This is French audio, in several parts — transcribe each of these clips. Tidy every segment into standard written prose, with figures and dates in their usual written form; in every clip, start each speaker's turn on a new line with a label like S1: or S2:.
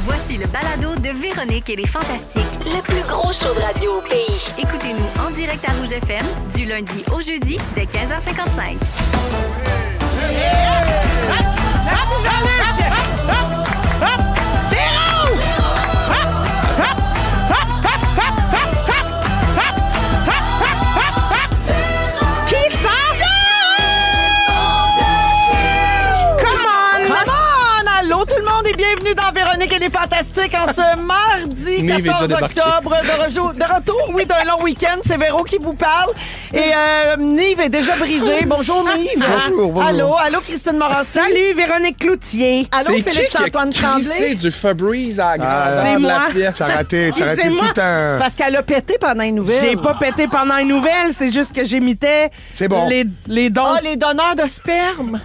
S1: Voici le balado de Véronique et les Fantastiques. Le plus gros show de radio au pays. Écoutez-nous en direct à Rouge FM du lundi au jeudi dès 15h55.
S2: Bienvenue dans Véronique et les Fantastiques en ce mardi 14 octobre. De retour, oui, d'un long week-end. C'est Véro qui vous parle. Et Nive est déjà brisée. Bonjour, Nive.
S3: Bonjour.
S2: Allô, Christine Morancy.
S4: Salut, Véronique Cloutier.
S2: Allô, Félix-Antoine Tremblay.
S5: C'est du Febreze à la grandeur
S4: c'est
S5: de
S4: moi.
S5: la pièce.
S3: T'as raté tout un...
S2: Parce qu'elle a pété pendant une nouvelle.
S4: J'ai pas pété pendant une nouvelle, c'est juste que j'imitais
S3: C'est bon.
S4: les dons.
S2: Ah, les donneurs de sperme.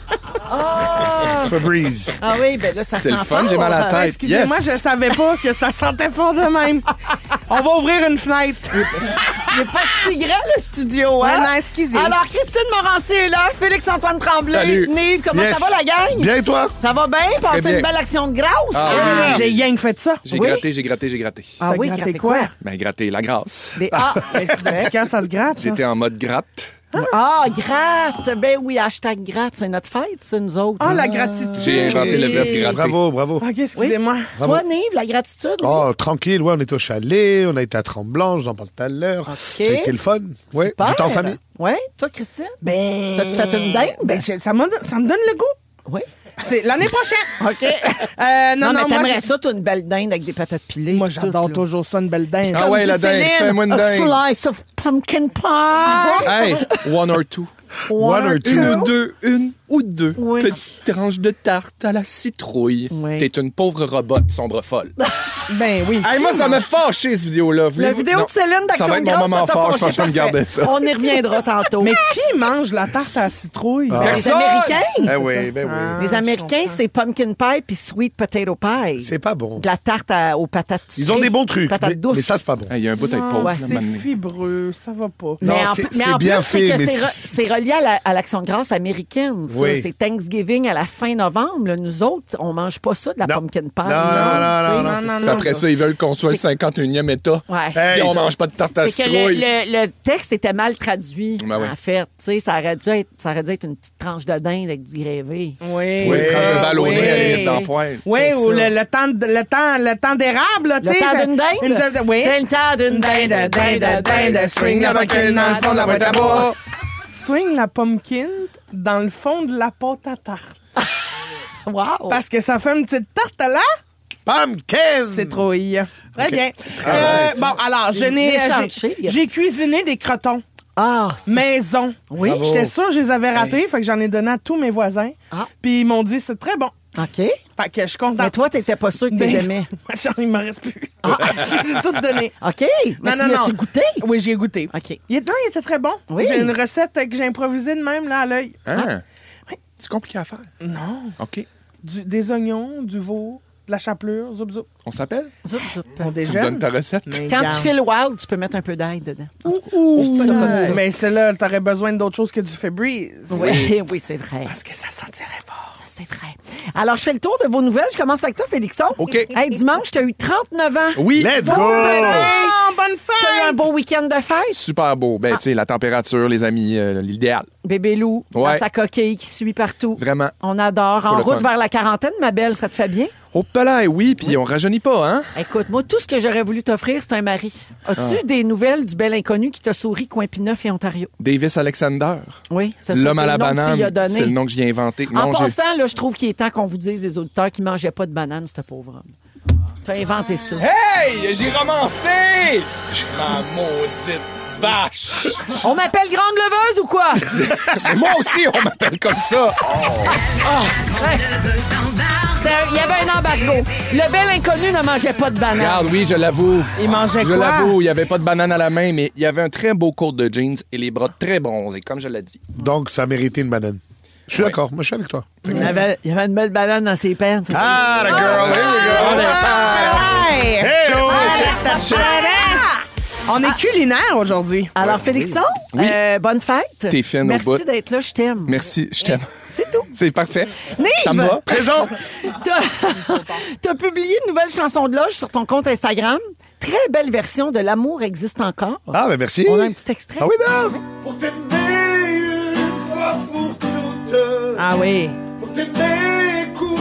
S3: Febreze.
S2: Ah oui, ben là, ça
S5: C'est
S2: sent
S5: le fun,
S2: fort.
S5: j'ai mal à la tête.
S4: Excusez-moi,
S5: Yes.
S4: je savais pas que ça sentait fort de même. On va ouvrir une fenêtre.
S2: Il n'est pas si grand, le studio, hein?
S4: Ouais, non, excusez.
S2: Alors, Christine Morancy est là, Félix-Antoine Tremblay.
S5: Salut.
S2: Nive, comment
S3: Yes.
S2: ça va, la gang?
S3: Bien, toi?
S2: Ça va bien? Passez
S5: bien.
S2: une belle action de grâce?
S5: Ah,
S4: J'ai rien que fait ça.
S5: J'ai
S2: Oui.
S5: gratté.
S2: Ah
S4: T'as
S2: oui,
S4: gratté
S2: grattez
S4: quoi?
S5: Ben, gratté la grâce.
S4: Depuis quand ça se gratte? ça?
S5: J'étais en mode gratte.
S2: Ah, gratte! Ben oui, hashtag gratte, c'est notre fête, c'est nous autres.
S4: Ah, la gratitude.
S5: J'ai inventé le verbe gratter.
S3: Bravo.
S4: OK, excusez-moi.
S3: Bravo.
S2: Toi, Nive, la gratitude? oui?
S3: Oh, tranquille, ouais, on était au chalet, on a été à Tremblant, j'en parle tout à l'heure. Ça a été le fun. Ouais,
S2: Super.
S3: j'étais en famille.
S2: Oui, toi, Christine?
S4: Ben.
S2: T'as-tu fait une dinde?
S4: Ben, ça me donne le goût.
S2: Oui.
S4: C'est l'année prochaine.
S2: OK.
S4: Non,
S2: mais
S4: moi,
S2: t'aimerais ça, toi, une belle dinde avec des patates pilées.
S4: moi,
S2: pis tout,
S4: j'adore
S2: là.
S4: toujours ça, une belle dinde.
S5: Ah ouais, la
S2: Comme dit
S5: dinde,
S2: Céline,
S5: fais-moi une
S2: a
S5: dinde.
S2: slice of pumpkin pie.
S5: Hey, one or two.
S3: One or two.
S5: Une ou deux
S2: Oui.
S5: petites tranches de tarte à la citrouille.
S2: Oui.
S5: T'es une pauvre robot sombre folle.
S4: Ben oui.
S5: Hey, moi, ça m'a fâché, cette vidéo-là.
S2: La
S5: Voulez-vous-
S2: vidéo
S5: Non.
S2: de Céline d'Action
S5: Ça va être mon
S2: Grâce,
S5: moment
S2: t'a
S5: fort. Je
S2: fâché,
S5: pense que je vais me
S2: parfait.
S5: garder ça.
S2: On y reviendra tantôt.
S4: Mais qui mange la tarte à la citrouille?
S2: Les
S5: Personne!
S2: Américains?
S3: Ben oui, ben oui.
S4: Ah,
S2: Les
S4: je
S2: Américains,
S4: comprends.
S2: c'est pumpkin pie puis sweet potato pie.
S3: C'est pas bon.
S2: De la tarte aux patates sucrées.
S3: Ils ont des bons trucs,
S2: Patates
S3: mais
S2: douces.
S3: ça, c'est pas bon.
S5: Il y a un bout d'être pauvre.
S2: ouais,
S5: là,
S4: C'est
S5: maintenant.
S4: fibreux, ça va pas.
S3: Non,
S2: Mais en,
S3: c'est-
S2: mais
S3: c'est
S2: en
S3: bien
S2: plus, c'est
S3: fait,
S2: que
S3: mais
S2: c'est relié à l'Action de grâce américaine. Ça.
S3: Oui.
S2: C'est Thanksgiving à la fin novembre. Là. Nous autres, on mange pas ça de la
S3: Non.
S2: pumpkin pie.
S3: Non,
S2: là.
S3: non,
S2: Tu sais,
S3: non,
S2: c'est
S4: non,
S2: ça.
S5: Puis après ça, ils veulent qu'on soit le 51e État.
S2: Ouais.
S5: Puis on mange pas de tarte à
S2: C'est que
S5: citrouille.
S2: le texte était mal traduit,
S5: Ben oui.
S2: en fait. Tu sais, ça aurait dû être une petite tranche de dinde avec du grévé.
S4: Oui.
S5: Oui, tranche de ballonné
S4: oui.
S5: à la limite dans le poêle.
S4: Oui,
S2: C'est
S4: ou
S2: ça.
S4: le temps d'érable, là, tu
S2: Le
S4: sais.
S2: temps d'une dinde?
S4: Oui.
S2: C'est le temps d'une dinde.
S4: Swing la pumpkin dans le fond de la boîte à bois. Swing la pumpkin dans le fond de la pâte à tarte.
S2: Wow!
S4: Parce que ça fait une petite tarte là,
S3: Pumpkin!
S4: citrouille. Très bien.
S3: right.
S4: Bon, alors,
S2: Méchante chille.
S4: j'ai cuisiné des crotons
S2: Ah,
S4: maison.
S2: oui.
S4: J'étais sûre que je les avais ratés, fait que j'en ai donné à tous mes voisins.
S2: Ah.
S4: Puis ils m'ont dit, c'est très bon.
S2: OK.
S4: Fait que je suis contente.
S2: Mais toi, t'étais pas sûr que tu les
S4: Ben,
S2: aimais.
S4: Il me reste plus. Je les ai toutes données.
S2: OK. Mais tu goûté?
S4: Oui, j'ai goûté.
S2: OK.
S4: Il était très bon.
S2: Oui.
S4: J'ai une recette que j'ai improvisée de même, là, à l'œil.
S5: Hein? C'est compliqué à faire.
S4: Non.
S5: OK.
S4: Des oignons, du veau, de la chapelure, zoup zoup.
S5: On s'appelle?
S2: Zoup, zoup.
S4: On
S5: Tu me
S4: déjeune.
S5: donnes ta recette?
S4: Mais
S2: Quand
S4: regarde.
S2: tu fais le wild, tu peux mettre un peu d'ail dedans.
S4: Ouh,
S2: ça comme ça.
S4: mais celle-là, t'aurais besoin d'autre chose que du Febreze.
S2: Oui, oui, c'est vrai.
S4: Parce que ça sentirait fort.
S2: Ça, c'est vrai. Alors, je fais le tour de vos nouvelles. Je commence avec toi, Félixon.
S5: OK.
S2: Hey, dimanche, tu as eu 39 ans.
S5: Oui.
S3: Let's go!
S4: Oh, bonne
S2: Tu as eu un
S4: fête!
S2: beau week-end de fête.
S5: Super beau. Ben, tu sais, la température, les amis, l'idéal.
S2: Bébé loup, dans
S5: Ouais.
S2: sa coquille qui suit partout.
S5: Vraiment.
S2: On adore.
S5: Faut
S2: En
S5: le
S2: route
S5: fun.
S2: vers la quarantaine, ma belle, ça te fait bien?
S5: Au palais, oui, puis on rajeunit pas, hein?
S2: Écoute, moi, tout ce que j'aurais voulu t'offrir, c'est un mari. As-tu des nouvelles du bel inconnu qui t'a souri, coin Pineuf et Ontario?
S5: Davis Alexander.
S2: Oui, c'est ça.
S5: L'homme
S2: c'est
S5: à la
S2: le nom que tu
S5: banane.
S2: lui as donné.
S5: C'est le nom que j'ai inventé.
S2: En
S5: Non, j'ai.
S2: passant, là, je trouve qu'il est temps qu'on vous dise, les auditeurs, qu'il ne mangeait pas de banane, ce pauvre homme. Tu as inventé ça.
S5: Hey! J'ai romancé! Ma maudite vache!
S2: On m'appelle grande leveuse ou quoi?
S5: Mais moi aussi, on m'appelle comme ça!
S2: Ouais. Il y avait un embargo. Le bel inconnu ne mangeait pas de banane.
S5: Regarde, oui, je l'avoue.
S4: Il mangeait
S5: Je
S4: quoi?
S5: l'avoue, il n'y avait pas de banane à la main, mais il y avait un très beau côte de jeans et les bras très bronzés, comme je l'ai dit.
S3: Donc, ça méritait une banane. Je suis
S5: Ouais.
S3: d'accord. Moi, je suis avec toi.
S2: Il y avait une belle banane dans ses pants. c'est
S3: Ah, la girl, here we go.
S4: Hey!
S3: Hey-oh,
S4: On est culinaire aujourd'hui.
S2: Alors, Félixon,
S5: Oui.
S2: bonne fête.
S5: T'es fine au bout.
S2: Merci d'être là, je t'aime.
S5: Merci, je t'aime.
S2: C'est tout.
S5: C'est parfait.
S2: Nive!
S5: Ça me va.
S3: Présent.
S2: T'as publié une nouvelle chanson de loge sur ton compte Instagram. Très belle version de L'amour existe encore.
S3: Ah, ben merci.
S2: On a un petit extrait.
S3: Ah oui, non.
S6: Pour t'aimer une fois pour toutes.
S4: Ah oui.
S6: Pour t'aimer coûte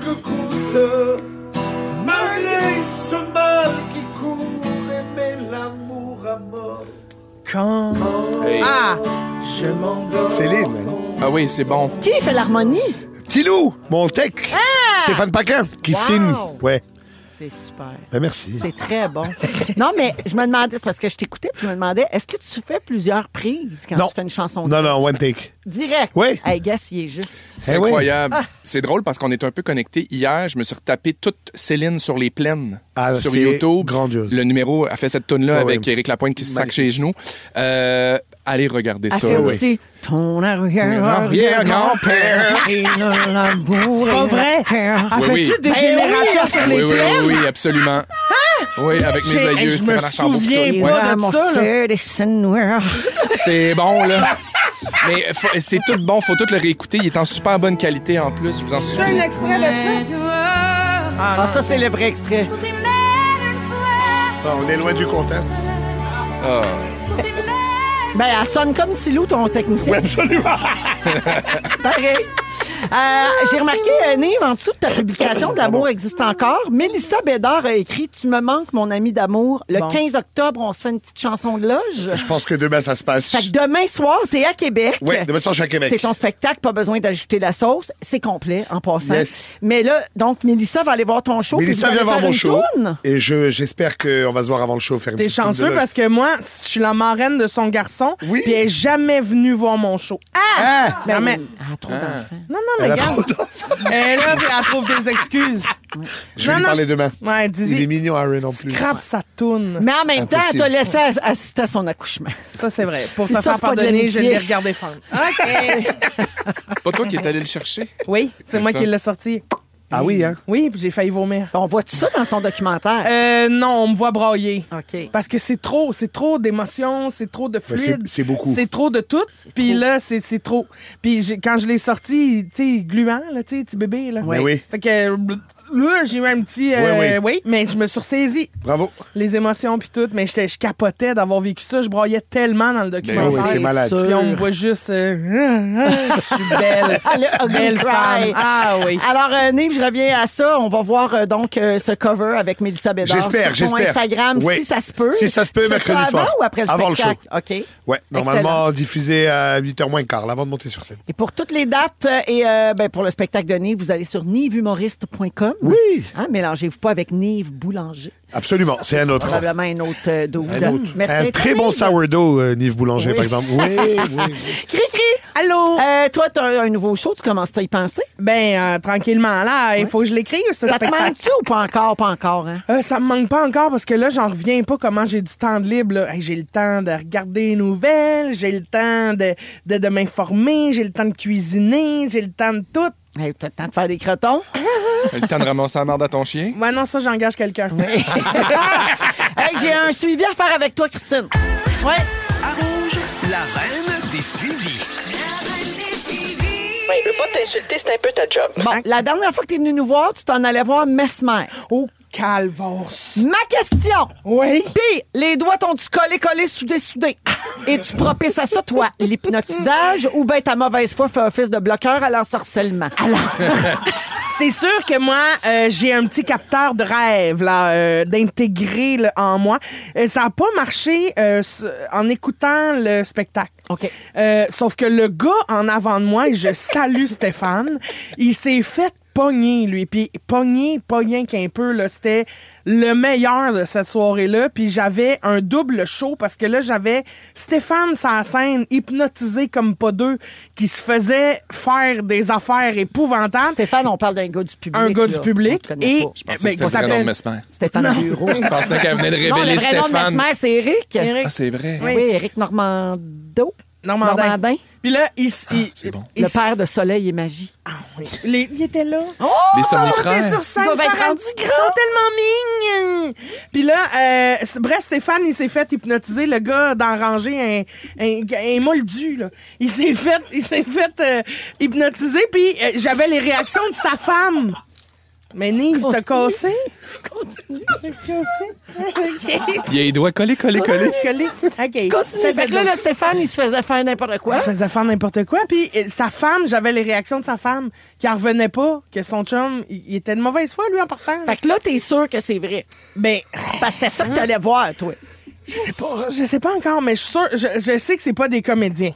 S6: que coûte. Malgré ce mal qui court, aimer l'amour à mort.
S4: Quand...
S5: Hey.
S4: Ah!
S6: Je m'endors.
S3: Céline, man.
S5: Ah oui, c'est bon.
S2: Qui fait l'harmonie?
S3: Tilou, mon tech. Stéphane Paquin, qui
S2: Wow.
S3: filme. Ouais.
S2: C'est super.
S3: Ben merci.
S2: C'est très bon. Non, mais je me demandais, c'est parce que je t'écoutais, puis je me demandais, est-ce que tu fais plusieurs prises quand
S3: Non.
S2: tu fais une chanson?
S3: Non, non, one take.
S2: Direct.
S3: Oui.
S2: Hey, Guess, il est juste.
S5: C'est
S3: Eh oui.
S5: incroyable. C'est drôle parce qu'on est un peu connectés. Hier, je me suis retapé toute Céline sur les plaines sur
S3: C'est
S5: YouTube.
S3: grandiose.
S5: Le numéro a fait cette toune-là
S3: Ouais,
S5: avec
S3: ouais.
S5: Éric Lapointe qui se sac chez les genoux. Allez regarder
S2: Elle
S5: ça.
S2: fait
S5: Oui.
S2: aussi ton arrière-grand-père.
S5: Arrière-grand-père.
S2: C'est
S4: pas vrai.
S5: Oui, oui.
S4: Fais-tu des
S2: Ben
S4: générations sur les
S5: Oui, oui,
S4: plaines?
S5: oui, absolument. Oui, avec mes aïeux,
S4: je me
S5: Stéphane Archambault.
S4: souviens
S5: tout.
S4: pas.
S5: Ouais.
S4: de ça, là.
S5: C'est bon, là. Mais c'est tout bon, faut tout le réécouter. Il est en super bonne qualité en plus, je vous en
S4: C'est un
S5: supplie.
S4: extrait de ça?
S2: Ah, ça, c'est le vrai extrait.
S3: Bon, on est loin du compte, hein?
S5: Ah.
S2: Ben, elle sonne comme Tilou, ton technicien.
S3: Oui, absolument.
S2: Pareil. J'ai remarqué, Nive, en dessous de ta publication de L'amour existe encore, Mélissa Bédard a écrit « Tu me manques, mon ami d'amour ». Le 15 octobre, on se fait une petite chanson de loge.
S3: Je pense que demain, ça se passe.
S2: Fait que demain soir, t'es à Québec.
S3: Oui, demain soir, je suis à Québec.
S2: C'est ton spectacle, pas besoin d'ajouter la sauce. C'est complet, en passant.
S3: Yes.
S2: Mais là, donc, Mélissa va aller voir ton show.
S3: Mélissa
S2: puis
S3: vient
S2: vous allez
S3: voir
S2: faire
S3: mon
S2: une
S3: show.
S2: toune.
S3: Et j'espère qu'on va se voir avant le show. Faire une
S4: T'es
S3: petite toune de
S4: chanceux
S3: loge.
S4: parce que moi, je suis la marraine de son garçon.
S3: Oui.
S4: Puis elle est jamais venue voir mon show.
S3: Ah!
S2: Ben,
S4: Jamais.
S2: elle a trop d'enfants.
S4: Non, mais
S3: Elle a
S4: regarde.
S3: trop d'enfants.
S4: Elle est là, puis elle trouve des excuses.
S3: Je vais
S4: Non,
S3: lui
S4: non.
S3: parler demain.
S4: Ouais,
S3: Il est
S4: dis-y.
S3: mignon, Aaron, en plus.
S4: Scrape sa toune.
S2: Mais en même temps, elle t'a
S3: Impossible.
S2: laissé assister à son accouchement.
S4: Ça, c'est vrai. Pour
S2: Si
S4: se
S2: ça,
S4: faire
S2: c'est pas de
S4: pardonner, je
S2: l'amitié.
S4: l'ai regardé fendre. OK.
S5: C'est pas toi qui es allé le chercher?
S4: Oui, c'est moi
S5: ça.
S4: qui l'ai sorti.
S3: Ah oui, hein?
S4: Oui, puis j'ai failli vomir.
S2: On voit tout ça dans son documentaire.
S4: Non, on me voit brailler.
S2: OK.
S4: Parce que c'est trop d'émotions, c'est trop de
S3: Ben,
S4: fluide.
S3: c'est beaucoup.
S4: C'est trop de tout. Puis là, c'est trop. Puis quand je l'ai sorti, tu sais, gluant, là, tu sais, petit bébé, là.
S3: Ben oui.
S4: Fait que là, j'ai eu un petit...
S3: Oui.
S4: mais je me suis ressaisi.
S3: Bravo.
S4: Les émotions puis tout, mais je capotais d'avoir vécu ça. Je broyais tellement dans le documentaire.
S3: oui, c'est malade.
S2: sûr.
S4: Puis on me voit juste... je suis belle.
S2: Le ugly
S4: Belle
S2: cry.
S4: femme. Ah oui.
S2: Alors, Nive, je reviens à ça. On va voir donc ce cover avec Mélissa Bédard
S3: J'espère,
S2: sur ton
S3: j'espère.
S2: Instagram,
S3: Oui.
S2: si ça se peut.
S3: Si ça se peut,
S2: Tu fais
S3: mercredi
S2: ça
S3: soir.
S2: avant ou après le
S3: Avant le
S2: spectacle? OK.
S3: Ouais, normalement diffusé à 8h moins quart, avant de monter sur scène.
S2: Et pour toutes les dates et pour le spectacle de Nive, vous allez sur nivehumoriste.com.
S3: Oui.
S2: Hein, mélangez-vous pas avec Nive Boulanger.
S3: Absolument, c'est un autre.
S2: Probablement un autre dude.
S3: Un autre.
S2: Merci
S3: Un
S2: d'être
S3: très
S2: là,
S3: bon
S2: Nive.
S3: sourdough, Nive Boulanger,
S2: Oui.
S3: par exemple. Oui, oui.
S2: Cri-cri!
S4: Allô?
S2: Toi, t'as un nouveau show, tu commences à y penser?
S4: Ben, tranquillement, là, il faut que je l'écrive, ce
S2: Ça te
S4: spectacle.
S2: manque-tu ou pas encore? Pas encore, hein?
S4: Ça me manque pas encore parce que là, j'en reviens pas comment j'ai du temps de libre. Là. Hey, j'ai le temps de regarder les nouvelles, j'ai le temps de m'informer, j'ai le temps de cuisiner, j'ai le temps de tout.
S2: Hey, t'as le temps de faire des crotons?
S5: Le temps de ramasser la merde à ton chien?
S4: Ouais, non, ça, j'engage quelqu'un.
S2: Hey, j'ai un suivi à faire avec toi, Christine. Ouais.
S7: À Rouge, la reine des suivis.
S8: Je veux pas t'insulter, c'est un peu ta job.
S2: Bon, la dernière fois que tu es venu nous voir, tu t'en allais voir Mesmer.
S4: Oh, calvos.
S2: Ma question.
S4: Oui.
S2: Puis, les doigts t'ont-tu collé, soudé? Et tu propices à ça, toi, l'hypnotisage ou bien ta mauvaise foi fait office de bloqueur à l'ensorcellement? Alors,
S4: C'est sûr que moi, j'ai un petit capteur de rêve là, d'intégrer là, en moi. Ça n'a pas marché en écoutant le spectacle.
S2: OK.
S4: Sauf que le gars en avant de moi, et je salue Stéphane, il s'est fait pogner, lui. Puis pogner, pas rien qu'un peu, là. C'était le meilleur de cette soirée-là. Puis j'avais un double show parce que là, j'avais Stéphane sur la scène, hypnotisé comme pas deux, qui se faisait faire des affaires épouvantables.
S2: Stéphane, on parle d'un gars du public.
S4: Un gars
S2: là.
S4: du public.
S2: On te connaît
S4: Et
S2: pas.
S5: Je pensais
S4: ben,
S5: que c'était
S4: ça
S5: le vrai nom de
S4: s'appelle-
S5: Mesmer.
S2: Stéphane Bureau.
S5: Je pensais qu'elle venait de
S2: Non, le
S5: révéler
S2: vrai nom de
S5: Stéphane.
S2: Mesmer, c'est Éric.
S4: Éric.
S5: Ah, c'est vrai.
S2: Oui, Éric Normando. Normandin.
S4: Puis là,
S5: c'est bon.
S2: Le père de Soleil et Magie.
S4: Ah oui. Il était là.
S2: Oh!
S5: Les
S4: Ils montaient
S5: somnifères.
S4: sur scène.
S2: Ils doivent être
S4: faire un
S2: rendus
S4: petit- Ils sont tellement mignons. Puis là, bref, Stéphane, il s'est fait hypnotiser. Le gars dans la rangée, un moldu, là. Il s'est fait hypnotiser. Puis j'avais les réactions de sa femme. Mais Nive, t'as cassé?
S2: Continue.
S4: T'as cassé? OK.
S5: Il a les doigts collés.
S4: Collé. OK.
S2: Continue. Fait que là, Stéphane, il se faisait faire n'importe quoi.
S4: Il faisait faire n'importe quoi. Puis sa femme, j'avais les réactions de sa femme qui en revenait pas, que son chum, il était de mauvaise foi, lui, en partant.
S2: Fait que là, t'es sûr que c'est vrai.
S4: Ben,
S2: Parce que c'était ça que t'allais voir, toi.
S4: je sais pas encore, mais je suis sûre, je sais que c'est pas des comédiens.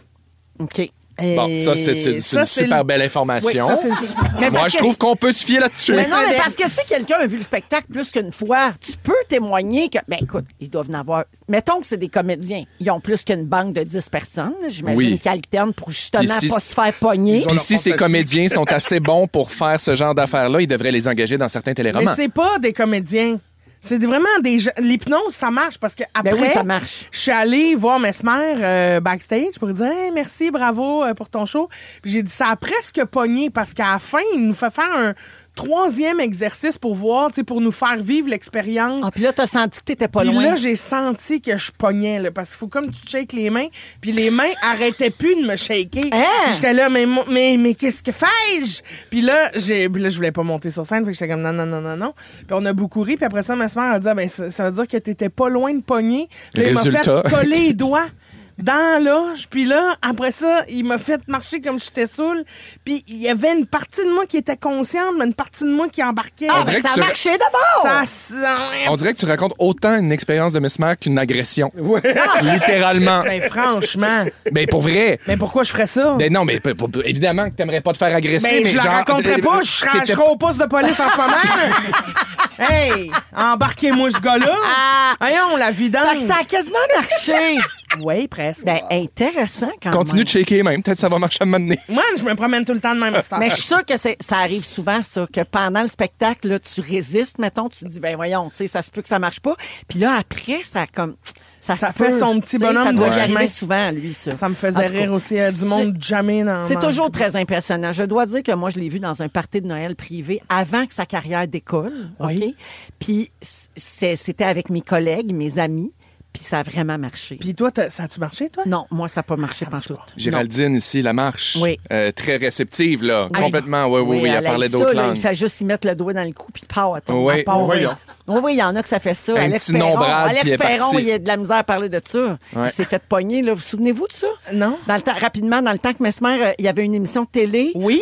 S2: OK.
S5: Bon, ça, c'est une super belle information.
S4: Oui, ça, c'est le super.
S2: Mais
S5: Moi,
S2: parce
S5: je
S2: que-
S5: trouve qu'on peut se fier là-dessus.
S2: Mais non, mais parce que si quelqu'un a vu le spectacle plus qu'une fois, tu peux témoigner que, ben écoute, ils doivent en avoir. Mettons que c'est des comédiens. Ils ont plus qu'une banque de 10 personnes. J'imagine
S5: Oui.
S2: qu'ils alternent pour justement
S5: Puis si-
S2: pas se faire pogner.
S5: Puis si ces comédiens sont assez bons pour faire ce genre d'affaires-là, ils devraient les engager dans certains
S4: Mais
S5: téléromans.
S4: c'est pas des comédiens. C'est vraiment des gens. L'hypnose, ça marche parce que après,
S2: Ben oui, ça marche.
S4: je suis allée voir Mesmer backstage pour lui dire hey, merci, bravo pour ton show. Puis j'ai dit ça a presque pogné parce qu'à la fin, il nous fait faire un 3e exercice pour voir, tu sais, pour nous faire vivre l'expérience.
S2: Ah, puis là, t'as senti que t'étais pas
S4: Puis
S2: loin.
S4: là, j'ai senti que je pognais, là, parce qu'il faut comme tu shakes les mains, puis les mains arrêtaient plus de me shaker.
S2: Hein?
S4: Puis j'étais là, mais qu'est-ce que fais-je? Puis là, je voulais pas monter sur scène, fait que j'étais comme non. Puis on a beaucoup ri, puis après ça, ma mère a dit, ben, ça veut dire que t'étais pas loin de pogner. Puis là, il m'a
S5: Résultat.
S4: fait coller les doigts dans l'âge, puis là, après ça, il m'a fait marcher comme j'étais saoule, puis il y avait une partie de moi qui était consciente, mais une partie de moi qui embarquait.
S2: Ah,
S5: On dirait
S2: ben,
S5: que
S2: ça a
S5: tu-
S2: marché d'abord!
S5: On dirait que tu racontes autant une expérience de Mesmer qu'une agression. Littéralement.
S4: Ben, franchement.
S5: Ben, pour vrai.
S4: Mais pourquoi je ferais ça?
S5: Ben non, mais évidemment que t'aimerais pas te faire agresser,
S4: Ben,
S5: mais
S4: je la
S5: genre...
S4: raconterais pas, je serais au poste de police en ce moment. Hey, embarquez-moi ce gars-là. Voyons, la vidange.
S2: Fait que ça a quasiment marché.
S4: Oui, presque.
S2: Ben, intéressant quand
S5: Continue
S2: même.
S5: de shaker même. Peut-être que ça va marcher à un moment donné.
S4: Moi, je me promène tout le temps de même à cette heure.
S2: Mais je suis sûre que ça arrive souvent, ça, que pendant le spectacle, là, tu résistes, mettons, tu te dis, ben voyons, tu sais, ça se peut que ça marche pas. Puis là, après, ça comme. Ça
S4: Ça
S2: se
S4: fait
S2: peut,
S4: son petit
S2: tu sais,
S4: bonhomme
S2: Ça doit
S4: de
S2: y arriver
S4: chemin.
S2: souvent, lui, ça.
S4: Ça me
S2: En
S4: faisait
S2: tout cas,
S4: rire aussi. Du monde jamais dans
S2: C'est toujours très impressionnant. Je dois dire que moi, je l'ai vu dans un party de Noël privé avant que sa carrière décolle.
S4: Oui.
S2: OK? Puis c'était avec mes collègues, mes amis. Puis ça a vraiment marché.
S4: Puis toi, ça a-tu marché, toi?
S2: Non, moi, ça n'a pas marché pantoute.
S5: Géraldine, ici, la marche.
S2: Oui.
S5: Très réceptive, là.
S2: Oui.
S5: Complètement. Oui, elle
S2: elle
S5: parlait
S2: aime ça,
S5: d'autres
S2: là,
S5: langues.
S2: Il fait juste y mettre le doigt dans le cou, puis pow, elle tombe.
S5: Oui.
S2: Elle part.
S3: Voyons.
S2: Oui, il y en a que ça fait ça.
S5: Un
S2: Alex
S5: petit
S2: Perron,
S5: nombril, puis elle est
S2: Alex Perron,
S5: partie.
S2: il a de la misère à parler de ça.
S5: Ouais.
S2: Il s'est fait pogner, là. Vous vous souvenez-vous de ça?
S4: Non.
S2: Dans le temps, rapidement, dans le temps que Mesmer, il y avait une émission de télé.
S4: Oui.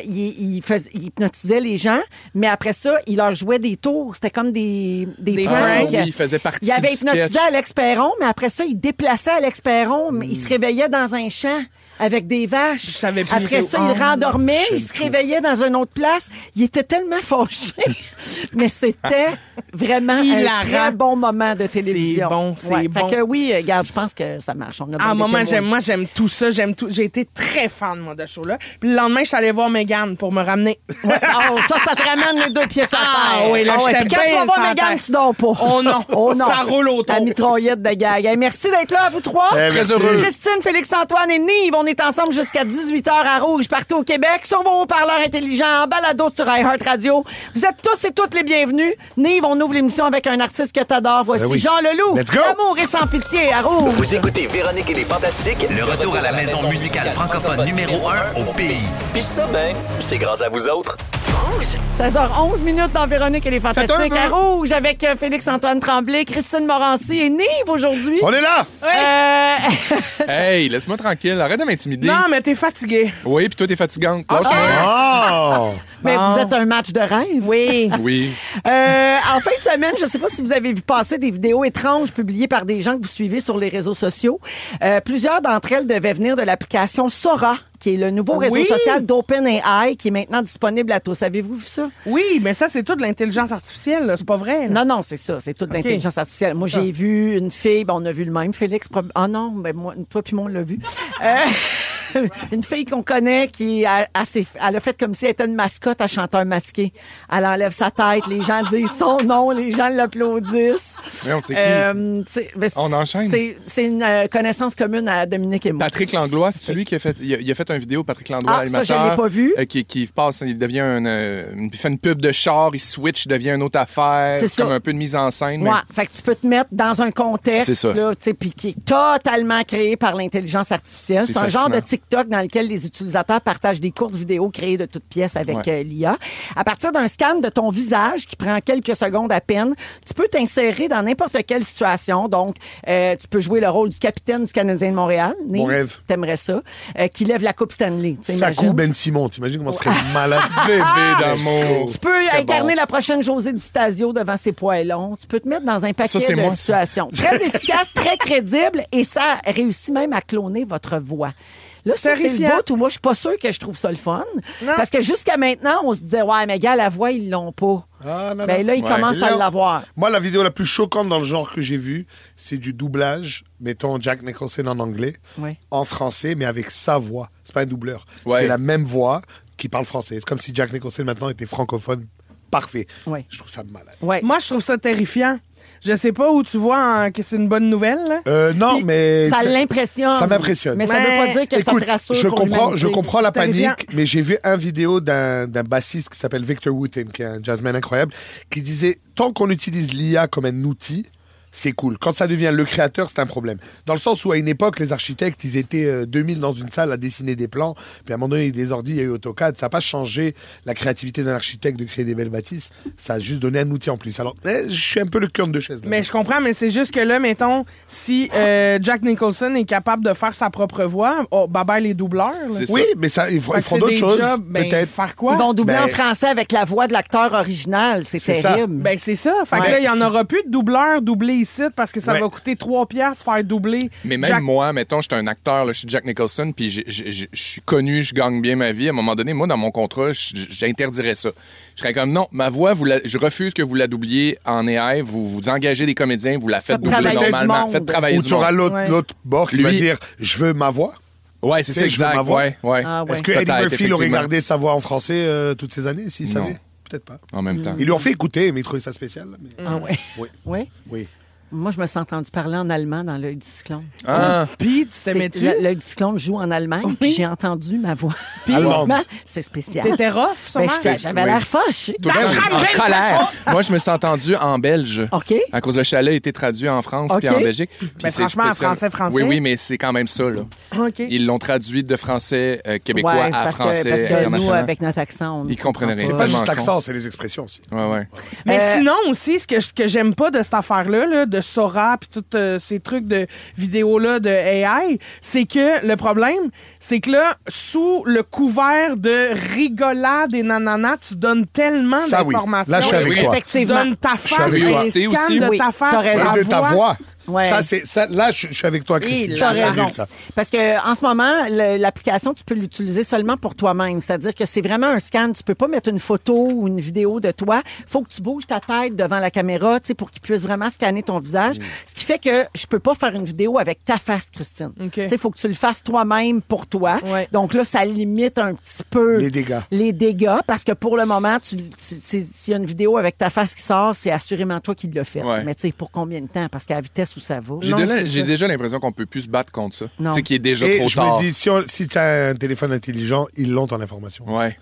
S2: Il hypnotisait les gens, mais après ça, il leur jouait des tours. C'était comme des pranks.
S5: Ah, oui, il faisait partie
S2: Il avait
S5: du
S2: hypnotisé
S5: sketch.
S2: Alex Perron, mais après ça, il déplaçait Alex Perron, mais il se réveillait dans un champ avec des vaches.
S4: Je savais plus.
S2: Après ça, il rendormait, il se réveillait dans une autre place. Il était tellement fâché. Mais c'était vraiment
S4: Hilarant.
S2: un très bon moment de télévision.
S4: bon, c'est
S2: Ouais.
S4: bon.
S2: Fait que oui, regarde, je pense que ça marche. On a
S4: À un
S2: bien
S4: moment,
S2: été loin.
S4: moi, j'aime tout ça. J'aime tout. J'ai été très fan, moi, de ce show-là. Puis le lendemain, je suis allée voir Mégane pour me ramener.
S2: Ouais. Oh, ça te ramène les 2 pieds sur la
S4: Ah
S2: terre.
S4: oui, là,
S2: ouais.
S4: j'étais
S2: Puis quand
S4: bien
S2: tu vas voir
S4: sur la
S2: Mégane,
S4: terre.
S2: tu dors pas.
S4: Oh non,
S2: Oh non.
S4: ça roule autour.
S2: La mitraillette de gag. Hey, merci d'être là, à vous trois.
S3: Merci.
S5: heureux.
S2: Christine, Félix-Antoine et Nive, on est ensemble jusqu'à 18h à Rouge, partout au Québec, sur vos haut-parleurs intelligents, en balado sur iHeartRadio. Vous êtes tous et toutes les bienvenus. Nive, on ouvre l'émission avec un artiste que t'adores. Voici
S3: Ben oui.
S2: Jean Leloup.
S3: Let's go.
S2: L'amour est sans pitié à Rouge.
S7: Vous écoutez Véronique et les Fantastiques, le retour à la maison musicale francophone numéro 1 au pays. Puis ça, ben, c'est grâce à vous autres.
S2: 16h11 minutes dans Véronique et les Fantastiques à Rouge avec Félix-Antoine Tremblay, Christine Morancy et Nive aujourd'hui.
S3: On est là!
S5: Hey, laisse-moi tranquille. Arrête de m'intimider.
S4: Non, mais t'es fatigué.
S5: Oui, puis toi, t'es fatigante. Lâche-moi.
S3: Oh!
S2: Mais
S4: Bon.
S2: vous êtes un match de rêve.
S4: Oui.
S5: Oui.
S2: En fin de semaine, je ne sais pas si vous avez vu passer des vidéos étranges publiées par des gens que vous suivez sur les réseaux sociaux. Plusieurs d'entre elles devaient venir de l'application Sora, qui est le nouveau réseau
S4: Oui.
S2: social d'OpenAI, qui est maintenant disponible à tous. Avez-vous vu ça?
S4: Oui, mais ça, c'est tout de l'intelligence artificielle, là. C'est pas vrai, là.
S2: Non, c'est ça. C'est toute l'intelligence artificielle. Moi, j'ai vu une fille, on a vu le même, Félix. Ah non, ben moi, toi puis moi, on l'a vu. Une fille qu'on connaît qui elle a fait comme si elle était une mascotte à chanteur masqué. Elle enlève sa tête, les gens disent son nom, les gens l'applaudissent.
S5: on sait qui. On enchaîne.
S2: C'est une connaissance commune à Dominique et moi.
S5: Patrick Langlois, c'est celui qui a fait... Il a fait une vidéo, Patrick Langlois, l'animateur.
S2: Ça, je l'ai pas vu.
S5: Qui passe, il devient il fait une pub de char, il switch, devient une autre affaire. C'est comme un peu de mise en scène.
S2: Ouais, fait que tu peux te mettre dans un contexte, puis qui est totalement créé par l'intelligence artificielle. C'est un genre de TikTok dans lequel les utilisateurs partagent des courtes vidéos créées de toutes pièces avec l'IA. À partir d'un scan de ton visage qui prend quelques secondes à peine, tu peux t'insérer dans n'importe quelle situation. Donc, tu peux jouer le rôle du capitaine du Canadien de Montréal.
S3: Mon rêve.
S2: T'aimerais ça. Qui lève la Coupe Stanley.
S3: Sakou Ben Simon. T'imagines comment ce serait malade?
S5: Bébé d'amour.
S2: Tu peux incarner la prochaine José Di Stasio devant ses poêlons. Tu peux te mettre dans un paquet de situations. Très efficace, très crédible et ça réussit même à cloner votre voix. Là, ça, c'est le bout où moi, je suis pas sûre que je trouve ça le fun. Non. Parce que jusqu'à maintenant, on se disait, ouais, mais gars, la voix, ils l'ont pas.
S3: Ah, non,
S2: ben là, ils commencent à l'avoir.
S3: Moi, la vidéo la plus choquante dans le genre que j'ai vue, c'est du doublage, mettons Jack Nicholson en anglais, en français, mais avec sa voix. C'est pas un doubleur. Ouais. C'est la même voix qui parle français. C'est comme si Jack Nicholson maintenant était francophone. Parfait. Ouais. Je trouve ça malade.
S4: Ouais. Moi, je trouve ça terrifiant. Je sais pas où tu vois que c'est une bonne nouvelle. Là.
S3: Non, puis, mais...
S2: Ça l'impressionne.
S3: Ça m'impressionne.
S2: Mais ça veut pas dire que
S3: écoute,
S2: ça te rassure
S3: je comprends la panique, mais j'ai vu une vidéo d'un bassiste qui s'appelle Victor Wooten, qui est un jazzman incroyable, qui disait, tant qu'on utilise l'IA comme un outil, c'est cool. Quand ça devient le créateur, c'est un problème. Dans le sens où, à une époque, les architectes, ils étaient 2000 dans une salle à dessiner des plans, puis à un moment donné, il y a eu des ordi, il y a eu AutoCAD. Ça n'a pas changé la créativité d'un architecte de créer des belles bâtisses. Ça a juste donné un outil en plus. Alors, je suis un peu le cœur de chaise. Là.
S4: Mais je comprends, mais c'est juste que là, mettons, si Jack Nicholson est capable de faire sa propre voix, bye-bye les doubleurs.
S3: Oui, mais ça, ils feront d'autres choses. Peut-être.
S4: Faire quoi?
S2: Ils vont doubler en français avec la voix de l'acteur original. C'est terrible.
S4: Ben, c'est ça. Fait que là, il n'y en aura plus de doubleurs doublés ici parce que ça va coûter 3$ faire doubler.
S5: Mais même moi, mettons, j'étais un acteur, là, je suis Jack Nicholson, puis je suis connu, je gagne bien ma vie. À un moment donné, moi, dans mon contrat, j'interdirais ça. Je serais comme, non, ma voix, je refuse que vous la doubliez en AI. Vous engagez des comédiens, vous la faites doubler normalement. Faites travailler
S3: du monde. Ou tu auras l'autre bord qui va dire, je veux ma voix.
S5: Ouais, c'est ça, exact.
S3: Est-ce que Eddie Murphy aurait gardé sa voix en français toutes ces années, s'il savait? Peut-être pas.
S5: En même temps.
S3: Ils lui ont fait écouter, mais ils trouvaient ça spécial. Mais...
S2: Ah ouais? Oui. Moi, je me suis entendu parler en allemand dans L'œil du cyclone.
S4: Puis, tu t'aimais-tu?
S2: L'œil du cyclone joue en Allemagne, puis j'ai entendu ma voix. C'est spécial.
S4: T'étais rough, ça?
S2: J'avais l'air fâché.
S5: Moi, je me suis entendu en belge.
S2: OK.
S5: À cause le chalet a été traduit en France puis en Belgique.
S4: Mais franchement, en français.
S5: Oui, mais c'est quand même ça, là.
S2: OK.
S5: Ils l'ont traduit de français québécois à français international.
S2: Parce que nous, avec notre accent,
S5: ils comprenaient rien.
S3: C'est pas juste l'accent, c'est les expressions aussi.
S5: Ouais.
S4: Mais sinon aussi, ce que j'aime pas de cette affaire-là, là, de Sora puis tous ces trucs de vidéos-là de AI, c'est que le problème, c'est que là, sous le couvert de rigolade et nanana, tu donnes tellement d'informations.
S3: Là, je suis avec toi.
S4: Tu donnes ta face, un scan de ta face,
S3: de ta voix.
S2: Ouais.
S3: Là, je suis avec toi, Christine.
S2: Tu as raison. Ça. Parce que en ce moment, l'application, tu peux l'utiliser seulement pour toi-même. C'est-à-dire que c'est vraiment un scan. Tu peux pas mettre une photo ou une vidéo de toi. Faut que tu bouges ta tête devant la caméra, pour qu'il puisse vraiment scanner ton visage. Ce qui fait que je peux pas faire une vidéo avec ta face, Christine. Il faut que tu le fasses toi-même pour toi. Ouais. Donc là, ça limite un petit peu les dégâts. Parce que pour le moment, s'il y a une vidéo avec ta face qui sort, c'est assurément toi qui l'as fait. Ouais. Mais pour combien de temps? Parce qu'à la vitesse où ça va.
S5: J'ai déjà l'impression qu'on peut plus se battre contre ça. C'est qu'il est déjà trop
S3: tard.
S5: Je
S3: me dis, si tu as un téléphone intelligent, ils l'ont ton information.
S5: Ouais.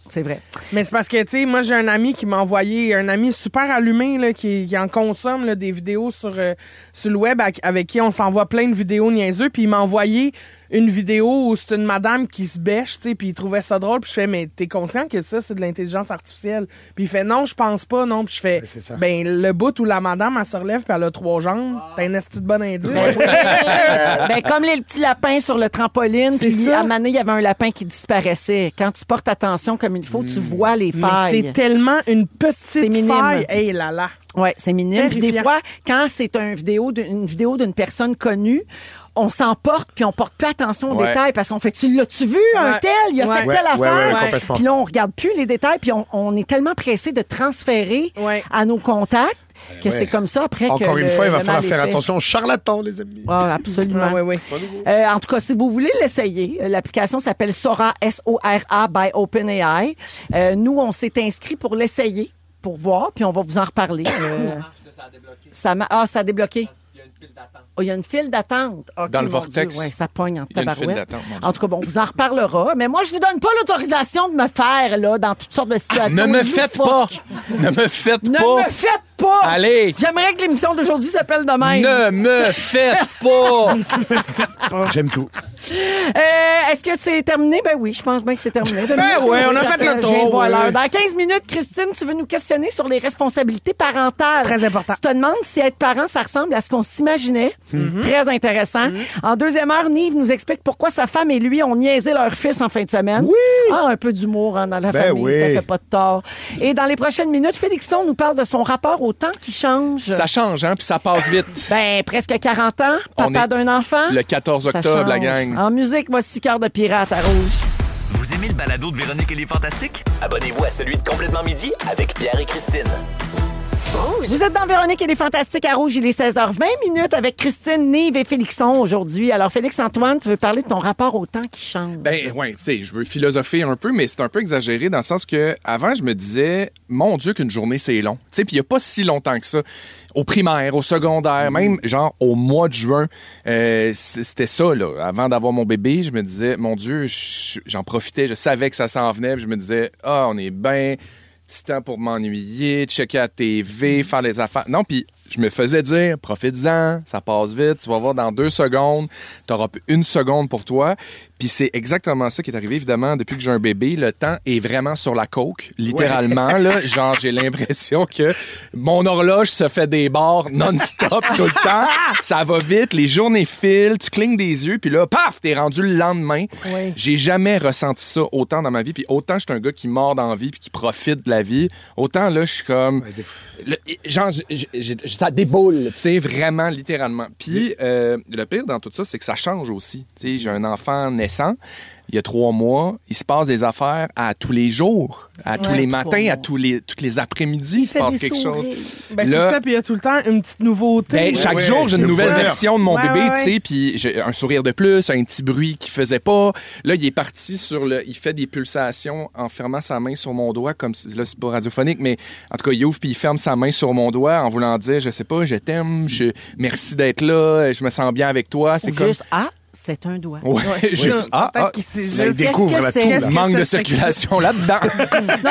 S2: C'est vrai.
S4: Mais c'est parce que, tu sais, moi, j'ai un ami qui m'a envoyé, un ami super allumé, là, qui en consomme là, des vidéos sur le web avec qui on s'envoie plein de vidéos niaiseux. Puis il m'a envoyé une vidéo où c'est une madame qui se bêche, tu sais, puis il trouvait ça drôle. Puis je fais, mais t'es conscient que ça, c'est de l'intelligence artificielle? Puis il fait, non, je pense pas, non. Puis je fais, le bout où la madame, elle se relève puis elle a 3 jambes, t'as un esti de bon indice.
S2: Comme les petits lapins sur le trampoline, puis à un moment donné, il y avait un lapin qui disparaissait. Quand tu portes attention comme il faut, tu vois les failles.
S4: Mais c'est tellement une petite faille. Hey là là.
S2: Oui, c'est minime. Puis des fois, quand c'est une vidéo d'une personne connue, on s'emporte puis on porte plus attention aux détails parce qu'on fait l'as-tu vu un tel, il a fait telle affaire, puis là on regarde plus les détails puis on est tellement pressé de transférer à nos contacts que c'est comme ça après
S3: encore une fois, il va falloir faire attention aux charlatans, les amis.
S2: Absolument. En tout cas, si vous voulez l'essayer, l'application s'appelle Sora, S-O-R-A by OpenAI. Nous, on s'est inscrits pour l'essayer. pour voir, puis on va vous en reparler. Ça a débloqué. Il y a une file d'attente. Okay,
S5: dans le vortex.
S2: Oui, ça pogne en
S5: Il y a une file
S2: tabarouette.
S5: d'attente.
S2: En tout cas, bon, on vous en reparlera. Mais moi, je vous donne pas l'autorisation de me faire, là, dans toutes sortes de situations.
S5: Ne me faites pas! Ne me faites
S2: Ne
S5: pas!
S2: me faites pas!
S5: Allez!
S2: J'aimerais que l'émission d'aujourd'hui s'appelle de même.
S5: Ne me faites pas!
S3: J'aime tout.
S2: Est-ce que c'est terminé? Ben oui, je pense bien que c'est terminé.
S4: ouais, on a fait le tour,
S2: Je viens de voir
S4: ouais.
S2: l'heure. Dans 15 minutes, Christine, tu veux nous questionner sur les responsabilités parentales.
S4: Très important.
S2: Tu te demandes si être parent, ça ressemble à ce qu'on s'imaginait. Très intéressant. En deuxième heure, Nive nous explique pourquoi sa femme et lui ont niaisé leur fils en fin de semaine. Oui! Ah, un peu d'humour dans la famille,
S3: oui.
S2: ça fait pas de tort. Et dans les prochaines minutes, Félixon nous parle de son rapport au temps qui change.
S5: Ça change, hein, puis ça passe vite.
S2: Ben, presque 40 ans,
S5: On
S2: papa
S5: est
S2: d'un enfant.
S5: le 14
S2: Ça
S5: octobre, la
S2: change.
S5: gang.
S2: En musique, voici Cœur de pirate à Rouge.
S7: Vous aimez le balado de Véronique et les Fantastiques? Abonnez-vous à celui de Complètement Midi avec Pierre et Christine.
S2: Vous êtes dans Véronique et les Fantastiques à Rouge. Il est 16h20 avec Christine, Nive et Félixon aujourd'hui. Alors, Félix-Antoine, tu veux parler de ton rapport au temps qui change?
S5: Ben, ouais, tu sais, je veux philosopher un peu, mais c'est un peu exagéré dans le sens que avant je me disais, mon Dieu, qu'une journée, c'est long. Tu sais, puis il n'y a pas si longtemps que ça. Au primaire, au secondaire, même genre au mois de juin, c'était ça, là. Avant d'avoir mon bébé, je me disais, mon Dieu, j'en profitais, je savais que ça s'en venait, puis je me disais, on est bien, petit temps pour m'ennuyer, checker la TV, faire les affaires. Non, puis je me faisais dire, profite-en, ça passe vite, tu vas voir dans 2 secondes, tu auras 1 seconde pour toi. Puis c'est exactement ça qui est arrivé, évidemment, depuis que j'ai un bébé. Le temps est vraiment sur la coke, littéralement. Là, genre, j'ai l'impression que mon horloge se fait des barres non-stop tout le temps. Ça va vite, les journées filent, tu clignes des yeux, puis là, paf, t'es rendu le lendemain.
S2: Oui.
S5: J'ai jamais ressenti ça autant dans ma vie. Puis autant je suis un gars qui mord dans la vie puis qui profite de la vie, autant là, je suis comme... genre, ça déboule, tu sais, vraiment, littéralement. Puis le pire dans tout ça, c'est que ça change aussi. Tu sais, j'ai un enfant naissant. Il y a 3 mois, il se passe des affaires à tous les jours, à tous les matins, à tous les après-midi, il se passe quelque chose.
S4: Ben,
S5: Là,
S4: c'est ça, puis il y a tout le temps une petite nouveauté.
S5: ben, chaque jour, j'ai une
S3: le
S5: nouvelle
S3: bonheur.
S5: version de mon
S4: Ouais,
S5: bébé,
S4: ouais,
S5: tu sais, puis j'ai un sourire de plus, un petit bruit qu'il faisait pas. Là, il est parti il fait des pulsations en fermant sa main sur mon doigt, comme là, c'est pas radiophonique, mais en tout cas, il ouvre puis il ferme sa main sur mon doigt en voulant dire, je sais pas, je t'aime, merci d'être là, je me sens bien avec toi. C'est comme...
S2: Juste, c'est un doigt.
S5: Ouais, juste,
S4: Peut-être qu'il s'est
S3: Là, il
S4: juste-
S3: découvre
S2: que
S3: la
S2: c'est?
S3: toux,
S2: Qu'est-ce
S3: là.
S2: que
S5: manque de
S4: c'est-
S5: circulation là-dedans.
S2: Non,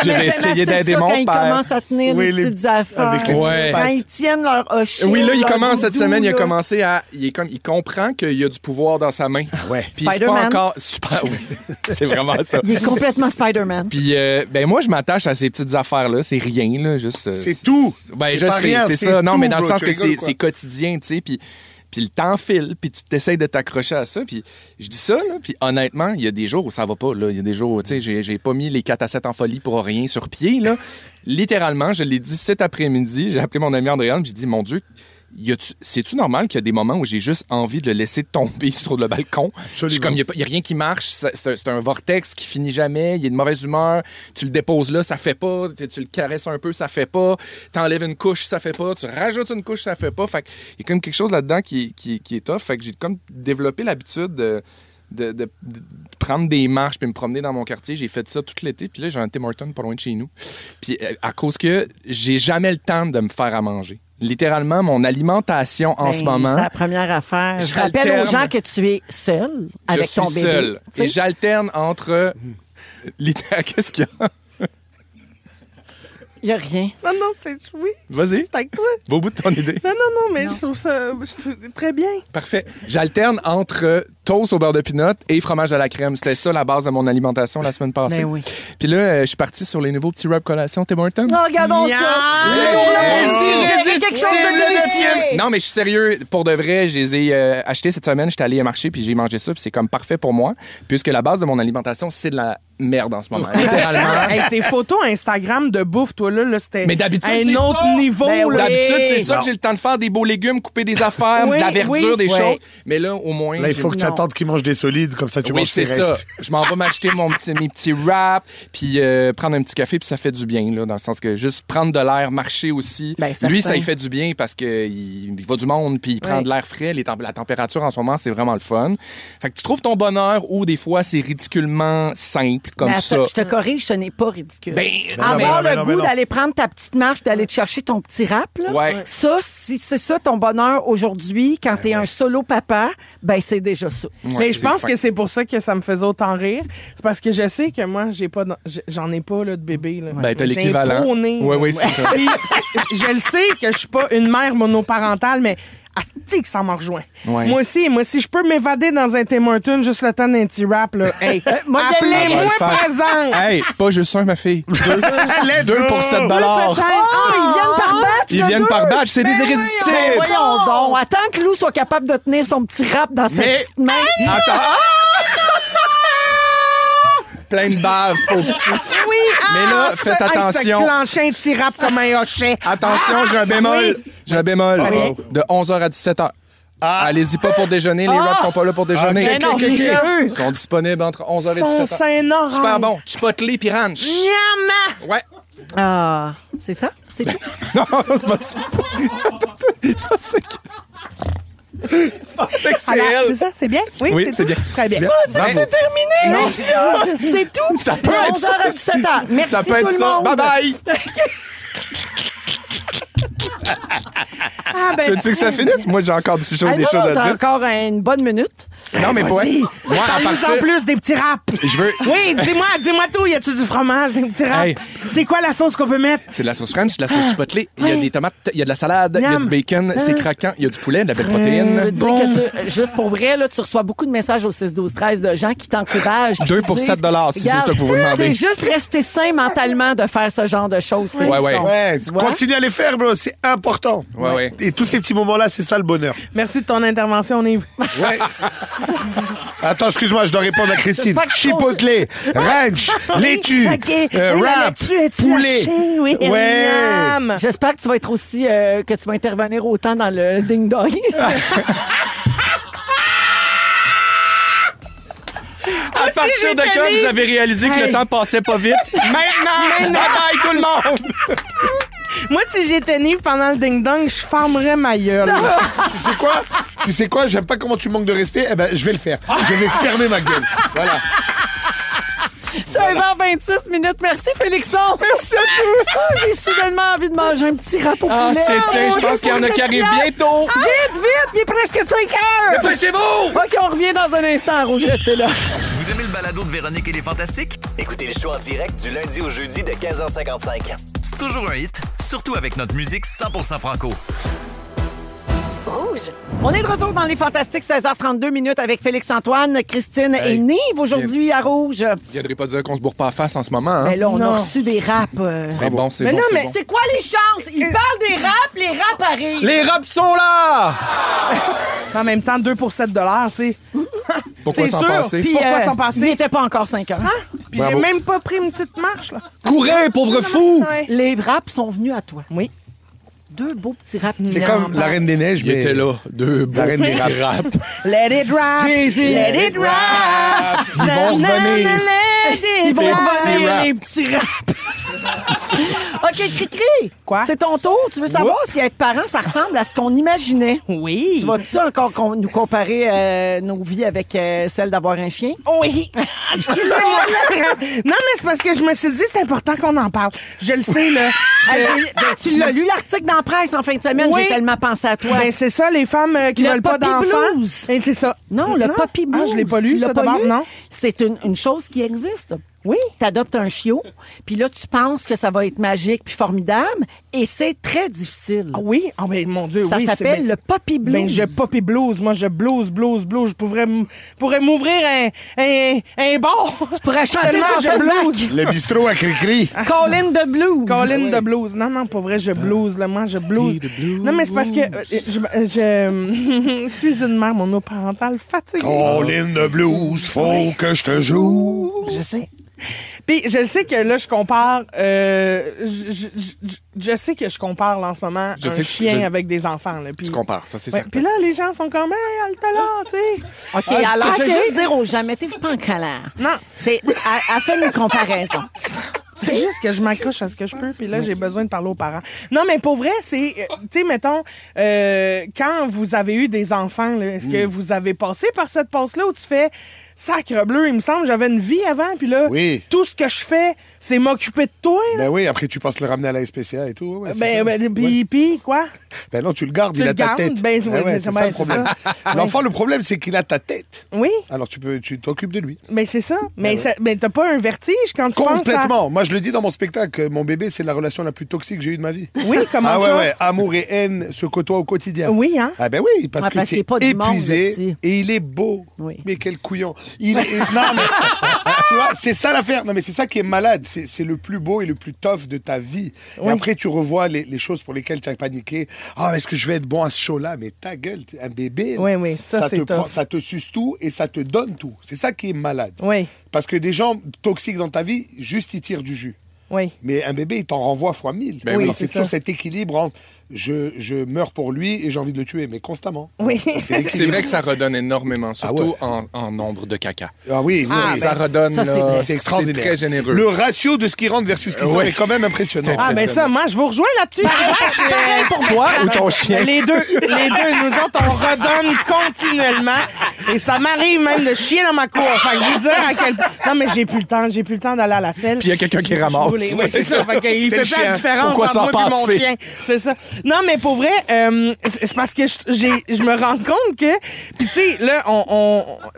S5: Je
S2: mais
S5: vais
S2: j'aime
S5: essayer
S2: assez
S5: d'aider
S2: ça
S5: mon
S2: quand ils
S5: père.
S2: commencent à tenir
S3: Oui,
S2: les petites affaires.
S3: avec les
S5: Ouais.
S2: Quand ils tiennent leur hochette.
S5: Oui, là, il
S2: leur
S5: commence cette
S2: doudou,
S5: semaine, il a
S2: là.
S5: commencé à... Il comprend qu'il y a du pouvoir dans sa main.
S3: Ouais.
S5: Puis c'est pas
S2: Spider-Man.
S5: encore... Super, oui. C'est vraiment ça.
S2: Il est complètement Spider-Man.
S5: Puis, ben moi, je m'attache à ces petites affaires-là. C'est rien, là, juste...
S3: C'est tout.
S5: Ben,
S3: C'est
S5: je
S3: pas
S5: sais,
S3: rien,
S5: c'est
S3: c'est
S5: ça. Non,
S3: tout,
S5: mais dans le
S3: bro.
S5: sens
S3: Tu
S5: que
S3: rigoles, quoi.
S5: c'est quotidien, tu sais, puis le temps file, puis tu t'essayes de t'accrocher à ça, puis je dis ça, là, puis honnêtement, il y a des jours où ça va pas, là. Il y a des jours où, tu sais, j'ai pas mis les 4 à 7 en folie pour rien sur pied, là. Littéralement, je l'ai dit cet après-midi, j'ai appelé mon ami Andréane, j'ai dit, mon Dieu, c'est-tu normal qu'il y a des moments où j'ai juste envie de le laisser tomber sur le balcon? Je suis comme, il n'y a rien qui marche, c'est un vortex qui finit jamais, il y a de mauvaise humeur, tu le déposes là, ça fait pas, tu le caresses un peu, ça fait pas, t'enlèves une couche, ça fait pas, tu rajoutes une couche, ça fait pas. Fait il y a comme quelque chose là-dedans qui est tough. Fait que j'ai comme développé l'habitude de prendre des marches puis me promener dans mon quartier. J'ai fait ça tout l'été. Puis là, j'ai un Tim Hortons pas loin de chez nous. Puis à cause que j'ai jamais le temps de me faire à manger. Littéralement, mon alimentation en ce moment...
S2: C'est la première affaire. Je rappelle aux gens que tu es seul avec
S5: je
S2: ton
S5: suis
S2: bébé.
S5: seul.
S2: Tu sais?
S5: Et j'alterne entre... Qu'est-ce qu'il y a?
S2: Il n'y a rien.
S4: Non, non, c'est... Oui,
S5: Vas-y,
S4: c'est avec toi.
S5: va au bout de ton idée.
S4: Non, non, non, mais je trouve ça très bien.
S5: Parfait. J'alterne entre toast au beurre de pinot et fromage à la crème. C'était ça la base de mon alimentation la semaine passée.
S2: Ben oui.
S5: Puis là, je suis parti sur les nouveaux petits wraps collations Tim Hortons.
S2: Oh, regardons ça. Toujours là aussi. J'ai dit quelque chose de délicieux.
S5: Non, mais je suis sérieux. Pour de vrai, je les ai achetés cette semaine. J'étais allé marcher puis j'ai mangé ça. Puis c'est comme parfait pour moi. Puisque la base de mon alimentation, c'est de la merde en ce moment. Littéralement.
S4: Hey, tes photos Instagram de bouffe, toi, là c'était
S5: Mais d'habitude,
S4: un
S5: c'est
S4: autre
S5: ça.
S4: niveau.
S2: Ben oui.
S4: là.
S5: D'habitude, c'est ça
S3: Non.
S5: que j'ai le temps de faire, des beaux légumes, couper des affaires,
S4: Oui,
S5: de la verdure,
S4: oui.
S5: des
S2: Ouais.
S5: choses. Mais là, au moins...
S3: Là, il faut que tu
S2: Non.
S3: attendes qu'il mange des solides, comme ça tu
S5: Oui,
S3: manges
S5: c'est
S3: tes
S5: ça.
S3: restes.
S5: Je m'en vais m'acheter mes petits wraps, puis prendre un petit café, puis ça fait du bien, là, dans le sens que juste prendre de l'air, marcher aussi.
S2: Ben,
S5: Lui,
S2: certain.
S5: ça lui fait du bien parce qu'il va du monde, puis il prend
S2: Ouais.
S5: de l'air frais. La température en ce moment, c'est vraiment le fun. Fait que tu trouves ton bonheur où des fois, c'est ridiculement simple. comme
S2: Mais
S5: ça.
S2: attends, je te corrige, ce n'est pas ridicule.
S3: non,
S2: Avoir
S3: mais
S2: le
S3: non,
S2: goût
S3: mais non.
S2: d'aller prendre ta petite marche, d'aller te chercher ton petit rap, là,
S5: Ouais.
S2: ça, si c'est ça ton bonheur aujourd'hui, quand t'es un solo papa, ben c'est déjà ça.
S4: Mais je pense que c'est pour ça que ça me faisait autant rire. C'est parce que je sais que moi, j'en ai pas là, de bébé. Là.
S5: Ben, t'as
S4: J'ai
S5: l'équivalent.
S4: un poney,
S5: Oui,
S4: là.
S5: oui, c'est ça.
S4: Puis, je le sais que je suis pas une mère monoparentale, mais asti que ça m'a rejoint.
S5: Ouais.
S4: Moi aussi, je peux m'évader dans un Tim Hortons juste le temps d'un petit rap, là. Hey,
S2: Moi,
S4: appelez-moi
S5: on va le faire.
S4: présent.
S5: Hey, pas juste un, ma fille. Deux pour 7 $.
S2: Ah, ils viennent par batch!
S5: Ils
S2: là,
S5: viennent
S2: deux.
S5: par batch, c'est des
S2: Ben
S5: irrésistibles.
S2: voyons donc. Attends que Lou soit capable de tenir son petit rap dans sa
S5: Mais-
S2: petite main.
S5: Attends. Ah! Plein de bave, pauvre petit.
S4: Oui,
S5: Mais là, faites attention.
S4: Se clencher un petit rap comme un hochet.
S5: Attention, j'ai un bémol. J'ai un bémol.
S2: Oui.
S5: De 11h à 17h. Allez-y pas pour déjeuner. Les raps sont pas là pour déjeuner.
S2: Ben non, c'est sûr.
S5: Ils sont disponibles entre 11h et
S4: Son
S5: 17h.
S4: sein orange.
S5: Super bon. Chipotle puis ranch.
S4: Miam!
S5: Ouais.
S2: Ah, c'est ça? C'est tout?
S5: Non, c'est pas ça. Je pensais que c'est
S4: Alors, c'est
S5: elle.
S4: ça, c'est bien?
S5: Oui, c'est
S4: tout?
S5: bien.
S4: Très bien.
S5: Bravo.
S2: Terminé! C'est tout?
S5: Ça peut
S2: De
S5: être
S2: 11h à 17h. Merci
S5: Ça peut
S2: tout
S5: être
S2: le
S5: ça.
S2: monde.
S5: Bye bye.
S4: Ah, ben,
S5: Tu veux que ça finisse? Moi, j'ai encore des choses
S2: Ah, non,
S5: à
S2: t'as
S5: dire.
S2: encore une bonne minute.
S5: Non, mais pas.
S4: vas-y.
S5: Moi, à
S4: Parle-nous en
S5: partir.
S4: plus des petits raps.
S5: Je veux.
S4: Oui, dis-moi tout. Y a-tu du fromage, des petits raps?
S5: Hey.
S4: C'est quoi la sauce qu'on peut mettre?
S5: C'est de la sauce French, de la sauce chipotle, il y a des tomates, il y a de la salade, il y a
S4: Miam.
S5: du bacon, c'est craquant, il y a du poulet, de la belle
S2: Je veux
S5: protéine.
S2: dire que juste pour vrai, là, tu reçois beaucoup de messages au 6-12-13 de gens qui t'encouragent. puis
S5: 2
S2: qui
S5: pour
S2: disent,
S5: 7 $, si c'est
S2: regarde,
S5: ça que vous vous demandez.
S2: C'est juste rester sain mentalement de faire ce genre de choses.
S5: Ouais, ouais.
S3: Ouais,
S2: Tu vois?
S3: continue à les faire, bro. C'est important.
S5: Ouais, ouais.
S3: Et tous ces petits moments-là, c'est ça le bonheur.
S4: Merci de ton intervention, Yves.
S3: Ouais. Attends, excuse-moi, je dois répondre à Christine.
S2: J'espère que
S3: Chipotle, ranch, laitue,
S4: OK. Oui, la
S3: wrap,
S4: laitue, es-tu
S3: poulet.
S4: lâchée? Oui,
S3: Ouais.
S4: miam.
S2: J'espère que tu vas être aussi que tu vas intervenir autant dans le ding-dong.
S5: À partir
S4: j'ai
S5: de quand
S4: tenu-
S5: vous avez réalisé que le
S4: Hey.
S5: temps passait pas vite? Maintenant! Bye bye tout le monde!
S4: Moi, si j'étais Nive pendant le ding-dong, je fermerais ma gueule.
S3: Tu sais quoi? J'aime pas comment tu manques de respect. Eh ben, je vais le faire. Je vais fermer ma gueule. Voilà.
S2: 16h26 minutes. Merci, Félixon.
S5: Merci à tous!
S2: Ah, j'ai soudainement envie de manger un petit rap au
S5: Ah,
S2: poulet.
S5: tiens, je pense qu'il y en a qui arrivent bientôt!
S2: Vite, vite, il est presque 5 heures.
S5: Dépêchez-vous!
S2: OK, on revient dans un instant. Rouge, restez là.
S7: Vous aimez le balado de Véronique et les Fantastiques? Écoutez le show en direct du lundi au jeudi de 15h55. C'est toujours un hit, surtout avec notre musique 100% franco.
S1: Rouge.
S2: On est de retour dans les Fantastiques, 16h32 minutes avec Félix-Antoine, Christine et
S5: Hey.
S2: Nive aujourd'hui à Rouge.
S5: Il viendrait pas dire qu'on se bourre pas la face en ce moment, hein?
S2: Mais là, on
S4: Non.
S2: a reçu des raps.
S5: C'est bon, c'est
S4: Mais
S5: bon,
S4: non,
S5: c'est
S4: mais
S5: bon.
S2: C'est quoi les chances? Ils parlent des raps, les raps arrivent.
S5: Les raps sont là!
S4: En même temps, 2 pour 7 $, tu sais.
S5: Pourquoi
S4: C'est
S5: s'en
S4: sûr.
S5: passer?
S2: Puis,
S4: Pourquoi s'en passer?
S2: Il n'était pas encore 5 heures.
S4: Puis j'ai
S5: Bravo.
S4: même pas pris une petite marche, là.
S5: Courez, pauvre fou!
S4: Ouais.
S2: Les raps sont venus à toi.
S4: Oui.
S2: Deux beaux petits raps.
S3: C'est comme la Reine des Neiges,
S5: Il
S3: mais...
S5: était là, deux beaux
S3: La reine des
S5: petits raps.
S4: Let it rap. Let it rap.
S3: Ils vont revenir.
S2: Ils vont
S5: Les
S2: revenir,
S5: petits raps.
S2: les petits raps. OK, Cricri.
S4: Quoi?
S2: C'est ton tour. Tu veux savoir si être parent, ça ressemble à ce qu'on imaginait?
S4: Oui.
S2: Tu vas-tu encore nous comparer nos vies avec celle d'avoir un chien?
S4: Oui. Excusez-moi. Non, mais c'est parce que je me suis dit, c'est important qu'on en parle. Je le sais, là.
S2: Hey, tu l'as lu l'article dans la presse en fin de semaine?
S4: Oui.
S2: J'ai tellement pensé à toi.
S4: Ben, c'est ça, les femmes qui
S2: Le
S4: veulent pas
S2: puppy
S4: d'enfants.
S2: blues.
S4: Et c'est ça.
S2: Non, le puppy blues.
S4: Ah, je l'ai pas lu,
S2: Tu l'as
S4: ça,
S2: pas
S4: d'abord,
S2: lu?
S4: non.
S2: C'est une chose qui existe.
S4: Oui.
S2: Tu adoptes un chiot, puis là, tu penses que ça va être magique puis formidable, et c'est très difficile.
S4: Ah oui? Ah, ben, mon Dieu,
S2: Ça
S4: oui.
S2: s'appelle le puppy blues.
S4: Ben, je puppy blues. Moi, je blues. Je pourrais m'ouvrir un bar.
S2: Tu pourrais chanter
S4: Tellement
S2: dans
S4: je
S2: un
S4: blues.
S3: Le bistrot à Cricri.
S2: Colin de blues.
S4: Colin de blues. Non, non, pour vrai, je blues. Là, moi, je blues. Non, mais c'est parce que je suis une mère monoparentale fatiguée.
S3: Colin de blues, faut que je te joue.
S4: Je sais. Puis je sais que là, je compare. Je sais que je compare là, en ce moment
S5: Je
S4: un
S5: sais que
S4: chien
S5: je-
S4: avec des enfants. Là, puis,
S5: Tu compares, ça, c'est
S4: ouais,
S5: certain.
S4: puis là, les gens sont comme, hey, halte là, tu sais.
S2: OK, alors je
S4: OK.
S2: veux juste dire aux gens, mettez-vous pas en colère.
S4: Non.
S2: C'est, elle fait une comparaison.
S4: C'est juste que je m'accroche à ce que je peux, puis là, j'ai besoin de parler aux parents. Non, mais pour vrai, c'est, tu sais, mettons, quand vous avez eu des enfants, là, est-ce que vous avez passé par cette passe-là où tu fais, sacre bleu, il me semble, j'avais une vie avant, puis là,
S3: Oui.
S4: tout ce que je fais, c'est m'occuper de toi. Là.
S3: Ben oui, après, tu penses le ramener à la SPCA et tout. Ouais,
S4: Puis quoi?
S3: Ben non, tu le gardes,
S4: Tu
S3: il
S4: le
S3: a ta
S4: gardes?
S3: tête.
S4: Ben,
S3: Ah ouais,
S4: c'est
S3: c'est
S4: ça,
S3: ça le problème. L'enfant, le problème, c'est qu'il a ta tête.
S4: Oui,
S3: Alors, tu t'occupes de lui.
S4: mais c'est ça. Mais t'as pas un vertige quand tu penses à...
S3: Complètement. Moi, je le dis dans mon spectacle, mon bébé, c'est la relation la plus toxique que j'ai eue de ma vie.
S4: Oui, comment
S3: Ah
S4: ça?
S3: ouais. Amour et haine se côtoient au quotidien.
S4: Oui, hein?
S3: Ah ben oui, parce
S2: Ouais,
S3: que
S2: parce
S3: tu
S2: qu'il
S3: es
S2: est pas du monde, le
S3: épuisé
S2: petit.
S3: et il est beau.
S2: Oui.
S3: Mais quel couillon. Non, mais tu vois, c'est ça l'affaire. Non, mais c'est ça qui est malade. C'est le plus beau et le plus tough de ta vie. Et après, tu revois les choses pour lesquelles tu as paniqué. Ah, est-ce que je vais être bon à ce show-là? Mais ta gueule, un bébé, là,
S4: Oui, ça, c'est tough.
S3: ça te suce tout et ça te donne tout. C'est ça qui est malade.
S4: Oui,
S3: Parce que des gens toxiques dans ta vie, juste ils tirent du jus.
S4: oui.
S3: Mais un bébé, il t'en renvoie fois 1000.
S5: Ben oui,
S3: Alors,
S4: c'est
S3: c'est toujours
S4: ça.
S3: cet équilibre entre je meurs pour lui et j'ai envie de le tuer, mais constamment.
S4: Oui.
S5: C'est vrai que ça redonne énormément, surtout
S3: Ah
S5: en nombre de caca.
S3: Ah oui,
S4: Ah,
S5: Ça
S4: ben,
S5: redonne,
S2: ça, c'est
S5: là,
S2: vrai.
S3: c'est extraordinaire.
S5: très généreux.
S3: Le ratio de ce qui rentre versus ce qui sort est quand même impressionnant.
S4: Ah, ben ça, moi, je vous rejoins là-dessus.
S5: Toi ou ton chien?
S4: Les deux, nous autres, on redonne continuellement. Et ça m'arrive même de chier dans ma cour. Fait que je veux dire à quel Non, mais j'ai plus le temps d'aller à la selle.
S5: Puis il y a quelqu'un qui ramasse.
S4: Oui, c'est ça. Fait qu'il
S3: C'est
S4: fait
S3: le
S4: pas la
S3: chien.
S4: différence
S5: Pourquoi
S4: entre
S5: s'en
S4: moi et mon
S5: passer?
S4: chien. C'est ça. Non, mais pour vrai, c'est parce que je me rends compte que... Puis tu sais, là,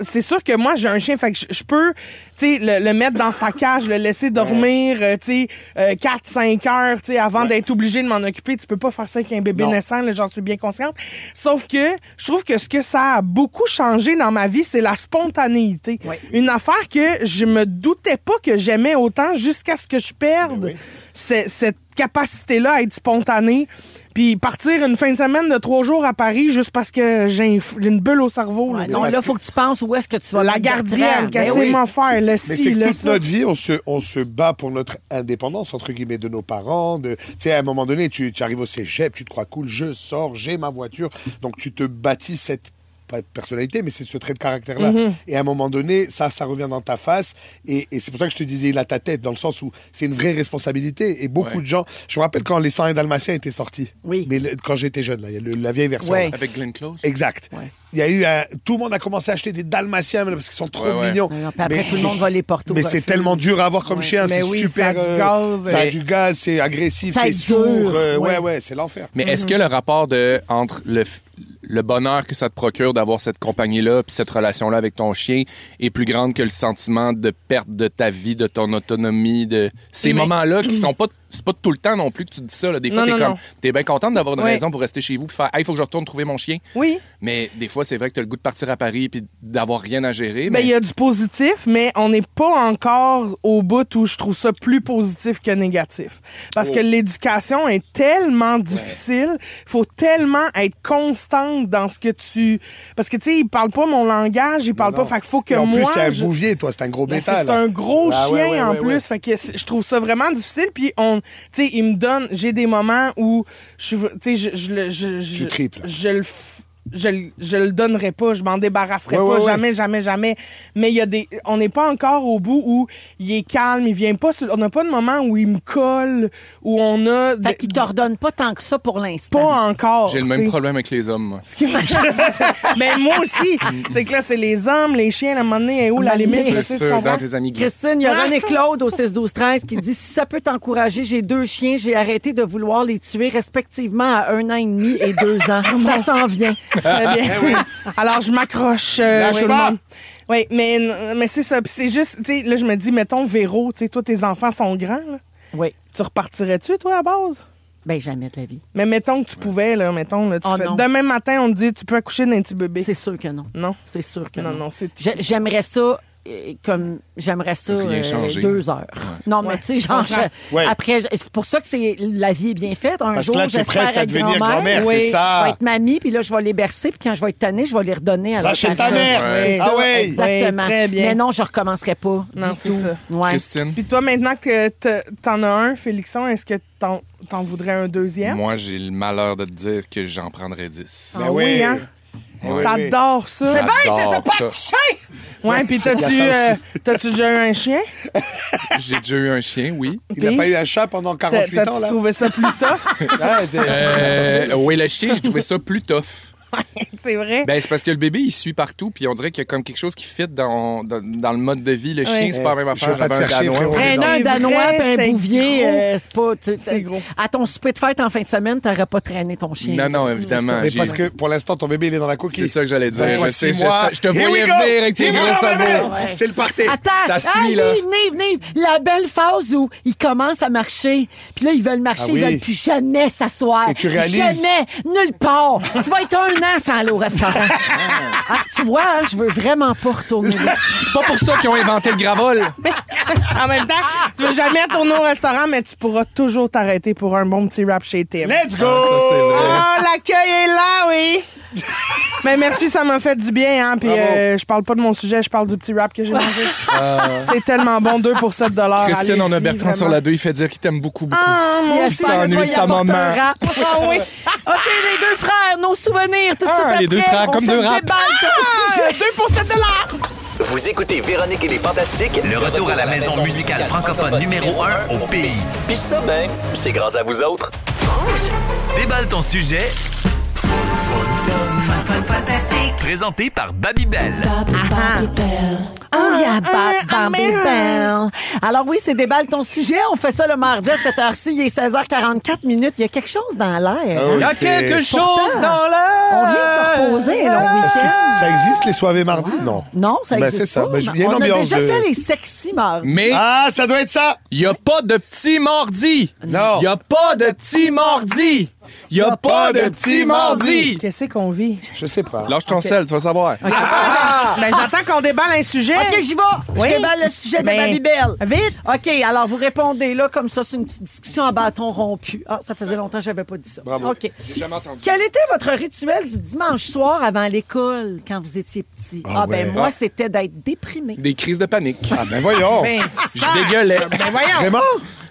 S4: c'est sûr que moi, j'ai un chien, fait que je peux, tu sais, le mettre dans sa cage, le laisser dormir, tu sais, 4-5 heures, tu sais, avant d'être obligé de m'en occuper. Tu peux pas faire ça avec un bébé naissant, là, j'en suis bien consciente. Sauf que je trouve que ce que ça a beaucoup changé dans ma vie, c'est la spontanéité.
S2: Oui.
S4: Une affaire que je me doutais pas que j'aimais autant jusqu'à ce que je perde cette capacité-là à être spontanée. Puis partir une fin de semaine de 3 jours à Paris juste parce que j'ai une bulle au cerveau.
S2: Ouais,
S4: là.
S2: non,
S3: parce
S2: là,
S3: que-
S2: il faut que tu penses où est-ce que tu vas
S4: La
S2: mettre
S4: gardienne,
S2: Bertrand.
S4: qu'est-ce
S2: Ben
S4: que
S2: oui.
S4: m'en faire, le
S3: Mais
S4: ci,
S3: c'est que
S4: le
S3: toute
S4: ça.
S3: notre vie, on se bat pour notre indépendance, entre guillemets, de nos parents. Tu sais, à un moment donné, tu arrives au cégep, tu te crois cool, je sors, j'ai ma voiture. Donc, tu te bâtis cette pas de personnalité, mais c'est ce trait de caractère-là. Et à un moment donné, ça revient dans ta face. Et c'est pour ça que je te disais, il a ta tête, dans le sens où c'est une vraie responsabilité. Et beaucoup de gens... Je me rappelle quand Les 101 Dalmatiens étaient sortis.
S2: Oui.
S3: Mais quand j'étais jeune, là, il y a la vieille version.
S2: Ouais.
S3: là.
S5: Avec Glenn Close?
S3: Exact.
S2: Ouais.
S3: Il y a eu tout le monde a commencé à acheter des Dalmatiens parce qu'ils sont trop
S5: Ouais, ouais.
S3: mignons.
S2: Non, puis après,
S3: Mais
S2: tout le monde va les porter au
S3: Mais c'est
S2: refuge.
S3: tellement dur à avoir comme
S2: Ouais.
S3: chien.
S4: Mais
S3: C'est
S4: oui,
S3: super.
S4: ça a du gaz.
S3: Ça a
S4: Mais-
S3: du gaz, c'est agressif,
S2: Ça
S3: c'est
S2: est
S3: sourd.
S2: dur.
S3: Ouais,
S2: Ouais.
S3: c'est l'enfer.
S5: Mais est-ce que le rapport entre le bonheur que ça te procure d'avoir cette compagnie-là puis cette relation-là avec ton chien est plus grande que le sentiment de perte de ta vie, de ton autonomie, de ces moments-là qui sont pas... C'est pas tout le temps non plus que tu dis ça. Là. Des fois,
S4: Non.
S5: t'es bien contente d'avoir une
S4: Oui.
S5: raison pour rester chez vous puis faire « Hey, il faut que je retourne trouver mon chien. »
S4: Oui.
S5: Mais des fois, c'est vrai que t'as le goût de partir à Paris puis d'avoir rien à gérer.
S4: Ben,
S5: Mais
S4: il y a du positif, mais on n'est pas encore au bout où je trouve ça plus positif que négatif. Parce que l'éducation est tellement difficile. Il faut tellement être constante dans ce que tu... Parce que, tu sais, il parle pas mon langage, il parle pas. Fait qu'il faut que
S3: Et en
S4: moi...
S3: plus, t'es un
S4: je-
S3: bouvier, toi. C'est un gros
S4: Ben,
S3: bétail.
S4: c'est
S3: là.
S4: un gros
S3: Ah,
S4: chien
S3: ouais,
S4: en
S3: ouais,
S4: plus.
S3: ouais.
S4: Fait que je trouve ça vraiment difficile. Puis tu sais, il me donne, j'ai des moments où tu sais,
S3: Tu triples.
S4: je le donnerai pas, je m'en débarrasserai
S3: Ouais,
S4: pas,
S3: ouais,
S4: jamais. Mais il y a on n'est pas encore au bout où il est calme, il vient pas, on n'a pas de moment où il me colle, où on a...
S2: Fait qu'il t'ordonne pas tant que ça pour l'instant.
S4: Pas encore.
S5: j'ai le même
S4: t'sais.
S5: problème avec les hommes, moi.
S4: Mais moi aussi, c'est que là, c'est les hommes, les chiens, à un moment donné, où la limite, là, tu sais, tu
S5: Sûr, dans
S4: comprends?
S5: tes amis gays.
S2: Christine, il y a René Claude au 6-12-13 qui dit « Si ça peut t'encourager, j'ai 2 chiens, j'ai arrêté de vouloir les tuer respectivement à 1 an et demi et 2 ans. Ça s'en vient. »
S4: Très bien. Alors, je m'accroche
S3: Lâche
S4: tout le
S3: pas.
S4: monde. Oui, mais c'est ça. Puis c'est juste, tu sais, là, je me dis, mettons, Véro, tu sais, toi, tes enfants sont grands, là.
S2: Oui.
S4: Tu repartirais-tu, toi, à base?
S2: Ben jamais de la vie.
S4: Mais mettons que tu pouvais, là, mettons, là,
S2: Oh, non.
S4: demain matin, on te dit, tu peux accoucher d'un petit bébé.
S2: C'est sûr que non.
S4: Non.
S2: C'est sûr que non.
S4: Non, c'est...
S2: J'aimerais ça j'aimerais ça
S5: Rien changer.
S2: 2 heures. Non, mais
S4: Ouais,
S2: tu sais, genre,
S4: je comprends.
S3: Ouais.
S2: après, c'est pour ça que la vie est bien faite. Un
S3: Parce
S2: jour,
S3: que là, t'es
S2: j'espère
S3: prête à
S2: être
S3: devenir grand-mère,
S2: Oui.
S3: c'est ça.
S2: Je vais être mamie, puis là, je vais les bercer, puis quand je vais être tannée, je vais les redonner à
S3: Va
S2: leur
S3: chez ta
S2: personne.
S3: mère.
S4: Ouais.
S3: Ah ouais.
S2: Exactement.
S4: Ouais, très bien.
S2: Mais non, je recommencerai pas.
S4: Non,
S2: du
S4: c'est
S2: tout.
S4: ça.
S2: Ouais.
S5: Christine?
S4: Puis toi, maintenant que t'en as un, Félixon, est-ce que t'en voudrais un deuxième?
S5: Moi, j'ai le malheur de te dire que j'en prendrais 10.
S4: Ah oui, hein?
S5: Ouais.
S4: T'adores ça.
S5: J'adore ça.
S4: Ouais, puis
S3: il y a ça
S4: t'as-tu déjà eu un chien?
S5: J'ai déjà eu un chien, oui.
S3: Il n'a pas eu un chat pendant 48 ans,
S4: T'as-tu
S3: là.
S4: trouvé ça plus tough?
S3: Ah,
S5: Oui, le chien, j'ai trouvé ça plus tough.
S4: C'est vrai.
S5: Ben, c'est parce que le bébé, il suit partout, puis on dirait qu'il y a comme quelque chose qui fit dans le mode de vie. Le chien, c'est pas la même affaire.
S3: Je veux pas te faire chier, frérot.
S2: Traîner un Danois
S4: vrai,
S2: et un
S4: c'est
S2: bouvier,
S4: gros.
S2: c'est pas...
S4: C'est gros.
S2: À ton souper de fête en fin de semaine, t'aurais pas traîné ton chien.
S5: Non, évidemment.
S3: Mais parce que pour l'instant, ton bébé, il est dans la coquille.
S5: C'est ça que j'allais dire.
S3: Toi,
S5: Je sais,
S3: 6 mois.
S5: je te
S3: Here
S5: voyais
S3: we go.
S5: venir avec tes
S3: Here we
S5: gros
S3: go,
S5: sabots.
S3: bébé.
S2: Ouais.
S3: C'est le party.
S2: Attends,
S5: Ça suit, là.
S2: Nive. La belle phase où ils commencent à marcher, puis là, ils veulent marcher,
S3: Ah oui.
S2: ils veulent plus jamais s'asseoir.
S3: Et tu réalises-
S2: Jamais, nulle part. Tu vas être 1 an sans aller au restaurant. Ah, tu vois, hein, je veux vraiment pas retourner là.
S5: C'est pas pour ça qu'ils ont inventé le gravol.
S4: En même temps, tu veux jamais retourner au restaurant, mais tu pourras toujours t'arrêter pour un bon petit rap chez Tim.
S3: Let's go!
S5: Ça, c'est vrai.
S4: Oh, l'accueil est là, oui! Mais merci, ça m'a fait du bien, hein. Puis je parle pas de mon sujet, je parle du petit rap que j'ai mangé. C'est tellement bon, 2 pour 7 $.
S5: Christine, on a
S4: Allez-y,
S5: Bertrand sur
S4: vraiment.
S5: la 2, il fait dire qu'il t'aime beaucoup.
S4: Ah, mon
S2: Il
S5: Qui s'ennuie de sa maman.
S4: Ah oui!
S2: OK, les 2 frères, nos souvenirs, tout de suite
S5: Ah,
S2: après.
S5: les 2 frères,
S2: on
S5: comme
S2: fait
S5: 2
S2: le
S5: rap.
S2: débat, ton sujet.
S4: 2 pour 7 $.
S7: Vous écoutez Véronique et les Fantastiques, le retour à la maison musicale francophone numéro 1 au pays. Puis ça, ben, c'est grâce à vous autres. Déballe ton sujet. Fantastique. Présenté par Babybel.
S2: Oh, yeah, Bambi Bell. Alors oui, c'est déballe ton sujet. On fait ça le mardi à cette heure-ci. Il est 16h44. Il y a quelque chose dans l'air.
S3: Ah oui,
S5: Il y a
S3: c'est-
S5: quelque chose
S2: Pourtant,
S5: dans l'air.
S2: On vient de se reposer, là, au
S3: Est-ce que
S2: week-end.
S3: ça existe, les soirées mardi? Non.
S2: Non, ça
S3: Ben,
S2: existe
S3: c'est ça.
S2: pas.
S3: Ben, il y a une
S2: On a
S3: ambiance
S2: déjà
S3: de-
S2: fait les sexy mardis.
S5: Mais
S3: Ah, ça doit être ça!
S5: il n'y a pas de petit mardi.
S3: Non.
S5: Il n'y a pas de petit mardi. Il n'y a pas de petit mardi.
S4: Qu'est-ce qu'on vit?
S3: Je sais pas.
S5: Lâche ton sel, tu vas le savoir.
S4: Ben, j'attends qu'on déballe un sujet.
S2: OK, j'y vais.
S4: Oui.
S2: Je déballe le sujet de
S4: Ben,
S2: Babybel.
S4: vite.
S2: OK, alors vous répondez là, comme ça, c'est une petite discussion en bâton rompu. Ah, ça faisait longtemps que j'avais pas dit ça.
S3: Bravo.
S2: OK.
S5: J'ai jamais entendu.
S2: Quel était votre rituel du dimanche soir avant l'école quand vous étiez petit?
S3: Ah
S2: ben
S3: ouais.
S2: moi, c'était d'être déprimé.
S5: Des crises de panique.
S3: Ah, ben voyons.
S4: Ben,
S5: Je dégueulais.
S4: ben voyons.
S3: Vraiment?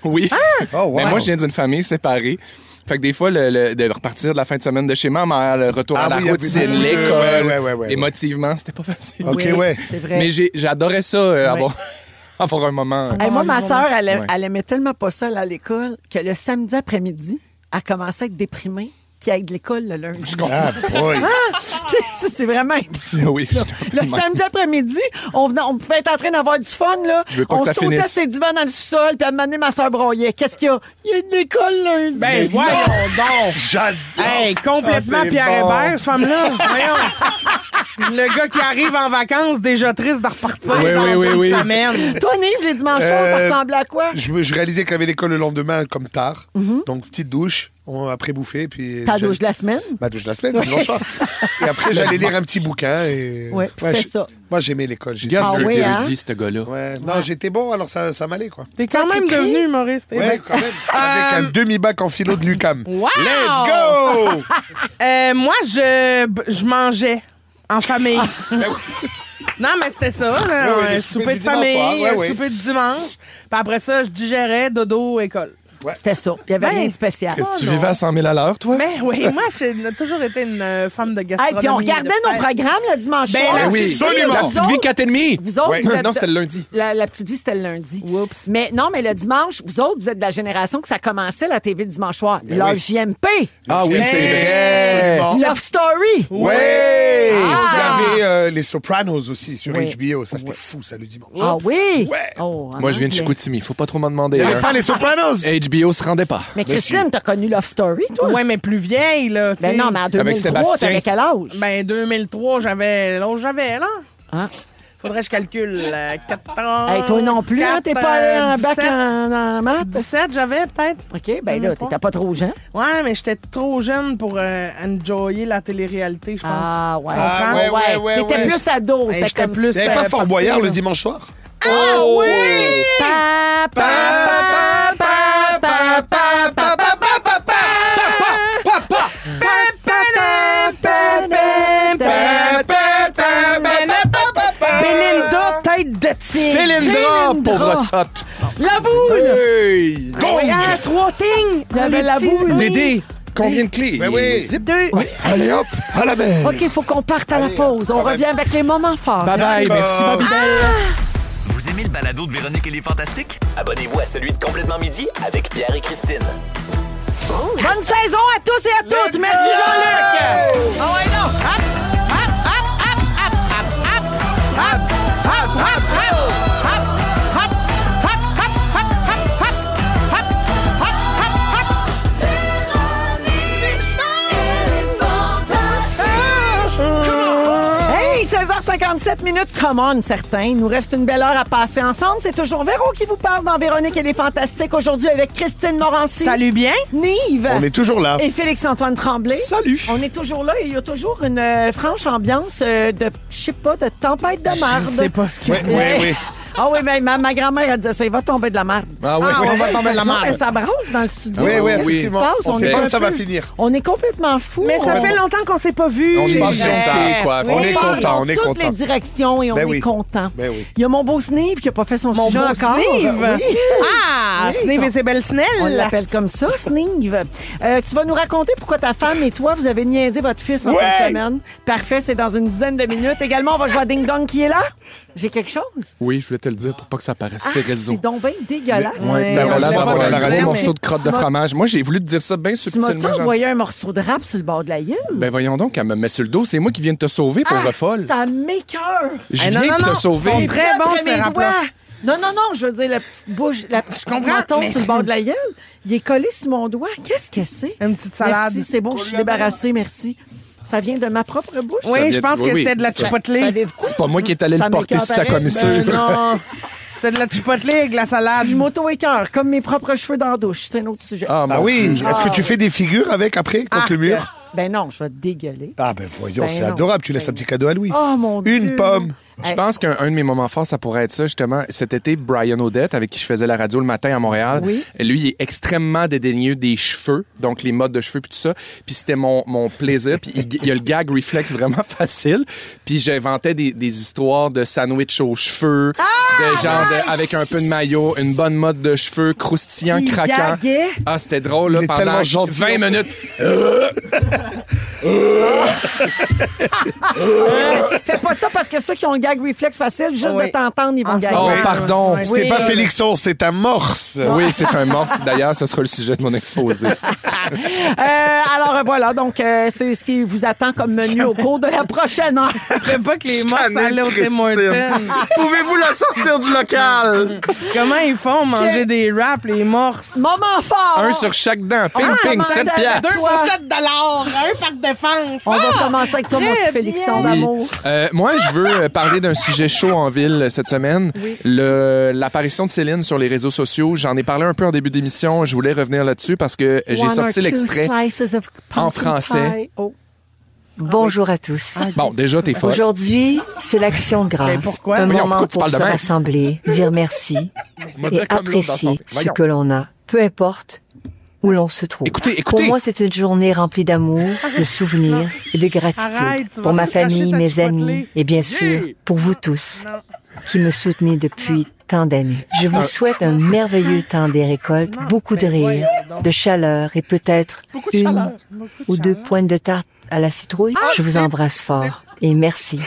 S5: Oui.
S3: Oh, wow.
S5: Mais moi, je viens d'une famille séparée. Fait que des fois, de repartir de la fin de semaine de chez ma mère, le retour
S3: Ah
S5: à la
S3: oui, il y
S5: routine,
S3: avait beaucoup de-
S5: l'école,
S3: ouais.
S5: émotivement, c'était pas facile.
S3: OK, ouais.
S2: C'est vrai.
S5: Mais j'adorais ça, avoir un moment.
S2: Hey, moi, ma sœur,
S5: Ouais.
S2: elle aimait tellement pas ça aller à l'école que le samedi après-midi, elle commençait à être déprimée puis à être de l'école le lundi.
S3: Ah, boy.
S2: Ça, c'est vraiment
S5: Oui.
S2: le samedi après-midi, on pouvait être en train d'avoir du fun, là.
S5: Je veux pas
S2: on
S5: que ça
S2: sautait
S5: finisse.
S2: ses divans dans le sous-sol, puis à un moment donné, ma soeur broyait. Qu'est-ce qu'il y a? Il y a de l'école lundi.
S4: Ben voyons donc.
S3: J'adore.
S4: Hey, complètement
S5: Ah, c'est
S4: Pierre
S5: bon.
S4: Hébert, cette femme-là. Voyons. Le gars qui arrive en vacances, déjà triste de repartir
S5: Oui,
S4: dans
S5: oui,
S4: une
S5: oui.
S4: semaine.
S2: Toi, Nive, les dimanches soirs, ça ressemblait à quoi?
S3: Je réalisais qu'il y avait l'école le lendemain, comme tard. Donc, petite douche, après bouffer. Puis
S2: Ta douche de la semaine?
S3: Ma douche de la semaine, dimanche soir. Et après, j'allais lire un petit bouquin. Et...
S2: Ouais, c'était ça.
S3: Moi, j'aimais l'école.
S5: Regarde
S2: Ah
S5: ce
S2: oui, hein?
S5: érudit, ce gars-là.
S3: Ouais. Non, j'étais bon, alors ça m'allait, quoi.
S4: T'es quand même
S2: écrit?
S4: devenu humoriste. eh
S3: Ouais,
S4: ben.
S3: quand même. Avec un demi-bac en philo de l'UQAM.
S4: Wow!
S3: Let's go!
S4: Moi, je mangeais en famille. Non, mais c'était ça, là,
S3: Oui, oui,
S4: un
S3: le
S4: souper
S3: souper
S4: de
S3: du dimanche
S4: famille,
S3: soir, ouais,
S4: un
S3: ouais.
S4: souper de dimanche. Puis après ça, je digérais, dodo, école.
S2: C'était ça. Il n'y avait
S4: Ben,
S2: rien de spécial.
S5: Qu'est-ce que tu
S4: non.
S5: vivais à 100 000 à l'heure, toi?
S4: Mais oui, moi, j'ai toujours été une femme de
S2: Hey,
S4: gastronomie.
S2: puis on regardait
S4: de
S2: nos
S4: fête.
S2: programmes le dimanche
S4: Ben
S2: soir.
S4: là,
S5: oui,
S3: absolument.
S5: La petite vie 4,5.
S2: Vous autres,
S3: Ouais.
S2: vous êtes
S5: Non, c'était le lundi.
S2: La petite vie, c'était le lundi.
S4: Oups.
S2: Mais non, mais le dimanche, vous autres, vous êtes de la génération que ça commençait la TV le dimanche soir.
S3: Ben
S2: Leur
S3: oui.
S2: JMP.
S5: Ah oui,
S4: Ben,
S5: c'est vrai.
S3: absolument.
S2: Love Story.
S5: Ouais!
S3: Il y avait Les Sopranos aussi sur
S2: Oui.
S3: HBO. Ça, c'était fou, ça, le dimanche.
S2: Ah oui?
S3: Ouais.
S2: Oh, en
S5: Moi, je viens de
S2: anglais.
S5: Chicoutimi. Faut pas trop m'en demander.
S3: Il n'y avait
S5: hein.
S3: pas Les Sopranos.
S5: HBO se rendait pas.
S2: Mais Christine, t'as connu Love Story, toi?
S4: Ouais, mais plus vieille, là. tu
S2: Ben
S4: sais.
S2: non, mais en 2003,
S5: Sébastien.
S2: t'avais quel âge?
S4: Ben, 2003, j'avais l'âge que j'avais, là.
S2: Hein?
S4: Faudrait que je calcule. 4 ans.
S2: Hey, toi non plus, hein? T'es pas allé en bac en maths?
S4: 17, j'avais peut-être.
S2: OK, ben là, t'étais pas trop jeune.
S4: Ouais, mais j'étais trop jeune pour enjoyer la télé-réalité, je pense.
S2: Ah, ouais.
S4: Tu comprends?
S3: ouais,
S2: T'étais
S3: ouais.
S2: plus ado.
S4: Hey,
S2: C'était
S4: j'étais
S2: comme...
S4: plus.
S3: Il n'y avait pas Fort Boyard le dimanche soir?
S2: Ah oui! Pa, pa, pa, pa, pa, pa, pa, pa, pa, pa, Belinda, tête de tigre.
S5: Philindra, pauvre sotte.
S2: La boule!
S5: Hey!
S2: Ah, 3 tignes. Il y avait la boule.
S5: Dédé, combien de clés?
S3: Ben oui.
S5: Zip.
S3: Allez hop, à la mer.
S2: OK, il faut qu'on parte à la pause. On revient avec les moments forts.
S5: Bye bye, merci Babybel.
S7: Vous aimez le balado de Véronique et les Fantastiques? Abonnez-vous à celui de Complètement Midi avec Pierre et Christine.
S2: Bonne saison à tous et à toutes. Merci Jean-Luc. Ah ouais, non. 17h57 minutes, come on, certains. Il nous reste une belle heure à passer ensemble. C'est toujours Véro qui vous parle dans Véronique et les Fantastiques. Aujourd'hui avec Christine Morancy.
S4: Salut bien.
S2: Nive.
S3: On est toujours là.
S2: Et Félix-Antoine Tremblay.
S3: Salut.
S2: On est toujours là et il y a toujours une franche ambiance de, je sais pas, de tempête de marde.
S4: Je sais pas ce qu'il y a.
S3: Oui.
S2: Ah oui, mais ma grand-mère, elle disait ça. Il va tomber de la marde.
S5: Ah oui.
S2: On va tomber de la marde. Ça brasse dans le studio.
S3: Oui,
S2: Qu'est-ce qui se
S3: effectivement.
S2: passe?
S3: On sait
S2: est
S3: pas
S2: un
S3: où ça
S2: peu-
S3: va finir.
S2: On est complètement fous.
S4: Mais ça fait longtemps qu'on s'est pas vus.
S5: On est
S3: Pas
S5: excité,
S3: vrai.
S5: quoi.
S2: Oui,
S3: On est content,
S2: dans
S3: on est
S2: toutes
S3: content.
S2: les directions et on
S3: Ben
S2: est
S3: oui.
S2: content.
S3: Ben oui.
S2: Il y a mon beau Snive qui n'a pas fait son
S4: Mon
S2: sujet
S4: beau
S2: encore.
S4: Snive.
S2: Oui.
S4: Ah,
S2: Oui,
S4: Snive
S2: ça-
S4: et ses belles
S2: On
S4: snelles.
S2: l'appelle comme ça, Snive. Tu vas nous raconter pourquoi ta femme et toi, vous avez niaisé votre fils en fin de semaine. Parfait, c'est dans une dizaine de minutes. Également, on va jouer à Ding Dong qui est là. J'ai quelque chose.
S5: Oui, je voulais te le dire pour pas que ça paraisse
S2: Ah,
S5: ces réseaux.
S2: c'est donc bien dégueulasse.
S4: Ouais.
S5: T'avais l'air
S3: on
S5: d'avoir
S3: l'a
S5: un
S3: pas
S5: gros
S3: dit,
S5: morceau
S2: mais
S5: de crotte
S2: tu
S5: de
S2: m'as-
S5: fromage. Moi, j'ai voulu te dire ça bien
S2: Tu m'as-tu
S5: subtilement. genre.
S2: envoyé un morceau de rap sur le bord de la gueule?
S5: Ben voyons donc, elle me met sur le dos. C'est moi qui viens de te sauver, pauvre folle.
S2: Ça m'écoeure.
S5: Je
S4: non,
S5: viens
S4: non,
S5: de te
S4: non,
S5: sauver.
S4: sont très bons,
S2: Après
S4: ces
S2: mes
S4: rap-là.
S2: doigts. Non, je veux dire, la petite bouche, la petite
S4: comprends,
S2: menton
S4: mais-
S2: sur le bord de la gueule. Il est collé sur mon doigt. Qu'est-ce que c'est?
S4: Une petite salade.
S2: Merci, c'est bon, je suis débarrassée, merci. Ça vient de ma propre bouche?
S4: Oui,
S5: vient
S4: je
S5: de-
S4: pense que
S5: oui,
S4: c'était de la
S5: ça-
S4: chipotle.
S2: Savez-vous quoi?
S5: C'est pas moi qui est allé
S2: Ça
S5: le porter
S2: m'écoeure
S5: sur ta
S2: pareil.
S5: commissure.
S4: Ben non. C'est de la chipotle avec de la salade.
S2: Je m'auto-écœure, comme mes propres cheveux dans la douche. C'est un autre sujet.
S5: Ah,
S3: Ah
S5: mon
S3: oui.
S5: Dieu.
S3: Est-ce que tu fais des figures avec après contre le mur?
S2: Ben non, je vais te dégueuler.
S3: Ah ben voyons,
S2: Ben
S3: c'est
S2: non.
S3: adorable. Tu laisses un petit cadeau à Louis.
S2: Oh mon Dieu.
S3: Une pomme.
S5: Je pense qu'un de mes moments forts, ça pourrait être ça, justement. Cet été, Brian Odette, avec qui je faisais la radio le matin à Montréal,
S2: Oui.
S5: lui, il est extrêmement dédaigneux des cheveux, donc les modes de cheveux puis tout ça. Puis c'était mon plaisir. Puis il y a le gag reflex vraiment facile. Puis j'inventais des histoires de sandwich aux cheveux, de genre avec un peu de maillot, une bonne mode de cheveux, croustillant,
S2: Il
S5: craquant.
S2: gaguait.
S5: Ah, c'était drôle, là,
S3: Il est
S5: pendant
S3: tellement gentil.
S5: 20 minutes.
S2: Fais pas ça parce que ceux qui ont le gag reflex facile, juste
S4: Oui.
S2: de t'entendre, ils vont
S4: Ah,
S2: gagner.
S5: Oh,
S4: Ouais.
S5: pardon.
S4: Ouais.
S3: C'était
S2: Oui.
S3: pas Félixon, c'est un morse.
S5: Oui, c'est un morse. D'ailleurs, ce sera le sujet de mon exposé.
S2: Alors voilà, donc c'est ce qui vous attend comme menu au cours de la prochaine heure.
S4: Je pas que les morses
S3: Chanel
S4: allaient au Tim
S3: Christine.
S4: Hortons.
S3: Pouvez-vous la sortir du local?
S4: Comment ils font manger des wraps, les morses?
S2: Moment fort!
S5: Un sur chaque dent. Ping,
S2: Ah,
S5: ping,
S2: comment
S5: 7
S2: ça
S5: piastres.
S2: va? Toi.
S4: $1 par défense.
S2: On va commencer avec toi, mon petit
S4: très
S2: Félixon
S4: bien.
S2: d'amour.
S5: Moi, je veux parler d'un sujet chaud en ville cette semaine. L'apparition de Céline sur les réseaux sociaux. J'en ai parlé un peu en début d'émission. Je voulais revenir là-dessus parce que j'ai
S2: One or
S5: sorti
S2: two
S5: l'extrait
S2: slices of pumpkin
S5: en français.
S2: pie. Oh.
S9: Bonjour à tous.
S5: Bon, déjà, t'es folle.
S9: Aujourd'hui, c'est l'action de grâce.
S4: Mais pourquoi?
S9: Un
S5: Voyons,
S9: moment
S5: pourquoi tu
S9: pour
S5: parles
S9: se
S5: de même?
S9: rassembler, dire merci
S5: On va
S9: et
S5: dire comme l'autre dans son
S9: apprécier
S5: film.
S9: ce
S5: Voyons.
S9: que l'on a, peu importe où l'on se trouve.
S5: Écoutez.
S9: Pour moi, c'est une journée remplie d'amour, de souvenirs et de gratitude.
S4: Arrête, tu vas
S9: pour ma
S4: faire cracher
S9: famille,
S4: ta
S9: mes
S4: chipotle.
S9: amis et bien sûr, pour vous tous qui me soutenez depuis tant d'années. Je vous souhaite un merveilleux temps des récoltes, beaucoup de rire, de chaleur et peut-être une ou deux pointes de tarte à la citrouille. Je vous embrasse fort et merci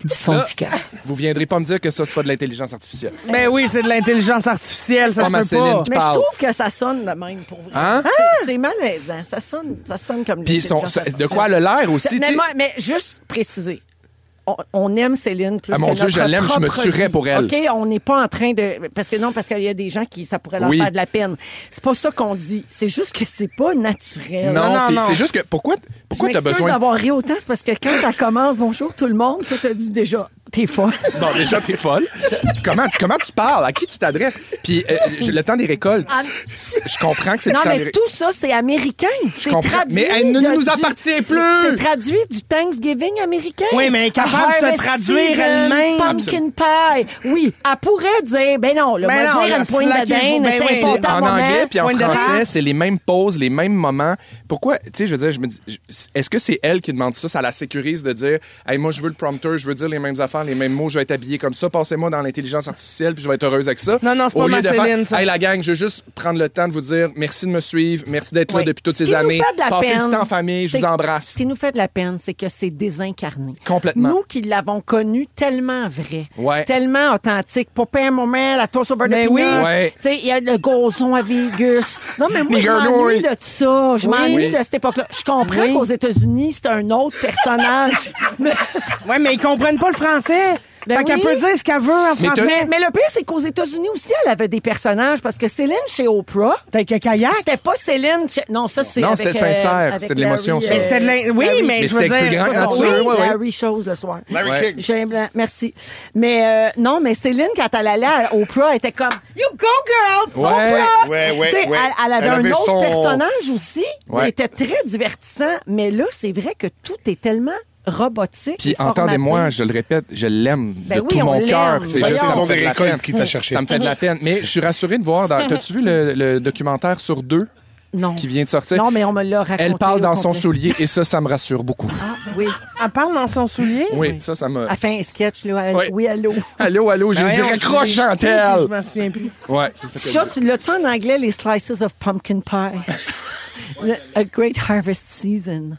S9: du fond du cœur.
S5: Vous viendrez pas me dire que ça, c'est pas de l'intelligence artificielle.
S4: Ben oui, c'est de l'intelligence artificielle, ça
S5: pas
S4: se
S5: ma
S4: peut
S5: Céline
S4: pas.
S5: qui
S2: Mais je
S5: parle.
S2: trouve que ça sonne de même pour vrai.
S5: Hein?
S2: C'est malaisant. Ça sonne comme
S5: Puis
S2: l'intelligence
S5: de quoi elle a l'air aussi, tu
S2: mais,
S5: sais.
S2: mais juste préciser. On aime Céline plus
S5: Ah, mon
S2: que
S5: Dieu,
S2: notre
S5: je l'aime, je me
S2: propre
S5: tuerais
S2: vie.
S5: pour elle.
S2: OK, on n'est pas en train de... Parce qu'il y a des gens qui, ça pourrait leur
S5: Oui.
S2: faire de la peine. C'est pas ça qu'on dit. C'est juste que c'est pas naturel.
S5: Non,
S4: non,
S5: puis
S4: non.
S5: c'est juste que pourquoi
S2: Je
S5: t'as
S2: m'excuse
S5: besoin
S2: d'avoir ri autant, c'est parce que quand ça commence, bonjour tout le monde, toi t'as dit déjà, t'es folle.
S5: Bon, déjà, t'es folle. Comment tu parles? À qui tu t'adresses? Puis, j'ai le temps des récoltes. Je comprends que c'est
S2: Non,
S5: le temps
S2: mais
S5: des
S2: tout ça, c'est américain. C'est
S5: comprends.
S2: traduit.
S5: Mais elle ne nous
S2: du-
S5: appartient plus.
S2: C'est traduit du Thanksgiving américain.
S4: Oui, mais elle est capable de se
S2: Harvest
S4: traduire
S2: season,
S4: elle-même.
S2: Pumpkin pie. Oui, elle pourrait dire, ben non, le
S4: Ben non,
S2: dire une pointe de
S4: slackez-vous,
S2: dinde,
S4: ben
S2: c'est
S4: oui.
S2: important.
S5: En
S2: moment.
S5: anglais puis en
S4: Pointe de
S5: français,
S4: table.
S5: c'est les mêmes pauses, les mêmes moments. Pourquoi, tu sais, je veux dire, je me dis, est-ce que c'est elle qui demande ça? Ça la sécurise de dire, hey, moi, je veux le prompteur, je veux dire les mêmes affaires, les mêmes mots, je vais être habillé comme ça, passez-moi dans l'intelligence artificielle, puis je vais être heureuse avec ça.
S4: Non, non, c'est
S5: Au
S4: pas
S5: lieu
S4: ma
S5: de faire,
S4: Céline, ça.
S5: hey, la gang, je veux juste prendre le temps de vous dire, merci de me suivre, merci d'être là
S2: Oui.
S5: depuis toutes
S2: Ce
S5: ces
S2: qui nous
S5: années.
S2: fait de la
S5: Passez
S2: peine,
S5: du temps en famille, je
S2: c'est-
S5: vous embrasse.
S2: Ce qui nous fait de la peine, c'est que c'est désincarné.
S5: Complètement.
S2: Nous qui l'avons connu tellement vrai,
S5: Ouais.
S2: tellement authentique. Papa un moment, la toast au beurre de
S4: Mais
S2: peanut.
S4: oui.
S5: Ouais.
S2: Tu sais, il y a le gauson à Vegas. Non, mais moi,
S5: Les
S2: je m'ennuie
S5: grenouilles.
S2: de ça. Je m'ennuie
S5: Oui.
S2: de cette époque-là. Je comprends
S4: Oui.
S2: qu'aux États-Unis, c'est un autre personnage. Mais-
S4: Ouais, mais ils comprennent pas le français.
S2: Ben
S4: Fait qu'elle
S2: oui.
S4: peut dire ce qu'elle veut en français.
S2: Mais le pire, c'est qu'aux États-Unis aussi, elle avait des personnages parce que Céline chez Oprah,
S4: T'as que kayak.
S2: c'était pas Céline. Non, ça, c'est
S5: Non,
S2: avec,
S5: c'était sincère,
S2: avec
S5: c'était de l'émotion,
S2: Larry,
S5: ça.
S4: Mais c'était de oui,
S2: Larry.
S4: mais je veux
S5: c'était avec
S4: dire...
S5: plus grand
S2: Oui,
S5: nature, ouais, ouais.
S2: Larry Chose le soir.
S3: Larry
S5: Ouais.
S3: King.
S2: J'aime bien, merci. Mais non, mais Céline, quand elle allait à Oprah, elle était comme You go, girl!
S5: Ouais.
S2: Oprah!
S3: Ouais, ouais,
S2: Tu sais,
S3: ouais.
S2: Elle avait
S3: Elle
S2: un
S3: avait
S2: autre
S3: son-
S2: personnage aussi qui
S5: Ouais.
S2: était très divertissant. Mais là, c'est vrai que tout est tellement robotique.
S5: Puis
S2: et formaté.
S5: entendez-moi, je le répète, je l'aime
S2: Ben
S5: de
S2: oui,
S5: tout
S2: on
S5: mon cœur.
S2: l'aime.
S5: C'est
S2: Ben
S5: juste
S2: oui,
S5: ça
S3: saison
S5: me fait
S3: des
S5: de la
S3: récoltes
S5: peine.
S3: qui t'a cherché.
S5: Ça me fait de la peine. Mais je suis rassuré de voir. T'as-tu vu le documentaire sur 2
S2: Non.
S5: qui vient de sortir?
S2: Non, mais on me l'a raconté.
S5: Elle parle
S2: au
S5: dans son
S2: complet.
S5: soulier et ça me rassure beaucoup.
S2: Ah, oui.
S4: Elle parle dans son soulier?
S5: Oui, ça m'a.
S2: Elle fait un sketch, là.
S5: Oui.
S2: Oui, allô.
S5: Allô, j'ai
S4: Ben
S5: dit
S4: voyons,
S5: raccroche,
S4: je
S5: Chantal!
S4: me souviens plus.
S5: Ouais, c'est ça que
S2: Ça, tu l'as-tu en anglais, les slices of pumpkin pie? A great harvest season.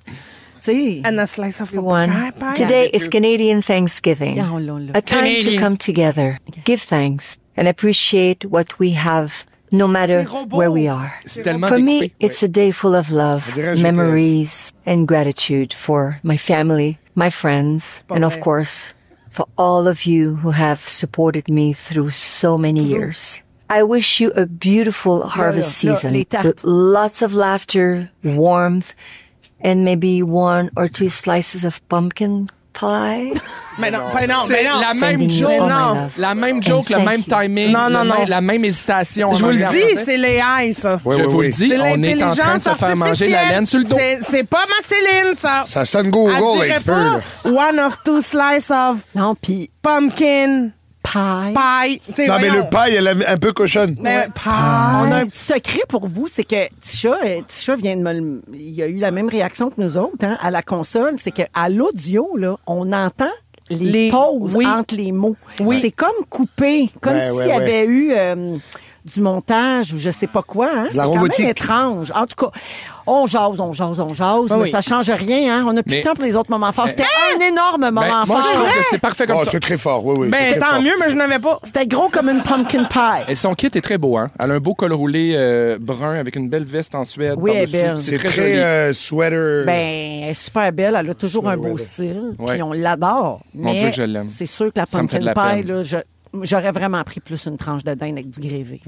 S2: Tu sais.
S4: And a slice of
S9: Everyone,
S4: pie.
S9: today is Canadian Thanksgiving.
S2: Yeah, on l'a.
S9: A time
S4: Canadian.
S9: to come together, give thanks, and appreciate what we have, no matter
S4: robot.
S9: where we are.
S5: C'est tellement
S9: For me,
S5: découpé.
S9: it's a day full of love,
S3: On dirait un GPS.
S9: memories, and gratitude for my family, my friends, and of
S4: vrai.
S9: course, for all of you who have supported me through so many years. I wish you a beautiful harvest
S2: là,
S9: season
S2: les tartes.
S9: with lots of laughter, warmth, and maybe 1 or 2 slices of pumpkin pie.
S4: Mais non, ben non,
S5: C'est
S4: ben non.
S5: la même
S9: Sending you
S5: joke,
S9: all my
S4: non.
S9: love.
S5: la même
S9: And
S5: joke, le
S9: thank
S5: même
S9: you.
S5: timing,
S4: Non, non, non.
S5: la même hésitation.
S4: Je
S5: en
S4: vous le
S5: anglais, en
S4: dis,
S5: français.
S4: c'est les haies, ça.
S3: Ouais,
S5: Je
S3: ouais,
S5: vous
S3: ouais.
S5: le dis,
S4: C'est
S5: on est en train de
S4: l'intelligence
S5: se faire manger la laine sur le dos.
S4: C'est pas ma Céline, ça.
S3: Ça sonne
S4: Elle
S3: Google,
S4: dirait
S3: un petit peu. là.
S4: pas 1 of 2 slices of
S2: Non, puis
S4: pumpkin
S2: pie.
S4: pie. Tu sais,
S3: Non, mais
S4: voyons.
S3: le paille, elle est un peu cochonne.
S4: Mais
S2: On
S4: pie.
S2: a un petit secret pour vous, c'est que Tisha vient de il a eu la même réaction que nous autres hein, à la console, c'est qu'à l'audio, là, on entend les pauses
S4: oui.
S2: entre les mots.
S4: Oui.
S2: C'est comme coupé, comme
S3: Ouais,
S2: s'il
S3: ouais,
S2: y
S3: ouais.
S2: avait eu du montage ou je sais pas quoi. Hein.
S3: De la
S2: C'est quand
S3: robotique.
S2: même étrange. En tout cas, on jase, mais
S4: oui.
S2: ça change rien. Hein. On n'a plus
S5: Mais-
S2: de temps pour les autres moments forts. C'était un énorme moment
S5: Ben,
S2: fort.
S5: moi, je trouve que c'est parfait comme
S3: Oh,
S5: ça.
S3: c'est très fort, oui, oui. c'est
S4: Ben,
S3: très
S4: tant
S3: fort.
S4: mieux, mais je n'avais pas.
S2: C'était gros comme une pumpkin pie.
S5: Et son kit est très beau, hein? Elle a un beau col roulé brun avec une belle veste en Suède.
S2: Oui, elle est
S5: par-dessus.
S2: belle.
S3: C'est
S5: très,
S3: très
S5: joli.
S3: sweater.
S2: Ben, elle est super belle. Elle a toujours un beau
S3: weather.
S2: style.
S5: Ouais.
S2: Puis on l'adore.
S5: Mon
S2: Mais
S5: Dieu que je l'aime.
S2: c'est sûr que la
S5: Ça me fait de
S2: pumpkin
S5: la
S2: pie,
S5: peine.
S2: là, j'aurais vraiment pris plus une tranche de dinde avec du grévé.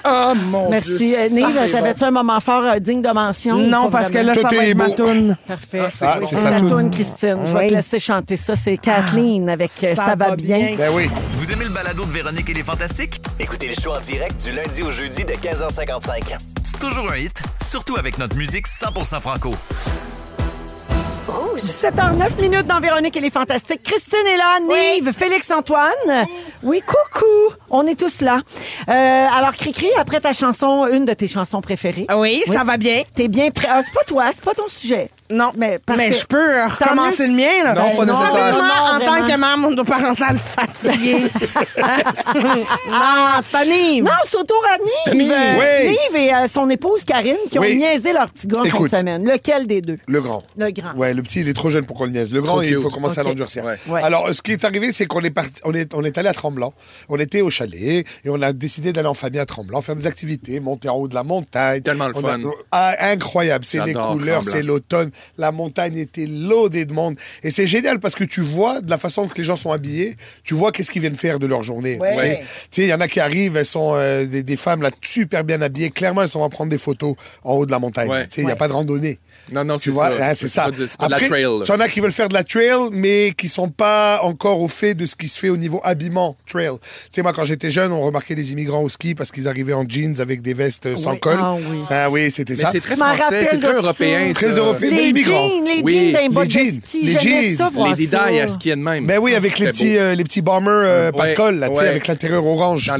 S5: Oh mon
S2: Merci.
S5: Dieu.
S2: Nive,
S5: ça, c'est
S2: t'avais-tu un moment fort digne de mention?
S4: Non,
S2: Pas
S4: parce que
S2: vraiment?
S4: là,
S3: Tout
S4: ça va
S3: est
S4: être ma
S3: beau.
S4: toune.
S2: Parfait.
S3: Ah, c'est
S2: C'est
S3: sa
S2: ta
S3: toune.
S2: toune, Christine. Je vais
S4: Oui.
S2: te laisser chanter ça. C'est Kathleen avec Ça va bien.
S3: Ben oui.
S7: Vous aimez le balado de Véronique et les Fantastiques? Écoutez le show en direct du lundi au jeudi de 15h55. C'est toujours un hit, surtout avec notre musique 100% franco.
S2: 7h09 minutes dans Véronique et les Fantastiques. Christine est là, Nive, Félix-Antoine. Oui, coucou. On est tous là. Alors, Cricri, après ta chanson, une de tes chansons préférées.
S4: Oui, ça va bien.
S2: T'es bien prêt. Ah, c'est pas toi, c'est pas ton sujet.
S4: Non,
S2: Mais parfait.
S4: mais je peux recommencer
S2: mieux.
S4: le mien. Là.
S5: Non, pas
S2: non,
S5: nécessaire.
S2: non,
S4: En
S2: vraiment.
S4: tant que maman monoparentale fatiguée. Non, c'est un livre.
S2: Non, c'est au tour à Nive.
S3: Nive. Oui.
S2: Nive et son épouse Karine qui ont
S3: Oui.
S2: niaisé leur petit gars en fin de
S3: Écoute.
S2: semaine. Lequel des deux?
S3: Le grand.
S2: Le grand.
S3: Ouais, le petit, il est trop jeune pour qu'on le niaise. Le grand,
S5: Trop
S3: il faut
S5: cute.
S3: commencer à
S2: Ok.
S3: l'endurcir.
S5: Ouais.
S2: Ouais.
S3: Alors, ce qui est arrivé, c'est qu'on est parti, on est allé à Tremblant. On était au chalet et on a décidé d'aller en famille à Tremblant, faire des activités, monter en haut de la montagne.
S5: Tellement le
S3: On a-
S5: fun.
S3: Ah, incroyable. C'est les
S5: J'adore
S3: couleurs,
S5: Tremblant.
S3: c'est l'automne. La montagne était loadée de monde. Et c'est génial parce que tu vois de la façon que les gens sont habillés, tu vois qu'est-ce qu'ils viennent faire de leur journée.
S2: Ouais.
S3: Tu sais, il y en a qui arrivent, elles sont des femmes là super bien habillées. Clairement, elles sont à prendre des photos en haut de la montagne.
S5: Ouais.
S3: Tu sais, il n'y a pas de randonnée.
S5: Non, non,
S3: Tu
S5: c'est
S3: vois,
S5: ça.
S3: hein, c'est ça.
S5: C'est pas de la
S3: Après,
S5: trail. là.
S3: tu en as qui veulent faire de la trail, mais qui sont pas encore au fait de ce qui se fait au niveau habillement trail. Tu sais, moi, quand j'étais jeune, on remarquait les immigrants au ski parce qu'ils arrivaient en jeans avec des vestes sans
S2: Oui.
S3: col.
S2: Ah oui.
S3: Ah oui, c'était
S5: Mais
S3: ça.
S5: c'est très
S2: Je m'en
S5: français,
S2: rappelle
S5: c'est
S2: de
S5: très
S2: ça.
S5: européen.
S3: Très
S5: ça.
S3: européen.
S2: Les
S3: immigrants.
S2: jeans, les
S5: Oui.
S2: jeans d'un bas de
S3: Les jeans,
S2: ski.
S3: les
S2: J'aimais
S3: jeans.
S2: ça, voir
S5: Lady Di
S2: ça.
S5: à skier de même.
S3: Ben oui, avec les
S5: C'était
S3: petits bombers pas de
S5: Ouais,
S3: col, là, tu sais,
S5: ouais.
S3: avec l'intérieur orange.
S5: Dans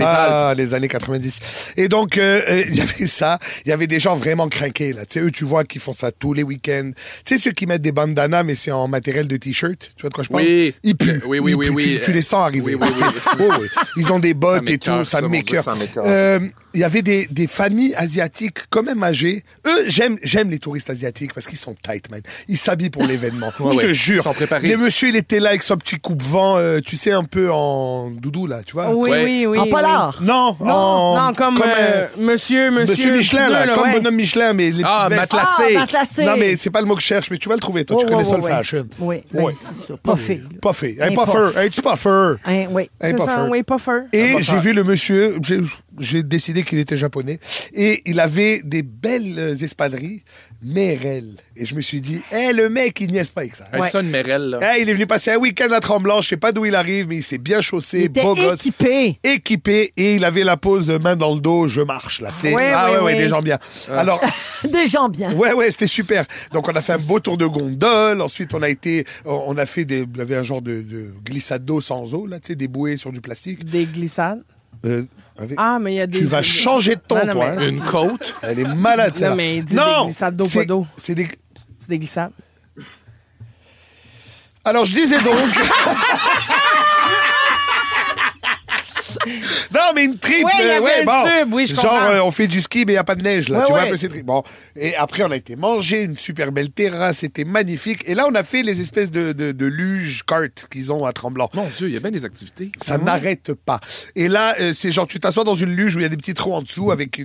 S5: les
S3: les années 90. Et donc, il y avait ça. Il y avait des gens vraiment craqués, là. Tu sais, eux, tu vois, qui font ça tous les week-ends. Tu sais, ceux qui mettent des bandanas, mais c'est en matériel de t-shirt. Tu vois de quoi je parle?
S5: Oui.
S3: Ils puent.
S5: Oui, oui,
S3: Ils
S5: oui,
S3: puent.
S5: oui.
S3: Tu les sens arriver.
S5: Oui, oui, oui.
S3: Oui, oui. Ils ont des bottes et tout.
S5: m'écoeure,
S3: Ça
S5: ça, mon Dieu,
S3: m'écoeure.
S5: ça m'écoeure.
S3: il y avait des familles asiatiques quand même âgées. Eux, j'aime les touristes asiatiques parce qu'ils sont tight, man. Ils s'habillent pour l'événement. Je te jure.
S5: Ils sont préparés.
S3: Les monsieur, il était là avec son petit coupe-vent, tu sais, un peu en doudou, là, tu vois.
S4: Oui.
S2: En polar.
S3: Non,
S4: Non, comme Monsieur
S3: Michelin, là,
S4: bleu,
S3: comme
S4: ouais.
S3: bonhomme Michelin, mais les petites vestes.
S5: matelassé.
S2: Matelassé.
S3: Non, mais c'est pas le mot que je cherche, mais tu vas le trouver, toi. Tu connais ça, le fashion.
S2: Oui,
S3: Ouais.
S2: c'est ça. Pas fait.
S3: Pas fait. Un
S2: Un
S3: puffer.
S2: puff.
S3: Un petit puffer.
S2: Oui.
S3: Un
S4: C'est ça,
S3: puffer.
S4: oui, puffer.
S3: Et j'ai vu le monsieur, j'ai décidé qu'il était japonais, et il avait des belles espadrilles, Merrell. Et je me suis dit, le mec, il niaise pas avec ça.
S5: Ça, une Merrell, là.
S3: Il est venu passer un week-end à Tremblant, je sais pas d'où il arrive, mais il s'est bien chaussé,
S2: Il était
S3: beau gosse. Équipé, et il avait la pose main dans le dos, je marche, là, tu sais.
S4: Oui.
S3: Des gens bien. Alors,
S2: Des gens bien.
S3: Ouais, c'était super. Donc, on a fait un beau tour de gondole. Ensuite, on a fait il y avait un genre de glissade d'eau sans eau, là, tu sais, des bouées sur du plastique.
S4: Des glissades. Mais il y a des...
S3: Tu vas changer de ton,
S4: Non,
S3: toi.
S4: mais-
S3: Hein?
S5: Une côte.
S3: Elle est malade, celle-là.
S4: Non, mais il dit des glissades d'eau, pas d'eau.
S3: C'est des...
S4: C'est des glissades.
S3: Alors, je disais donc... Non, mais une triple.
S4: Oui, il y avait un tube, oui, je
S3: Genre,
S4: comprends.
S3: on fait du ski, mais il n'y a pas de neige, là.
S2: Ouais,
S3: tu vois
S2: ouais.
S3: un peu ces trucs. Bon. Et après, on a été manger, une super belle terrasse, c'était magnifique. Et là, on a fait les espèces de luge kart qu'ils ont à Tremblant.
S5: Mon Dieu, il y a bien des activités.
S3: Ça n'arrête pas. Et là, c'est genre, tu t'assois dans une luge où il y a des petits trous en dessous avec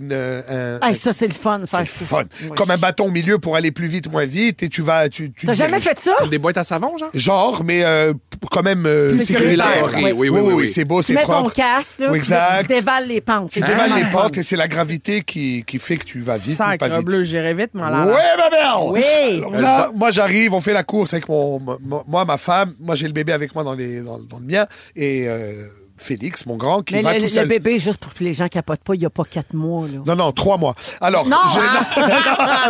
S2: Ça, c'est le fun.
S3: c'est le fun. Comme un bâton au milieu pour aller plus vite, moins vite. Et tu vas...
S2: T'as jamais fait ça?
S5: Comme des boîtes à savon, genre?
S3: Genre, mais quand même
S5: Sécuritaire.
S3: sécuritaire.
S5: Oui.
S3: C'est beau,
S2: Tu
S3: c'est
S2: mets
S3: propre.
S2: ton casque, là,
S3: Oui,
S2: puis
S3: exact.
S2: tu dévales les pentes.
S3: Tu dévales les pentes et c'est la gravité qui fait que tu vas vite ou pas
S4: Sacre
S3: vite.
S4: bleu, j'irai vite, moi, là.
S3: Ouais, ma mère!
S4: Oui.
S3: Alors là, moi, j'arrive, on fait la course avec ma femme. Moi, j'ai le bébé avec moi dans le mien. Et Félix, mon grand, qui
S2: Mais
S3: va tout
S2: le
S3: seul.
S2: bébé, juste pour que les gens capotent pas, il n'y a pas 4 mois. Là.
S3: Non, 3 mois. Alors,
S2: Non!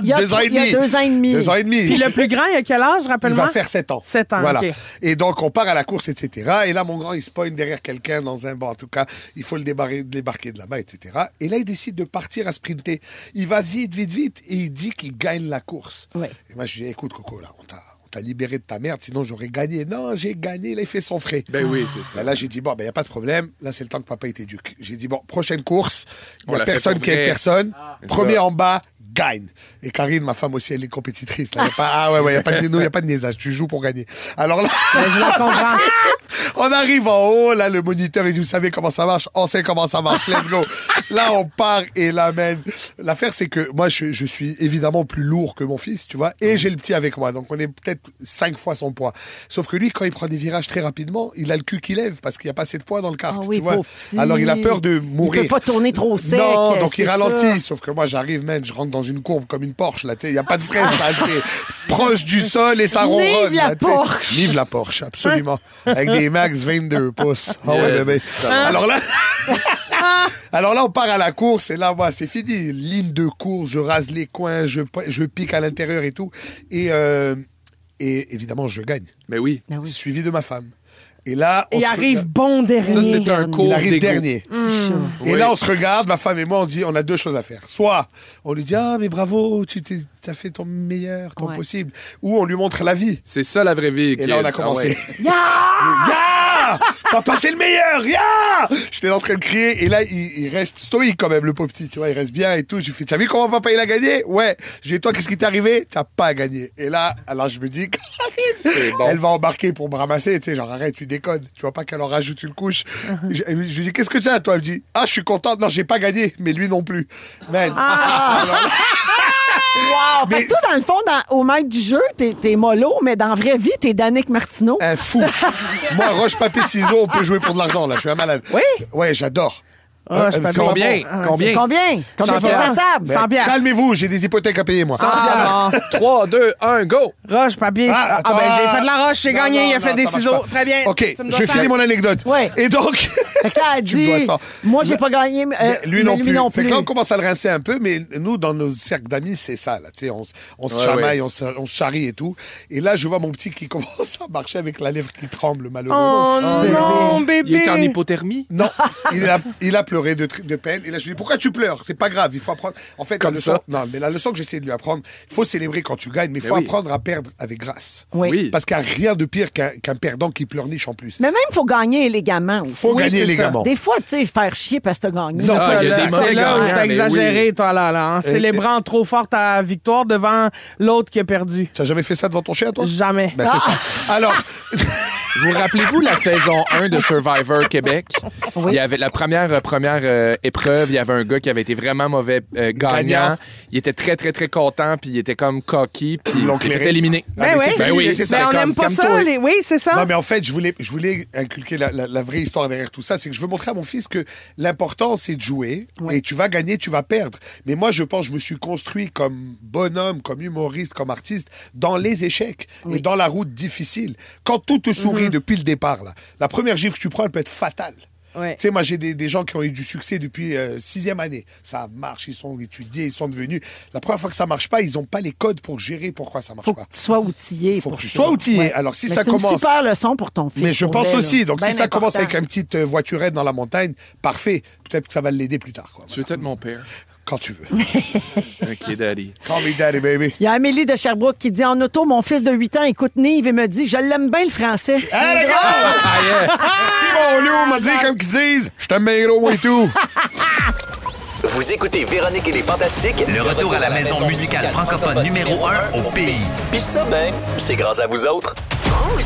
S2: Il y a
S3: 2 ans et
S2: il y a
S3: demi.
S2: 2 ans et demi.
S3: 2 ans et demi.
S4: Puis le plus grand, il a quel âge,
S3: Il
S4: rappelle-moi?
S3: va faire 7 ans.
S4: 7 ans,
S3: Voilà.
S4: OK.
S3: Et donc, on part à la course, etc. Et là, mon grand, il se pogne derrière quelqu'un dans un banc. En tout cas, il faut le débarquer de là-bas, etc. Et là, il décide de partir à sprinter. Il va vite. Et il dit qu'il gagne la course.
S2: Ouais.
S3: Et moi, je lui dis, écoute, Coco, là, on t'a libéré de ta merde, sinon j'aurais gagné. Non, j'ai gagné. Là, il fait son frais.
S5: Ben oui, c'est ça.
S3: Là, j'ai dit, bon, il n'y a pas de problème. Là, c'est le temps que papa était éduque. J'ai dit, bon, prochaine course. Il
S5: On
S3: n'y a
S5: l'a fait
S3: personne
S5: pour
S3: qui aide
S5: vrai.
S3: personne.
S5: C'est
S3: Premier
S5: ça.
S3: en bas, gagne. Et Karine, ma femme aussi, elle est compétitrice. Là. Il n'y a pas de niaisage. Tu joues pour gagner. Alors là,
S4: Je la comprends.
S3: on arrive en haut. Là, le moniteur, il dit, vous savez comment ça marche? On sait comment ça marche. Let's go. Là, on part et là, man. L'affaire, c'est que moi, je suis évidemment plus lourd que mon fils, tu vois, et j'ai le petit avec moi. Donc, on est peut-être 5 fois son poids. Sauf que lui, quand il prend des virages très rapidement, il a le cul qui lève parce qu'il n'y a pas assez de poids dans le kart.
S2: Ah oui,
S3: tu vois.
S2: pauvre petit.
S3: Alors, il a peur de mourir.
S2: Il peut pas tourner trop sec.
S3: Non, donc il
S2: c'est
S3: ralentit.
S2: ça.
S3: Sauf que moi, j'arrive, man, je rentre dans une courbe comme une Porsche, là, tu sais. Il n'y a pas de stress, là. C'est proche du sol et ça ronronne.
S2: Nive la
S3: là, tu sais.
S2: Porsche.
S3: Nive la Porsche, absolument. Avec des max 22 pouces. Ah ouais,
S5: Yes.
S3: bébé. Alors là, on part à la course et là, moi, c'est fini. Ligne de course, je rase les coins, je pique à l'intérieur et tout. Et évidemment, je gagne.
S5: Ben oui.
S2: Ben oui.
S3: Suivi de ma femme. Et là, on
S4: Il
S3: se
S4: arrive
S3: regarde.
S4: bon dernier.
S5: Ça, c'est un cours
S3: Il arrive
S5: d'égo.
S3: dernier.
S2: Petit chat.
S3: Et
S5: Oui.
S3: là, on se regarde, ma femme et moi, on dit, on a 2 choses à faire. Soit, on lui dit, ah, mais bravo, tu as fait ton meilleur, ton
S2: Ouais.
S3: possible. Ou on lui montre la vie.
S5: C'est ça, la vraie vie.
S3: Et là, on a
S5: kid.
S3: commencé.
S5: Ah ouais.
S3: Ya! Papa, c'est le meilleur! Ya! J'étais en train de crier. Et là, il reste stoïque quand même, le pauvre petit. Tu vois, il reste bien et tout. Je lui fais, t'as vu comment papa, il a gagné? Ouais. Je lui dis, toi, qu'est-ce qui t'est arrivé? T'as pas gagné. Et là, alors je me dis,
S5: C'est bon.
S3: elle va embarquer pour me ramasser. Tu sais, genre, arrête, tu déconnes. Tu vois pas qu'elle en rajoute une couche. Je lui dis, qu'est-ce que tu as, toi? Elle me dit, ah, je suis contente. Non, j'ai pas gagné, mais lui non plus. Man. Alors là,
S2: Wow! Fait
S3: Mais
S2: que toi, dans le fond, au maître du jeu, t'es mollo, mais dans la vraie vie, t'es Danick Martineau.
S3: un fou. Moi, roche, papier, ciseaux, on peut jouer pour de l'argent, là. Je suis un malade.
S4: Oui?
S3: Ouais, j'adore.
S4: Roche, papier,
S5: Combien?
S4: bon.
S5: Combien?
S2: Combien? Combien
S4: 100
S2: pièces à table?
S3: Ben,
S4: 100 piastres.
S3: calmez-vous, j'ai des hypothèques à payer, moi.
S4: Ah,
S5: 3, 2, 1, go!
S4: roche, papier.
S3: Ah,
S4: Ah, ben,
S3: attends.
S4: j'ai fait de la roche, j'ai
S3: Non,
S4: gagné,
S3: non,
S4: il a fait
S3: non,
S4: des
S3: ça marche
S4: ciseaux.
S3: pas.
S4: Très bien.
S3: OK,
S4: Tu me dois
S3: je
S4: ça.
S3: finis mon anecdote.
S2: Ouais.
S3: Et donc,
S2: Fait que là, elle
S3: Tu me dois
S2: dit,
S3: ça.
S2: moi, j'ai pas gagné, mais
S3: lui non
S2: mais
S3: plus.
S2: non
S3: Fait
S2: plus.
S3: que là, on commence à le rincer un peu, mais nous, dans nos cercles d'amis, c'est ça, là. Tu sais, on se
S5: Ouais,
S3: chamaille,
S5: ouais.
S3: on se charrie et tout. Et là, je vois mon petit qui commence à marcher avec la lèvre qui tremble, malheureusement.
S4: Oh non,
S5: Il
S4: bébé.
S5: est en hypothermie?
S3: Non, il a pleuré. pleurer de peine. Et là, je lui dis, pourquoi tu pleures? C'est pas grave, il faut apprendre. En fait, la leçon que j'essaie de lui apprendre, il faut célébrer quand tu gagnes, mais il faut apprendre à perdre avec grâce.
S2: Oui.
S3: Parce qu'il n'y a rien de pire qu'un perdant qui pleurniche en plus.
S2: Mais même, il faut gagner élégamment aussi.
S3: Il faut gagner élégamment.
S2: Des fois, tu sais, faire chier parce que t'as gagné.
S3: Non,
S5: il y a des mauvais
S4: C'est là où
S5: gagnants,
S4: t'as
S5: mais
S4: exagéré, toi, là, en célébrant trop fort ta victoire devant l'autre qui a perdu.
S3: Tu n'as jamais fait ça devant ton chien, toi?
S4: Jamais.
S3: Ben, c'est ça. Alors...
S5: Vous rappelez-vous la saison 1 de Survivor Québec?
S2: Oui.
S5: Il y avait la première épreuve, il y avait un gars qui avait été vraiment mauvais gagnant. Il était très, très, très content, puis il était comme cocky, puis il s'est fait éliminer.
S4: Ben oui,
S3: c'est ça.
S4: on n'aime pas ça. Oui, c'est ça.
S3: Non, mais en fait, je voulais inculquer la vraie histoire derrière tout ça. C'est que je veux montrer à mon fils que l'important, c'est de jouer. Et tu vas gagner, tu vas perdre. Mais moi, je pense que je me suis construit comme bonhomme, comme humoriste, comme artiste, dans les échecs et dans la route difficile. Quand tout te sourit depuis le départ, là, la première gifle que tu prends, elle peut être fatale.
S4: Ouais.
S3: Tu sais, moi, j'ai des gens qui ont eu du succès depuis 6e année. Ça marche, ils sont étudiés, ils sont devenus... La première fois que ça marche pas, ils n'ont pas les codes pour gérer pourquoi ça marche
S2: Faut
S3: pas.
S2: que tu sois outillé.
S3: Faut que tu sois outillé.
S2: Ouais.
S3: Alors, si
S2: Mais
S3: ça
S2: c'est
S3: commence...
S2: une super leçon pour ton fils.
S3: Mais je
S2: pour
S3: pense
S2: vrai,
S3: aussi.
S2: là.
S3: Donc,
S2: Ben
S3: si ça commence
S2: important.
S3: avec une petite voiturette dans la montagne, parfait. Peut-être que ça va l'aider plus tard. Quoi.
S5: Tu veux être mon père?
S3: Quand tu veux.
S5: OK, daddy.
S3: Call me daddy, baby.
S2: Il y a Amélie de Sherbrooke qui dit en auto, mon fils de 8 ans écoute Nive et me dit je l'aime bien le français.
S3: Hey, les gars! Merci, mon loup. M'a dit comme qu'ils disent. Je t'aime bien gros, moi et tout.
S7: Vous écoutez Véronique et les Fantastiques, le retour à la maison musicale francophone numéro 1 au pays. Puis ça, ben, c'est grâce à vous autres.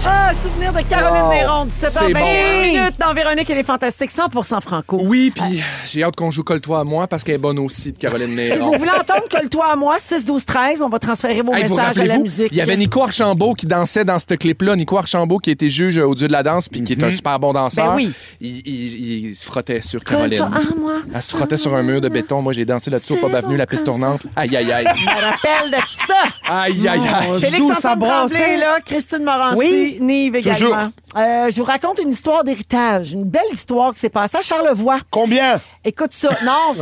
S2: Ah, souvenir de Caroline Néron, 17h20
S5: C'est bon, hein?
S2: minutes dans Véronique et les Fantastiques, 100% franco.
S5: Oui, puis j'ai hâte qu'on joue Colle-toi à moi parce qu'elle est bonne aussi de Caroline
S2: Si
S5: Néron.
S2: vous voulez entendre que le toi à moi, 6-12-13, on va transférer vos
S5: Hey, vous
S2: messages à la
S5: rappelez-vous,
S2: musique.
S5: il y avait Nico Archambault qui dansait dans ce clip-là. Nico Archambault qui était juge au Dieu de la danse puis qui est un super bon danseur.
S2: Ben oui.
S5: Il se frottait sur
S2: Colle-toi
S5: Caroline.
S2: à moi.
S5: Elle se frottait sur un mur de béton. Moi, j'ai dansé là-dessus au Pub Avenue, la piste tournante. Aïe, aïe, aïe.
S2: Je me rappelle de ça.
S5: Aïe, aïe, aïe.
S2: Félix
S4: D'où ça
S2: Antoine Tremblay,
S4: brassait?
S2: là, Christine Morancy,
S4: Oui.
S2: Nive également.
S3: Toujours.
S2: Je vous raconte une histoire d'héritage, une belle histoire qui s'est passée à Charlevoix.
S3: Combien?
S2: Écoute ça. Non,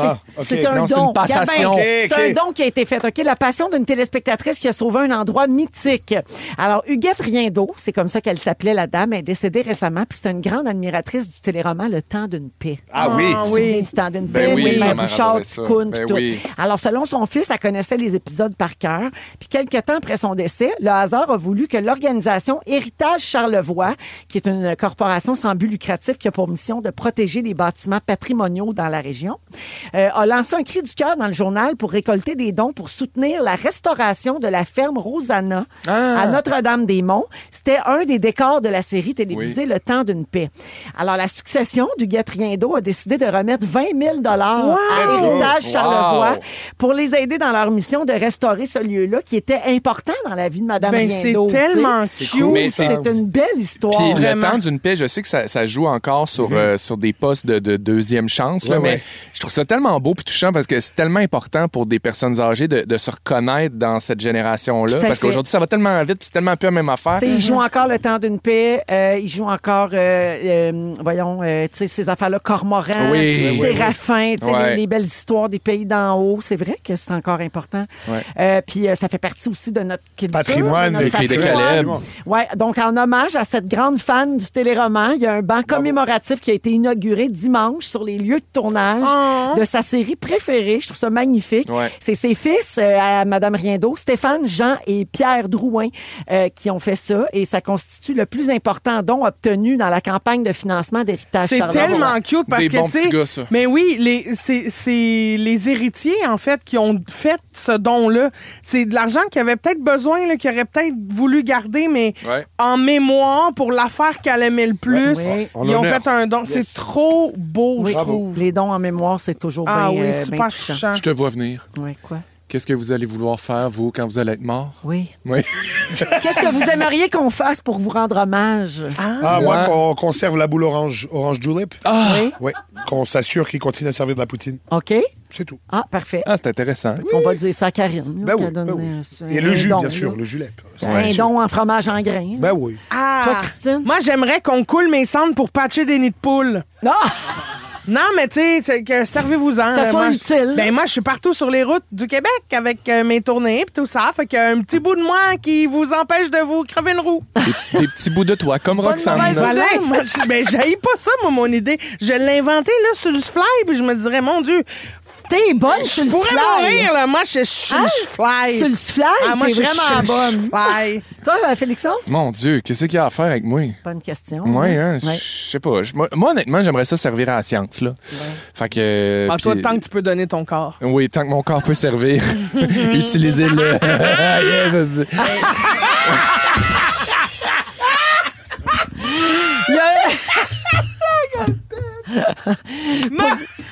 S2: c'est un
S5: Non, c'est
S2: don.
S5: une passation.
S2: Gabin,
S3: Ok,
S2: c'est
S3: ok.
S2: un don qui a été fait. OK? La passion d'une téléspectatrice qui a sauvé un endroit mythique. Alors, Huguette Riendeau, c'est comme ça qu'elle s'appelait, la dame, elle est décédée récemment, puis c'est une grande admiratrice du téléroman Le Temps d'une paix.
S3: Ah oui.
S2: Vous vous souvenez du Temps d'une
S5: Ben
S2: paix,
S5: oui,
S2: oui,
S5: sa
S2: Mère
S5: mère
S2: Bouchard,
S5: adorait ça.
S2: Ticoune,
S5: Ben
S2: puis tout.
S5: oui.
S2: Alors, selon son fils, elle connaissait les épisodes par cœur. Puis quelques temps après son décès, le hasard a voulu que l'organisation Héritage Charlevoix, qui est une corporation sans but lucratif qui a pour mission de protéger les bâtiments patrimoniaux dans la région, a lancé un cri du cœur dans le journal pour récolter des dons pour soutenir la restauration de la ferme Rosanna à Notre-Dame-des-Monts. C'était un des décors de la série télévisée Le Temps d'une paix. Alors, la succession du Huguette Riendeau a décidé de remettre 20 000 à Héritage Charlevoix
S5: Wow.
S2: pour les aider dans leur mission de restaurer ce lieu-là qui était important dans la vie de Mme
S4: Ben,
S2: Riendeau.
S4: c'est tellement
S2: tu sais.
S4: cute.
S5: Mais
S2: C'est une belle histoire.
S5: Puis le
S2: vraiment.
S5: temps d'une paix, je sais que ça joue encore sur des postes de deuxième chance, là,
S3: Ouais,
S5: mais
S3: ouais.
S5: je trouve ça tellement beau et touchant parce que c'est tellement important pour des personnes âgées de se reconnaître dans cette génération-là.
S2: Tout à
S5: Parce
S2: fait.
S5: qu'aujourd'hui, ça va tellement vite puis c'est tellement peu la même affaire.
S2: Tu sais, ils jouent encore Le Temps d'une paix. Ils jouent encore, tu sais, ces affaires-là, Cormoran,
S5: Oui.
S2: Séraphin, tu sais,
S5: Ouais.
S2: les belles histoires des pays d'en haut. C'est vrai que c'est encore important.
S5: Ouais.
S2: Puis ça fait partie aussi de notre culture.
S3: Patrimoine,
S2: de notre
S5: les filles de
S2: patrimoine.
S5: Caleb.
S2: Ouais, donc en hommage à cette grande fan du téléroman, il y a un banc commémoratif qui a été inauguré dimanche sur les lieux de tournage de sa série préférée. Je trouve ça magnifique.
S5: Ouais.
S2: C'est ses fils à Mme Riendeau, Stéphane, Jean et Pierre Drouin qui ont fait ça et ça constitue le plus important don obtenu dans la campagne de financement d'Héritage
S4: C'est
S2: Charlevoix.
S4: tellement cute parce
S5: Des
S4: que,
S5: bons
S4: tu sais...
S5: petits gars, ça.
S4: Mais oui, c'est les héritiers, en fait, qui ont fait ce don-là. C'est de l'argent qu'ils avaient peut-être besoin, là, qu'ils auraient peut-être voulu garder, mais
S5: Ouais.
S4: en mémoire, pour l'affaire qu'elle aimait le plus,
S2: Oui.
S3: En
S4: ils ont
S3: honneur.
S4: fait un don.
S3: Yes.
S4: C'est trop beau,
S2: Oui,
S4: je trouve.
S2: les dons en mémoire, c'est toujours
S4: Ah
S2: bien
S4: oui,
S2: bien
S4: super
S2: touchant.
S4: touchant.
S5: Je te vois venir.
S2: Oui, quoi?
S5: Qu'est-ce que vous allez vouloir faire, vous, quand vous allez être mort?
S2: Oui.
S5: Oui.
S2: Qu'est-ce que vous aimeriez qu'on fasse pour vous rendre hommage?
S3: Ah, moi, qu'on conserve la boule orange julep.
S2: Oui.
S3: Oui. Qu'on s'assure qu'il continue à servir de la poutine.
S2: OK.
S3: C'est tout.
S2: Ah, parfait.
S5: Ah, c'est intéressant.
S2: On va dire ça à Karine.
S3: Ben oui,
S2: qu'elle donne,
S3: ben oui.
S2: un
S3: Et le jus,
S2: don,
S3: bien sûr,
S2: là.
S3: le julep.
S2: Un don en fromage en grains.
S3: Ben oui.
S4: Ah!
S2: Toi, Christine?
S4: Moi, j'aimerais qu'on coule mes cendres pour patcher des nids de poules.
S2: Ah!
S4: Non, mais tu sais, servez-vous-en.
S2: Ça soit utile.
S4: Ben moi, je suis partout sur les routes du Québec avec mes tournées et tout ça. Fait qu'il y a un petit bout de moi qui vous empêche de vous crever une roue.
S5: Des petits bouts de toi, comme Roxane.
S4: Voilà, moi, j'haïs pas ça, moi, mon idée. Je l'ai inventé là, sur le fly, puis je me dirais, mon Dieu,
S2: T'es bonne sur le
S4: je pourrais
S2: fly.
S4: mourir, là. Moi, je suis sur le fly.
S2: Sur le fly,
S4: moi,
S2: t'es
S4: je suis
S2: vraiment
S4: sur le
S2: bonne.
S4: fly.
S2: Toi, Félixon?
S5: Mon Dieu, qu'est-ce qu'il y a à faire avec moi?
S2: Bonne question.
S5: Ouais, hein,
S2: Ouais.
S5: je sais pas. Moi, honnêtement, j'aimerais ça servir à la science, là. Fait que...
S4: Toi,
S5: puis-
S4: tant que tu peux donner ton corps.
S5: Oui, tant que mon corps peut servir. Utilisez-le. Yeah, ça se dit.
S2: Il y a-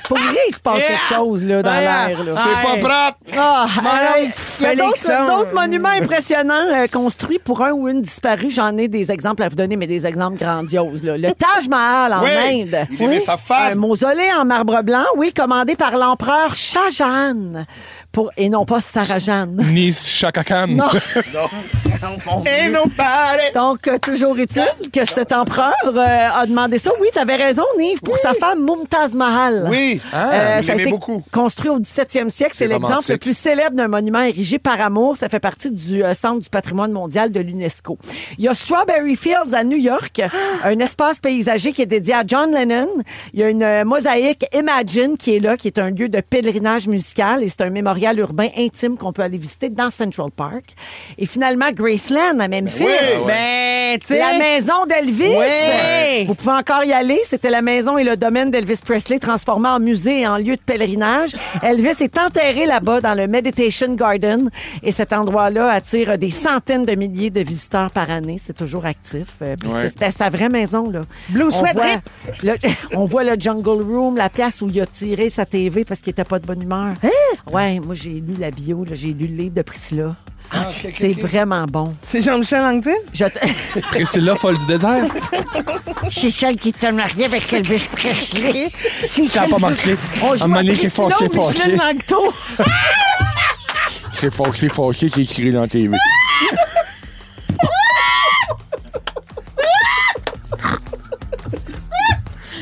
S2: Pour vrai, il se passe quelque chose là, dans l'air. là.
S3: C'est pas propre!
S2: Ah,
S4: Mon
S2: il y a
S4: Félixon.
S2: d'autres monuments impressionnants construits pour un ou une disparue. J'en ai des exemples à vous donner, mais des exemples grandioses. Là. Le Taj Mahal en
S3: Oui,
S2: Inde.
S3: il aimait sa femme.
S2: Un mausolée en marbre blanc, oui, commandé par l'empereur Shah Jahan. Et non pas Sarah Jeanne.
S5: Ni Chaka Khan.
S2: Non.
S3: Ain't nobody!
S2: Donc, toujours est-il que cet empereur a demandé ça. Oui, tu avais raison, Nive, pour sa femme Mumtaz Mahal.
S3: Oui, il
S2: ça a
S3: l'aimait
S2: été
S3: beaucoup.
S2: construit au 17e siècle. C'est l'exemple
S5: romantique.
S2: le plus célèbre d'un monument érigé par amour. Ça fait partie du Centre du patrimoine mondial de l'UNESCO. Il y a Strawberry Fields à New York, un espace paysager qui est dédié à John Lennon. Il y a une mosaïque Imagine qui est là, qui est un lieu de pèlerinage musical et c'est un mémorial urbain intime qu'on peut aller visiter dans Central Park. Et finalement, Graceland à Memphis.
S4: Ben, tu sais.
S2: La maison d'Elvis.
S4: Ouais.
S2: Vous pouvez encore y aller. C'était la maison et le domaine d'Elvis Presley transformé en musée et en lieu de pèlerinage. Elvis est enterré là-bas dans le Meditation Garden et cet endroit-là attire des centaines de milliers de visiteurs par année. C'est toujours actif. Puis
S5: Ouais.
S2: c'était sa vraie maison, là.
S4: Blue Sweat Rip.
S2: On voit le Jungle Room, la place où il a tiré sa TV parce qu'il était pas de bonne humeur. Ouais, moi, j'ai lu la bio, là, j'ai lu le livre de Priscilla. C'est vraiment bon.
S4: C'est Jean-Michel Anctil?
S5: Priscilla, folle du désert.
S2: C'est celle qui t'a mariée avec Elvis Presley.
S5: Ça n'a pas marché.
S2: On
S5: À un
S2: joue
S5: moment
S2: à
S5: donné, j'ai
S2: Priscilla
S5: fâché,
S2: ou Micheline
S5: fâché.
S2: Langto.
S5: J'ai fâché, j'ai écrit dans la TV.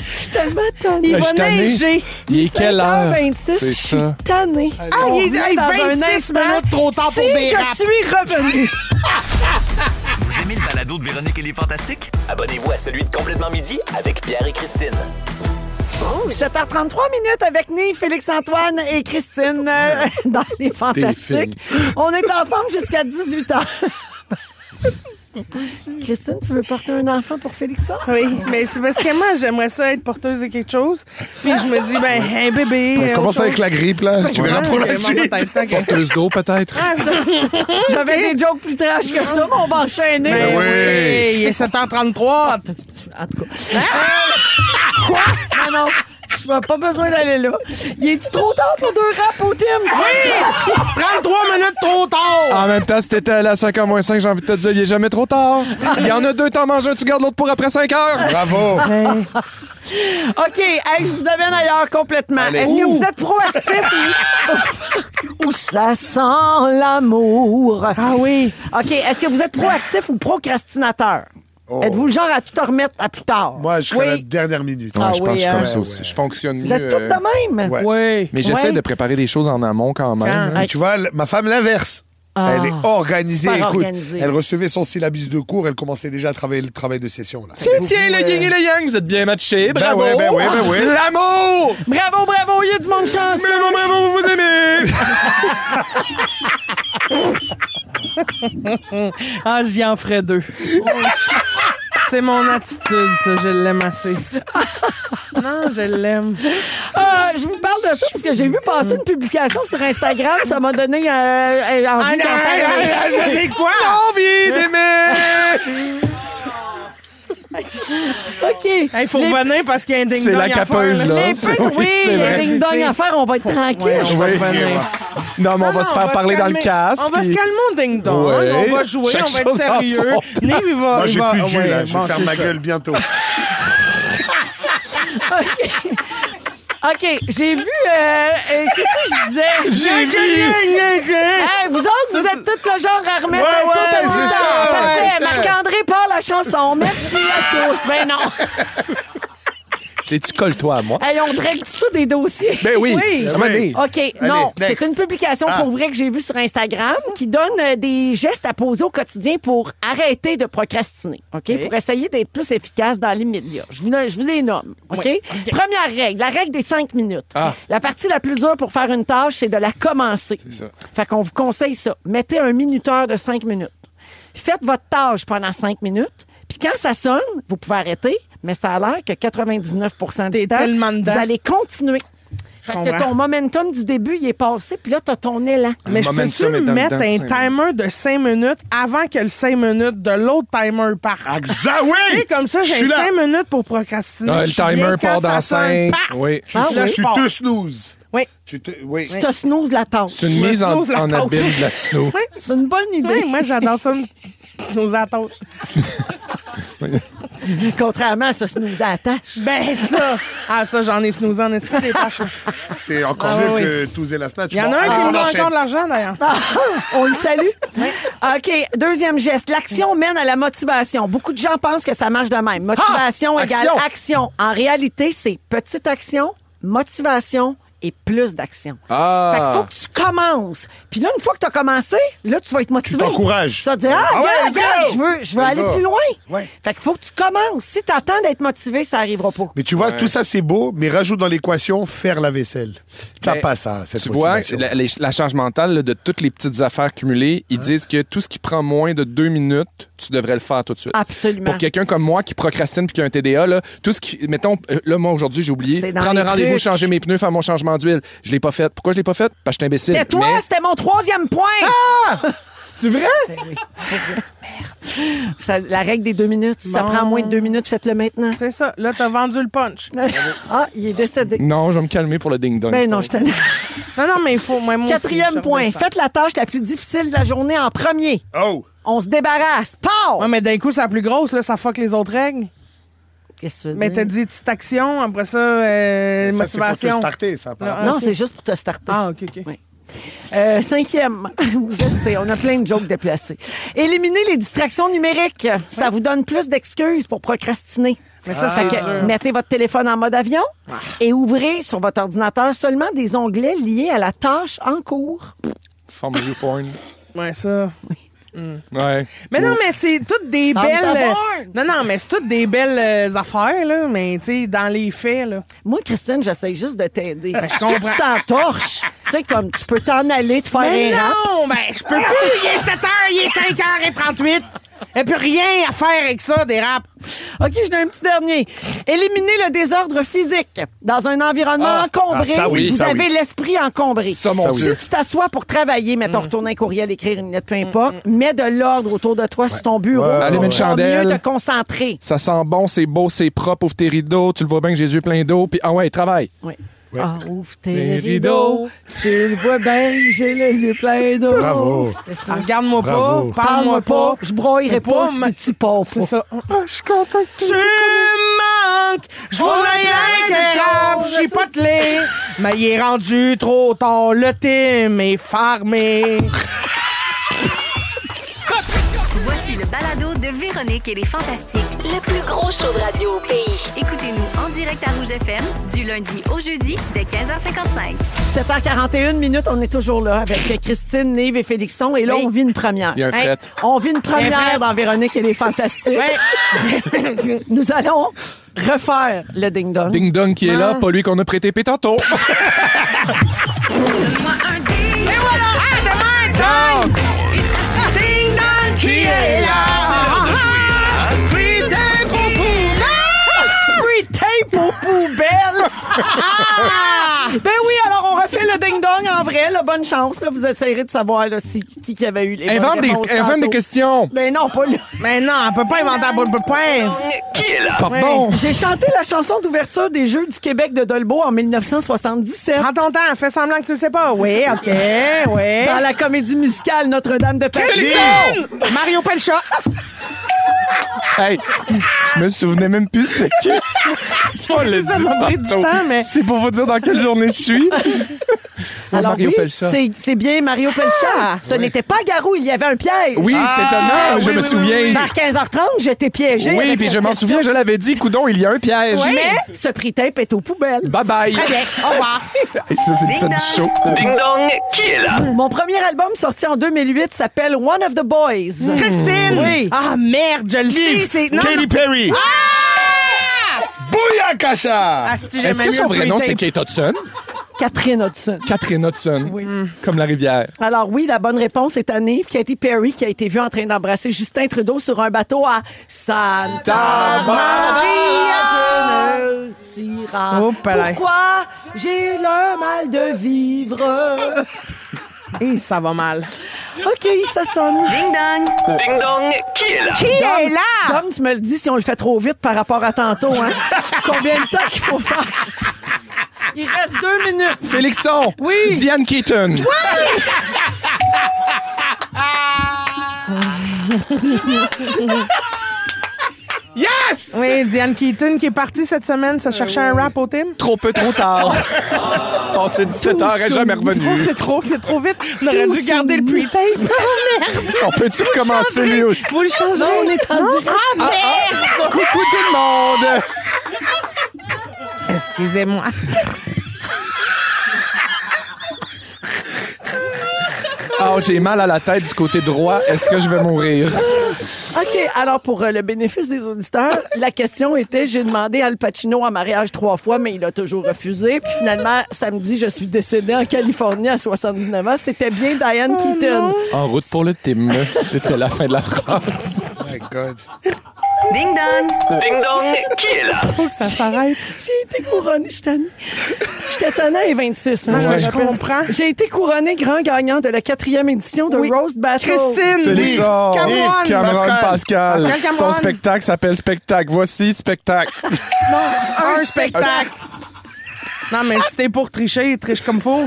S2: Je suis tellement tannée.
S5: Je suis tanné. Il est quelle heure?
S2: 5h26,
S5: C'est
S2: je suis
S5: ça.
S2: tannée.
S4: Ah, il est
S2: On revient dans un
S4: 26
S2: instant.
S4: minutes trop tard pour des
S2: Si
S4: raps.
S2: je suis revenue.
S7: Vous aimez le balado de Véronique et les Fantastiques? Abonnez-vous à celui de Complètement Midi avec Pierre et Christine.
S2: 7h33 minutes avec Nive, Félix-Antoine et Christine dans Les Fantastiques. On est ensemble jusqu'à 18h. Christine, tu veux porter un enfant pour Félixon?
S4: Oui, mais c'est parce que moi, j'aimerais ça être porteuse de quelque chose. Puis je me dis, ben, un bébé.
S3: Commence avec la grippe, là. Tu verras pour la suite.
S5: Porteuse d'eau, peut-être.
S2: J'avais des jokes plus trash que ça, mais on va enchaîner.
S4: Ben
S3: oui.
S4: oui, il est 7h33.
S2: En tout cas. Quoi? Non, je n'ai pas besoin d'aller là. Il est trop tard pour 2 raps au Tim?
S4: Oui! 33 minutes trop tard!
S5: En même temps, si t'étais à la 5h-5, j'ai envie de te dire, il est jamais trop tard. Il y en a 2, t'en manges un, tu gardes l'autre pour après 5 heures.
S3: Bravo!
S2: OK, hey, je vous amène ailleurs complètement.
S3: Allez.
S2: Est-ce que vous êtes proactif ou ça sent l'amour?
S4: Ah oui.
S2: OK, est-ce que vous êtes proactif ou procrastinateur?
S3: Oh.
S2: Êtes-vous le genre à tout remettre à plus tard?
S3: Moi, je serai à la dernière minute.
S2: Ah
S5: je pense que je
S2: oui,
S5: suis
S2: hein?
S5: comme ça
S3: Ouais,
S5: aussi.
S3: ouais.
S5: Je fonctionne mieux.
S2: Vous êtes toutes de même?
S3: Ouais.
S4: Oui.
S5: Mais j'essaie
S2: Ouais.
S5: de préparer des choses en amont quand même.
S4: Quand?
S5: hein.
S3: Tu vois, ma femme, l'inverse.
S2: Ah.
S3: Elle est organisée.
S2: Super
S3: Écoute,
S2: organisée.
S3: elle recevait son syllabus de cours, elle commençait déjà à travailler le travail de session. Là.
S5: Tiens, le yin et le yang, vous êtes bien matchés. Bravo.
S3: ouais, ben ouais.
S5: L'amour!
S2: Bravo, bravo, il y a du monde chance.
S5: Bravo, vous aimez!
S4: Ah, j'y en ferai 2. C'est mon attitude, ça. Je l'aime assez. Non, je l'aime.
S2: Je vous parle de ça parce que j'ai vu passer une publication sur Instagram. Ça m'a donné envie d'en parler.
S4: C'est quoi?
S5: Envie d'aimer!
S2: OK.
S4: Il faut revenir parce qu'il y a un ding-dong
S5: C'est la
S4: à faire,
S5: capeuse, là.
S2: Mais
S5: C'est-
S2: oui, il y a
S5: vrai.
S2: un ding-dong à faire. On va être tranquille.
S4: Ouais, on va
S5: Oui.
S4: revenir.
S5: Non, mais on va
S4: Non,
S5: se faire parler dans le casque.
S4: On va se
S5: puis-
S4: calmer au ding-dong.
S5: Ouais.
S4: On va jouer,
S5: Chaque
S4: on va être
S5: chose en
S4: sérieux.
S5: son temps.
S4: Nive, il va...
S3: Moi,
S4: il
S3: j'ai
S4: va-
S3: plus de jus,
S4: ouais,
S3: là. Je vais
S4: bon,
S3: faire
S4: c'est
S3: ma
S4: ça.
S3: gueule bientôt.
S2: OK, j'ai vu... qu'est-ce que je disais?
S5: J'ai vu!
S2: Hey, vous autres, vous êtes tous le genre à remettre
S3: Ouais,
S2: tout
S3: ouais,
S2: en même
S3: c'est
S2: temps.
S3: ça,
S2: Parfait.
S3: ouais.
S2: Marc-André part la chanson. Merci à tous. Ben non.
S5: C'est-tu colle-toi à moi?
S2: Hey, on règle ça des dossiers.
S5: Ben oui.
S4: Oui.
S5: Allez.
S2: OK, non,
S3: next.
S2: c'est une publication pour vrai que j'ai vue sur Instagram qui donne des gestes à poser au quotidien pour arrêter de procrastiner, OK? Pour essayer d'être plus efficace dans l'immédiat. Je vous les nomme, OK? Première règle, la règle des 5 minutes. La partie la plus dure pour faire une tâche, c'est de la commencer.
S5: C'est ça.
S2: Fait qu'on vous conseille ça. Mettez un minuteur de 5 minutes. Faites votre tâche pendant 5 minutes, puis quand ça sonne, vous pouvez arrêter, mais ça a l'air que 99% du
S4: T'es
S2: temps,
S4: tellement dedans.
S2: vous allez continuer. Parce que
S4: comprends.
S2: ton momentum du début, il est passé, puis là, t'as ton élan.
S4: Mais je
S5: momentum
S4: peux-tu
S5: est dans le
S4: mettre
S5: dedans
S4: un
S5: de 5
S4: timer de 5 minutes avant que le 5 minutes de l'autre timer parte?
S3: Exact,
S4: Tu sais,
S3: oui!
S4: comme ça,
S3: Je
S4: j'ai
S3: suis là.
S4: 5 minutes pour procrastiner.
S5: Ah, le
S4: Je suis
S5: timer
S4: bien
S5: part
S4: quand
S5: dans
S4: ça sonne,
S5: 5.
S4: paf!
S5: Oui.
S2: Ah
S4: Là,
S2: oui.
S4: je
S3: Tu
S4: pars.
S3: te snooze.
S4: Oui.
S3: Oui.
S2: Tu te snooze la tâche.
S5: C'est une mise en
S4: snooze la tâche.
S5: abîme de la snow.
S2: C'est une bonne idée.
S4: Oui, moi, j'adore ça. Snooze à la tâche.
S2: Contrairement à ce snooze à la tâche.
S4: Ben, ça. Ah, ça, j'en ai snoozé en esti des tâches.
S3: C'est encore
S4: Ah,
S3: mieux
S4: oui.
S3: que tous et la snatch.
S4: Il y en a un qui me donne encore de l'argent, d'ailleurs.
S2: On le salue. OK, deuxième geste. L'action mène à la motivation. Beaucoup de gens pensent que ça marche de même. Motivation égale action. En réalité, c'est petite action, motivation et plus d'action. Fait qu'il faut que tu commences. Puis là, une fois que tu as commencé, là, tu vas être motivé.
S3: Tu t'encourages.
S2: Tu vas te dire,
S3: Ah ouais,
S2: regarde,
S3: let's go!
S2: je veux aller plus loin.
S3: Ouais.
S2: Fait qu'il faut que tu commences. Si tu attends d'être motivé, ça n'arrivera pas.
S3: Mais tu vois, tout ça, c'est beau, mais rajoute dans l'équation faire la vaisselle. T'as
S5: Mais
S3: pas ça, cette
S5: Tu vois,
S3: motivation.
S5: la charge mentale là, de toutes les petites affaires cumulées, ils disent que tout ce qui prend moins de 2 minutes, tu devrais le faire tout de suite.
S2: Absolument.
S5: Pour quelqu'un comme moi qui procrastine puis qui a un TDA, là, tout ce qui. Mettons, là, moi, aujourd'hui, j'ai oublié.
S2: C'est dans
S5: Prendre
S2: les
S5: un rendez-vous,
S2: trucs.
S5: changer mes pneus, faire mon changement d'huile. Je l'ai pas fait. Pourquoi je l'ai pas fait? Parce que je suis imbécile.
S2: Tais-toi,
S5: Mais-
S2: c'était mon troisième point.
S5: C'est vrai?
S2: La règle des 2 minutes. Si ça
S4: Bon.
S2: prend moins de 2 minutes, faites-le maintenant.
S4: C'est ça. Là, t'as vendu le punch.
S2: Ah, il est décédé.
S5: Non, je vais me calmer pour le ding-dong.
S2: Ben non, je t'en
S4: Non, mais il faut. Moi aussi,
S2: Quatrième
S4: je
S2: point.
S4: redescends.
S2: Faites la tâche la plus difficile de la journée en premier.
S3: Oh!
S2: On se débarrasse. Pow!
S4: Ouais, mais d'un coup, c'est la plus grosse, là, ça fuck les autres règles.
S2: Qu'est-ce que tu veux
S4: Mais
S2: dire?
S4: t'as dit petite action, après ça,
S3: Ça, c'est pour te
S4: motivation.
S3: starter, ça. par
S4: Ah,
S3: exemple.
S2: Non,
S4: ok.
S2: c'est juste pour te starter.
S4: Ah, OK, OK.
S2: Oui. Cinquième, je sais, on a plein de jokes déplacés. Éliminez les distractions numériques. Ça vous donne plus d'excuses pour procrastiner.
S4: Mais ça,
S2: Fait
S4: c'est
S2: que
S4: dur.
S2: mettez votre téléphone en mode avion et ouvrez sur votre ordinateur seulement des onglets liés à la tâche en cours.
S5: Forme YouPorn.
S4: Ouais, ça.
S5: Ouais.
S4: Mais non, mais c'est toutes des
S2: Ferme ta
S4: belles.
S2: porte.
S4: Non, mais c'est toutes des belles affaires, là. Mais, tu sais, dans les faits, là.
S2: Moi, Christine, j'essaie juste de t'aider.
S4: je
S2: Si
S4: comprends.
S2: tu t'entorches, tu sais, comme tu peux t'en aller, te faire
S4: Mais
S2: un rap.
S4: non, ben, je peux plus. Il est 7h, il est 5h38. Il n'y a plus rien à faire avec ça, des raps.
S2: OK, je donne un petit dernier. Éliminez le désordre physique. Dans un environnement encombré,
S3: ça oui,
S2: vous
S3: ça
S2: avez
S3: oui.
S2: l'esprit encombré.
S5: Ça, mon Dieu.
S2: Si tu t'assois pour travailler, mettons, retourner un courriel, écrire une lettre, peu importe, mets de l'ordre autour de toi sur ton bureau.
S3: Ouais.
S2: Tu
S5: Allume une
S2: vas
S5: chandelle.
S2: mieux te concentrer.
S5: Ça sent bon, c'est beau, c'est propre, ouvre tes rideaux, tu le vois bien que j'ai les yeux pleins d'eau, puis ah ouais, travaille.
S2: Oui. Ah, ouvre tes
S5: Les
S2: rideaux. Tu le vois bien, j'ai les yeux pleins d'eau.
S3: Bravo.
S2: C'était ça.
S4: Regarde-moi
S3: Bravo.
S4: pas,
S2: Parle-moi pas, je broyerai pas
S4: mais-
S2: si tu pars
S4: C'est
S2: pas.
S4: ça. Je suis content que tu me manques. Je voudrais rien que rap, j'ai pas de lait. Mais il est rendu trop tard, le thème est farmé.
S1: Voici le balado de Véronique et les Fantastiques, le plus gros show de radio au pays. Écoutez-nous en direct à Rouge FM du lundi au jeudi dès 15h55.
S2: 7h41 minutes, on est toujours là avec Christine, Nive et Félixon. Et là,
S4: Oui.
S2: on vit une première.
S5: Il y a un
S4: Hey.
S5: fret.
S2: On vit une
S4: Un
S2: première
S4: fret.
S2: dans Véronique et les Fantastiques.
S4: Ouais.
S2: Nous allons refaire le ding-dong.
S5: Ding-dong qui est là, pas lui qu'on a prêté tantôt.
S1: Donne-moi un ding!
S4: Et voilà! Ah, demain, dong! Ding dong qui est là! Putain, pour
S2: Free tape aux poubelles! Ben oui, alors on refait le ding-dong en vrai. Là, bonne chance. Là, vous essayerez de savoir là, qui avait eu les bonnes
S5: Invente
S2: réponses
S5: des
S2: tantôt.
S5: questions.
S2: Ben non, pas là.
S4: Mais non, on peut pas inventer un bout de pain.
S5: Pardon.
S2: J'ai chanté la chanson d'ouverture des Jeux du Québec de Dolbeau en 1977.
S4: Prends ton temps, fais semblant que tu le sais pas. Oui, OK, oui.
S2: Dans la comédie musicale Notre-Dame de Paris.
S4: Félixon! Mario Pelcha.
S5: Hey, je me souvenais même plus c'était qui. On l'a
S4: Ça
S5: dit
S4: m'a pris du
S5: tantôt.
S4: temps, mais-
S5: C'est pour vous dire dans quelle journée je suis.
S2: Alors
S5: Mario
S2: oui,
S5: Pelcha.
S2: c'est bien Mario Pelcha. Ce n'était pas Garou, il y avait un piège.
S5: Oui, c'est étonnant, je me souviens.
S2: Vers 15h30, je t'ai piégé.
S5: Oui,
S2: avec
S5: puis
S2: cette
S5: je m'en
S2: question.
S5: souviens, je l'avais dit, coudon, il y a un piège.
S2: Mais ce prix-tape est aux poubelles.
S5: Bye bye.
S2: Très bien. Au revoir.
S5: Et ça, c'est le titre du show.
S7: Ding dong, qui est là?
S2: Mon premier album sorti en 2008 s'appelle One of the Boys.
S4: Christine!
S2: Oui.
S4: Ah, merde, je le sais. C'est... Non,
S3: Katy Perry. Bouillakasha.
S4: Ah, si
S5: Est-ce
S4: j'aimais
S5: que son
S4: mieux
S5: vrai
S4: le
S5: nom,
S4: tape.
S5: c'est Kate Hudson?
S2: Catherine Hudson.
S5: Catherine Hudson.
S2: Oui.
S5: Comme la rivière.
S2: Alors oui, la bonne réponse est à Nive. Katy Perry qui a été vue en train d'embrasser Justin Trudeau sur un bateau à Santa Maria. Je ne tira.
S4: Oh, palais.
S2: Pourquoi j'ai le mal de vivre?
S4: Et ça va mal.
S2: OK, ça sonne.
S1: Ding dong.
S7: Ding dong, qui est là?
S4: Qui est là?
S2: Dom, tu me le dis si on le fait trop vite par rapport à tantôt. Hein? Combien de temps qu'il faut faire? Il reste 2 minutes.
S5: Félixon.
S2: Oui.
S5: Diane Keaton. Yes!
S4: Oui, Diane Keaton qui est partie cette semaine, ça cherchait un rap au team.
S5: Trop peu, trop tard. Passé 17 heures, elle est jamais revenue.
S4: C'est trop vite. On aurait dû garder le pre-tape. Oh, merde.
S5: On peut-tu recommencer, lui aussi?
S4: Vous le changerez.
S2: Non, on est en direct.
S4: Ah, merde!
S5: Coucou tout le monde!
S4: Excusez-moi.
S5: Oh, j'ai mal à la tête du côté droit. Est-ce que je vais mourir?
S2: OK, alors pour le bénéfice des auditeurs, la question était, j'ai demandé Al Pacino en mariage 3 fois, mais il a toujours refusé. Puis finalement, samedi, je suis décédée en Californie à 79 ans. C'était bien Diane Keaton.
S5: En route pour le team. C'était la fin de la phrase.
S3: Oh my God.
S1: Ding dong.
S7: Ding dong, qui est là?
S4: Faut que ça s'arrête.
S2: J'ai été couronnée, j'étais tannée à 26. Hein,
S4: Ouais, je
S2: rappelle.
S4: comprends.
S2: J'ai été couronnée grand gagnant de la 4e édition de
S4: Oui.
S2: Roast Battle.
S4: Christine!
S5: Félixon.
S4: Cameron.
S5: Cameron Pascal.
S4: Pascal Cameron.
S5: Son spectacle s'appelle Spectacle. Voici Spectacle.
S4: Un spectacle. Non, mais si t'es pour tricher, triche comme faut.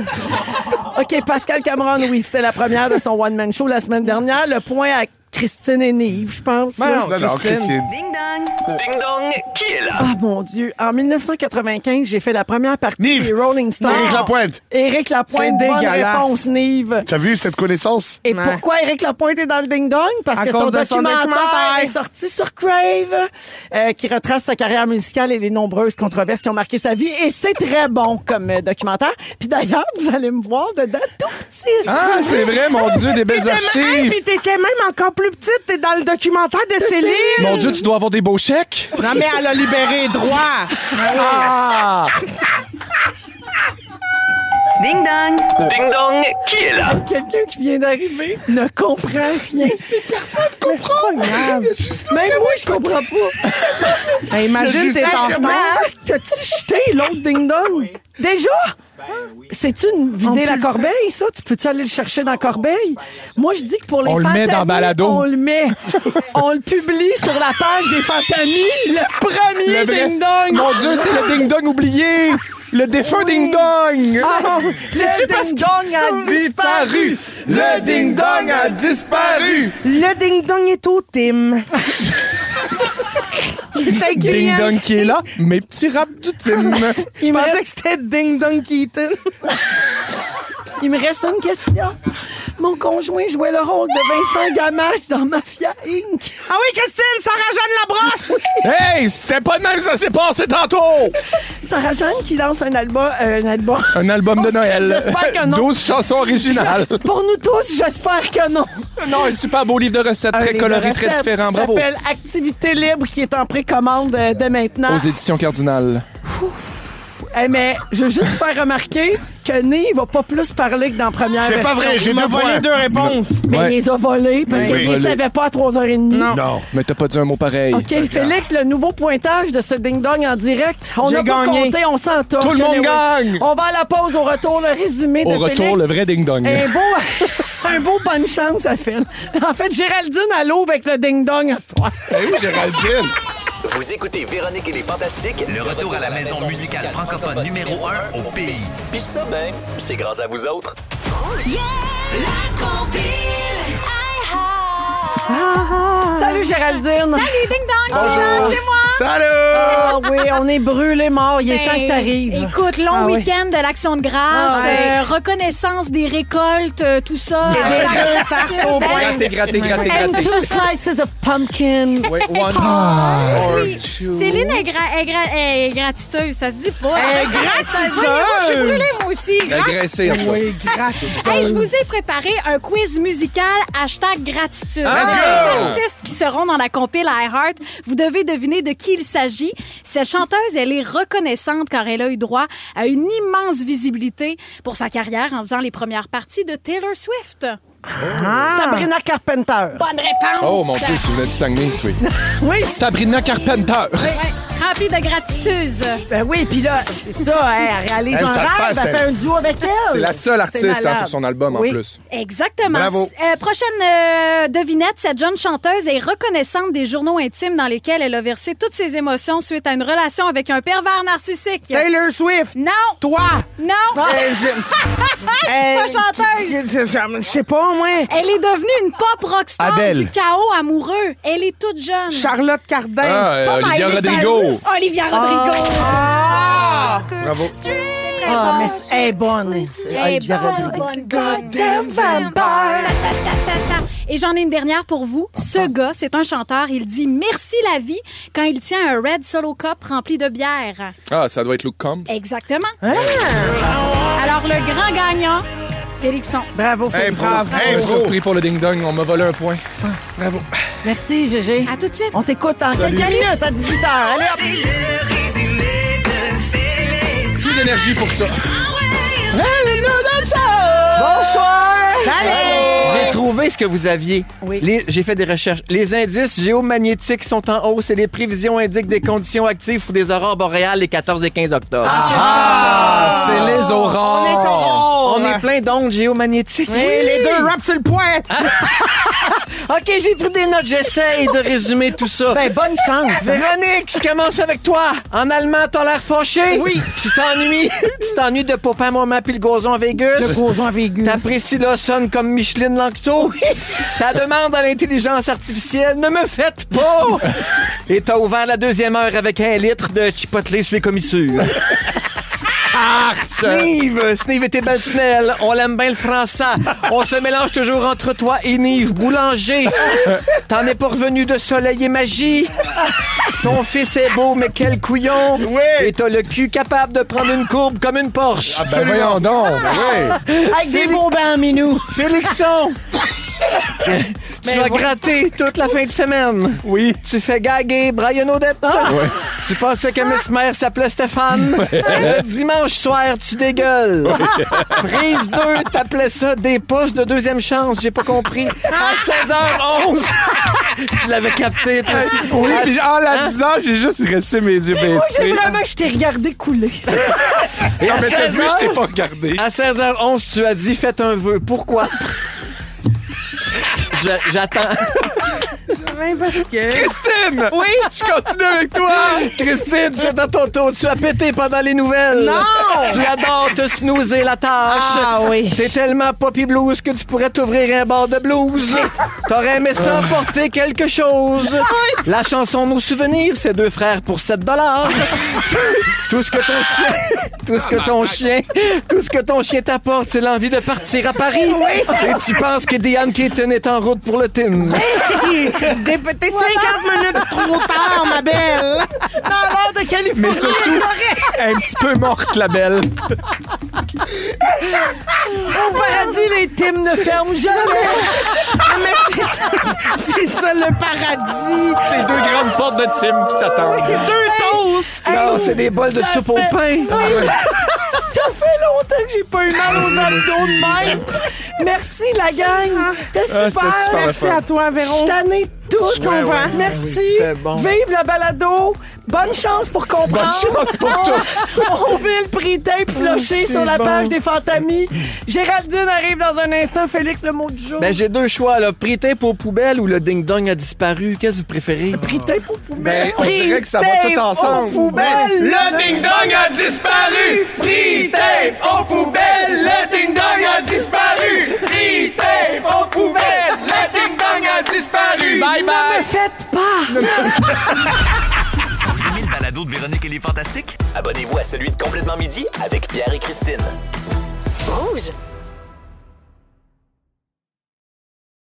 S2: OK, Pascal Cameron, oui, c'était la première de son one-man show la semaine dernière. Le point à Christine et Nive, je pense.
S4: Ben
S2: là.
S4: non,
S3: Non, Christine.
S1: Ding dong.
S7: Ding dong, qui est là?
S2: Ah, mon Dieu. En 1995, j'ai fait la première partie
S3: Nive.
S2: des Rolling Stones.
S3: Éric Lapointe.
S2: Éric Lapointe,
S4: C'est
S2: bonne
S4: dégueulasse.
S2: réponse, Nive.
S3: T'as vu cette connaissance?
S2: Et
S4: Ouais.
S2: pourquoi Éric Lapointe est dans le ding-dong? Parce
S4: À
S2: que
S4: cause
S2: son
S4: de son
S2: documentaire
S4: documentaire.
S2: est sorti sur Crave, qui retrace sa carrière musicale et les nombreuses controverses qui ont marqué sa vie. Et c'est très bon comme documentaire. Puis d'ailleurs, vous allez me voir dedans tout petit.
S5: Ah, c'est vrai, mon Dieu, des belles
S4: Hey,
S5: archives.
S4: puis t'étais même encore plus petite, t'es dans le documentaire de Céline.
S5: Mon Dieu, tu dois avoir des beaux chèques.
S4: Non, mais elle a libéré droit.
S5: Ah!
S1: Ding dong.
S7: Ding dong, qui est là?
S2: Quelqu'un qui vient d'arriver ne comprend rien.
S4: Personne comprend. Pas grave.
S2: Même moi, je comprends pas.
S4: Hey, imagine, t'es en retard.
S2: Marc, t'as-tu jeté l'autre ding-dong? Déjà? C'est-tu une vider la corbeille, ça? Tu peux-tu aller le chercher dans la corbeille? Moi, je dis que pour les
S5: On le met dans
S2: Fantamis,
S5: Balado.
S2: on le met. On le publie sur la page des Fantamis, le premier
S5: Le vrai-
S2: ding-dong.
S5: Mon Dieu, c'est le ding-dong oublié. Le défunt ding-dong.
S2: Ah,
S5: C'est-tu
S2: le
S5: parce
S2: ding-dong a disparu.
S5: Le ding-dong a disparu.
S4: Le ding-dong est au Tim.
S5: Ding-dong qui est là. Mes petits raps du team.
S4: Je pensais que c'était Ding-dong Keaton.
S2: Il me reste une question. Mon conjoint jouait le rôle de Vincent Gamache dans Mafia Inc.
S4: Ah oui, Christine, Sarah-Jeanne Labrosse.
S5: Hey, c'était pas de même que ça s'est passé tantôt.
S2: Sarah-Jeanne qui lance un album.
S5: Un album de Noël.
S2: J'espère que non.
S5: 12 chansons originales.
S2: Pour nous tous, j'espère que non.
S5: Non, un super beau livre de recettes,
S2: Un
S5: très
S2: livre
S5: coloré,
S2: de
S5: très
S2: recettes
S5: différent.
S2: qui
S5: Bravo.
S2: s'appelle Activité libre qui est en précommande dès maintenant.
S5: Aux éditions Cardinal.
S2: Eh, mais je veux juste faire remarquer que Né va pas plus parler que dans la première
S3: C'est pas
S2: version.
S3: vrai, j'ai
S4: Il m'a
S3: 2
S4: volé
S3: points.
S4: 2 réponses.
S2: Mais
S5: Ouais.
S2: il les a volés parce
S3: Oui.
S2: qu'il ne
S5: Volés.
S2: savait pas à 3h30.
S4: Non.
S3: Non.
S5: Mais t'as pas dit un mot pareil.
S2: OK, Félix, le nouveau pointage de ce ding-dong en direct. On
S4: J'ai
S2: a pas
S4: gagné.
S2: compté, on s'entorche.
S5: Tout le monde
S2: Anyway.
S5: gagne.
S2: On va à la pause, au retour, le résumé de
S5: Au retour,
S2: Félix.
S5: le vrai ding-dong.
S2: Un beau bonne chance à Phil. En fait, Géraldine à l'eau avec le ding-dong à soir.
S5: Eh oui, Géraldine.
S7: Vous écoutez Véronique et les Fantastiques, le retour à la maison musicale francophone numéro 1 au pays. Puis ça, ben, c'est grâce à vous autres.
S1: Yeah! La compile.
S2: Salut Salut, Géraldine.
S10: Salut, Ding Dong.
S3: Bonjour.
S10: C'est moi.
S3: Salut!
S2: Ah oui, on est brûlés morts. Il est temps que t'arrives.
S10: Écoute, long week-end de l'Action de grâce, reconnaissance des récoltes, tout ça.
S5: Gratter.
S2: And 2 slices of pumpkin.
S5: Oui, one
S10: Oui. Céline est gratiteuse, ça se dit pas. Je suis brûlée, moi aussi.
S5: Agressé, en tout cas.
S4: Oui, gratuit.
S10: Hey, je vous ai préparé un quiz musical #gratitude.
S5: Let's
S10: Les
S5: go!
S10: artistes qui seront dans la compile iHeart, vous devez deviner de qui il s'agit. Cette chanteuse, elle est reconnaissante car elle a eu droit à une immense visibilité pour sa carrière en faisant les premières parties de Taylor Swift.
S2: Sabrina Carpenter.
S10: Bonne réponse!
S5: Oh mon Dieu, tu venais du Saguenay, toi.
S2: Oui.
S5: Sabrina Carpenter.
S10: Remplie de gratitude.
S2: Ben oui, puis là, c'est ça, elle réalise
S3: Elle,
S2: un
S3: ça se
S2: rêve,
S3: passe,
S2: elle
S3: elle.
S2: fait un duo avec elle.
S5: C'est la seule
S2: C'est
S5: artiste
S2: malade.
S5: sur son album, en
S2: Oui.
S5: plus.
S10: Exactement.
S3: Bravo.
S10: Prochaine devinette, cette jeune chanteuse est reconnaissante des journaux intimes dans lesquels elle a versé toutes ses émotions suite à une relation avec un pervers narcissique.
S4: Taylor Swift.
S10: Non!
S4: Toi.
S10: Non!
S2: Ah.
S10: Pas chanteuse!
S4: Je sais pas, moi.
S10: Elle est devenue une pop rockstar
S3: Adèle.
S10: du chaos amoureux. Elle est toute jeune.
S4: Charlotte Cardin.
S5: Ah, Olivia
S10: Miley
S5: Rodrigo.
S10: Cyrus. Olivia Rodrigo.
S3: Bravo.
S2: Ah, mais elle est bonne. Olivia Rodrigo.
S10: Goddamn vampire. Et j'en ai une dernière pour vous. Ce gars, c'est un chanteur. Il dit merci la vie quand il tient un Red Solo Cup rempli de bière.
S5: Ah, ça doit être Luke Combs.
S10: Exactement. Alors, le grand gagnant, Félixon.
S2: Bravo,
S3: Hey,
S2: Félix.
S3: bravo.
S5: Je suis surpris pour le ding-dong. On m'a volé un point.
S3: Bravo.
S2: Merci, Gégé.
S10: À tout de suite.
S2: On t'écoute en quelques minutes à 18h. Allez, hop.
S1: C'est le résumé de Félix.
S5: Plus d'énergie pour ça.
S11: Bonsoir!
S2: Salut!
S11: J'ai trouvé ce que vous aviez.
S2: Oui.
S11: J'ai fait des recherches. Les indices géomagnétiques sont en hausse et les prévisions indiquent des conditions actives pour des aurores boréales les 14 et 15 octobre.
S5: C'est les aurores.
S11: On est plein d'ondes géomagnétiques.
S4: Oui, les deux rap sur le point.
S11: OK, j'ai pris des notes. J'essaye de résumer tout ça.
S2: Ben, bonne chance.
S11: Véronique, je commence avec toi. En allemand, t'as l'air fâché. Oui. Tu t'ennuies de Popin Moment puis le gazon à Vegas.
S2: Le gros en Végus.
S11: T'apprécies Lawson comme Micheline Lanctot. Ta demande à l'intelligence artificielle, ne me faites pas. Et t'as ouvert la deuxième heure avec 1 litre de chipotle sur les commissures. Snive était belle snelle. On l'aime bien le français. On se mélange toujours entre toi et Nive Boulanger. T'en es pas revenu de soleil et magie. Ton fils est beau, mais quel couillon. Et t'as le cul capable de prendre une courbe comme une Porsche.
S5: Ben voyons donc.
S2: Avec des beaux bains, Minou.
S11: Félixon! Tu vas gratter toute la fin de semaine. Oui. Tu fais gaguer Brian Odette. Tu pensais que Miss Mère s'appelait Stéphane. Le dimanche soir, tu dégueules. Prise 2, t'appelais ça des postes de deuxième chance. J'ai pas compris. À 16h11. Tu l'avais capté, toi aussi.
S5: Oui, puis en la disant, j'ai juste resté mes yeux
S2: Moi, j'ai
S5: baissés.
S2: vraiment que je t'ai regardé couler.
S11: Et
S5: Ah,
S11: à
S5: mais t'as vu,
S11: 16h,
S5: je t'ai pas regardé.
S11: à 16h11, tu as dit faites un vœu. Pourquoi? J'attends.
S5: Christine!
S11: Oui?
S5: Je continue avec toi!
S11: Christine, c'est à ton tour. Tu as pété pendant les nouvelles.
S4: Non!
S11: Tu adores te snoozer la tâche.
S4: Ah oui.
S11: T'es tellement poppy blues que tu pourrais t'ouvrir un bar de blues. T'aurais aimé ça porter quelque chose. La chanson Nos souvenirs, c'est 2 frères pour $7. Tout ce que ton chien t'apporte, c'est l'envie de partir à Paris. Et tu penses que Diane Keaton est en route pour le Tim.
S4: T'es 50 minutes trop tard, ma belle.
S2: Dans l'heure de Californie.
S5: Mais surtout, un petit peu morte, la belle.
S2: Au paradis, les Tim ne ferment jamais.
S4: Mais c'est ça le paradis.
S5: C'est 2 grandes portes de Tim qui t'attendent.
S4: 2 toasts.
S11: Non, c'est des bols de soupe au pain.
S2: Ça fait longtemps que j'ai pas eu mal aux abdos de même. Merci, la gang. C'était super.
S5: c'était super.
S4: Merci à toi,
S2: Je suis
S4: Véron.
S2: tannée de tout.
S11: Ouais, ouais.
S2: Merci.
S11: C'était bon.
S2: Vive la balado. Bonne chance pour comprendre.
S3: Bonne chance pour tous.
S2: On met le prix tape floché sur la page des Fantamis. Géraldine arrive dans un instant. Félix, le mot du jour.
S11: Ben, j'ai deux choix, là. Prix tape aux poubelles ou le ding-dong a disparu. Qu'est-ce que vous préférez?
S2: Le prix tape aux poubelles.
S3: Ben, on dirait que ça va tout ensemble.
S5: Le ding-dong a disparu! Prix tape aux poubelles! Le ding-dong a disparu! Prix tape aux poubelles! Le ding-dong a disparu! Bye bye!
S2: Ne me faites pas!
S7: Vous aimez le balado de Véronique et les Fantastiques? Abonnez-vous à celui de Complètement Midi avec Pierre et Christine.
S1: Rouge.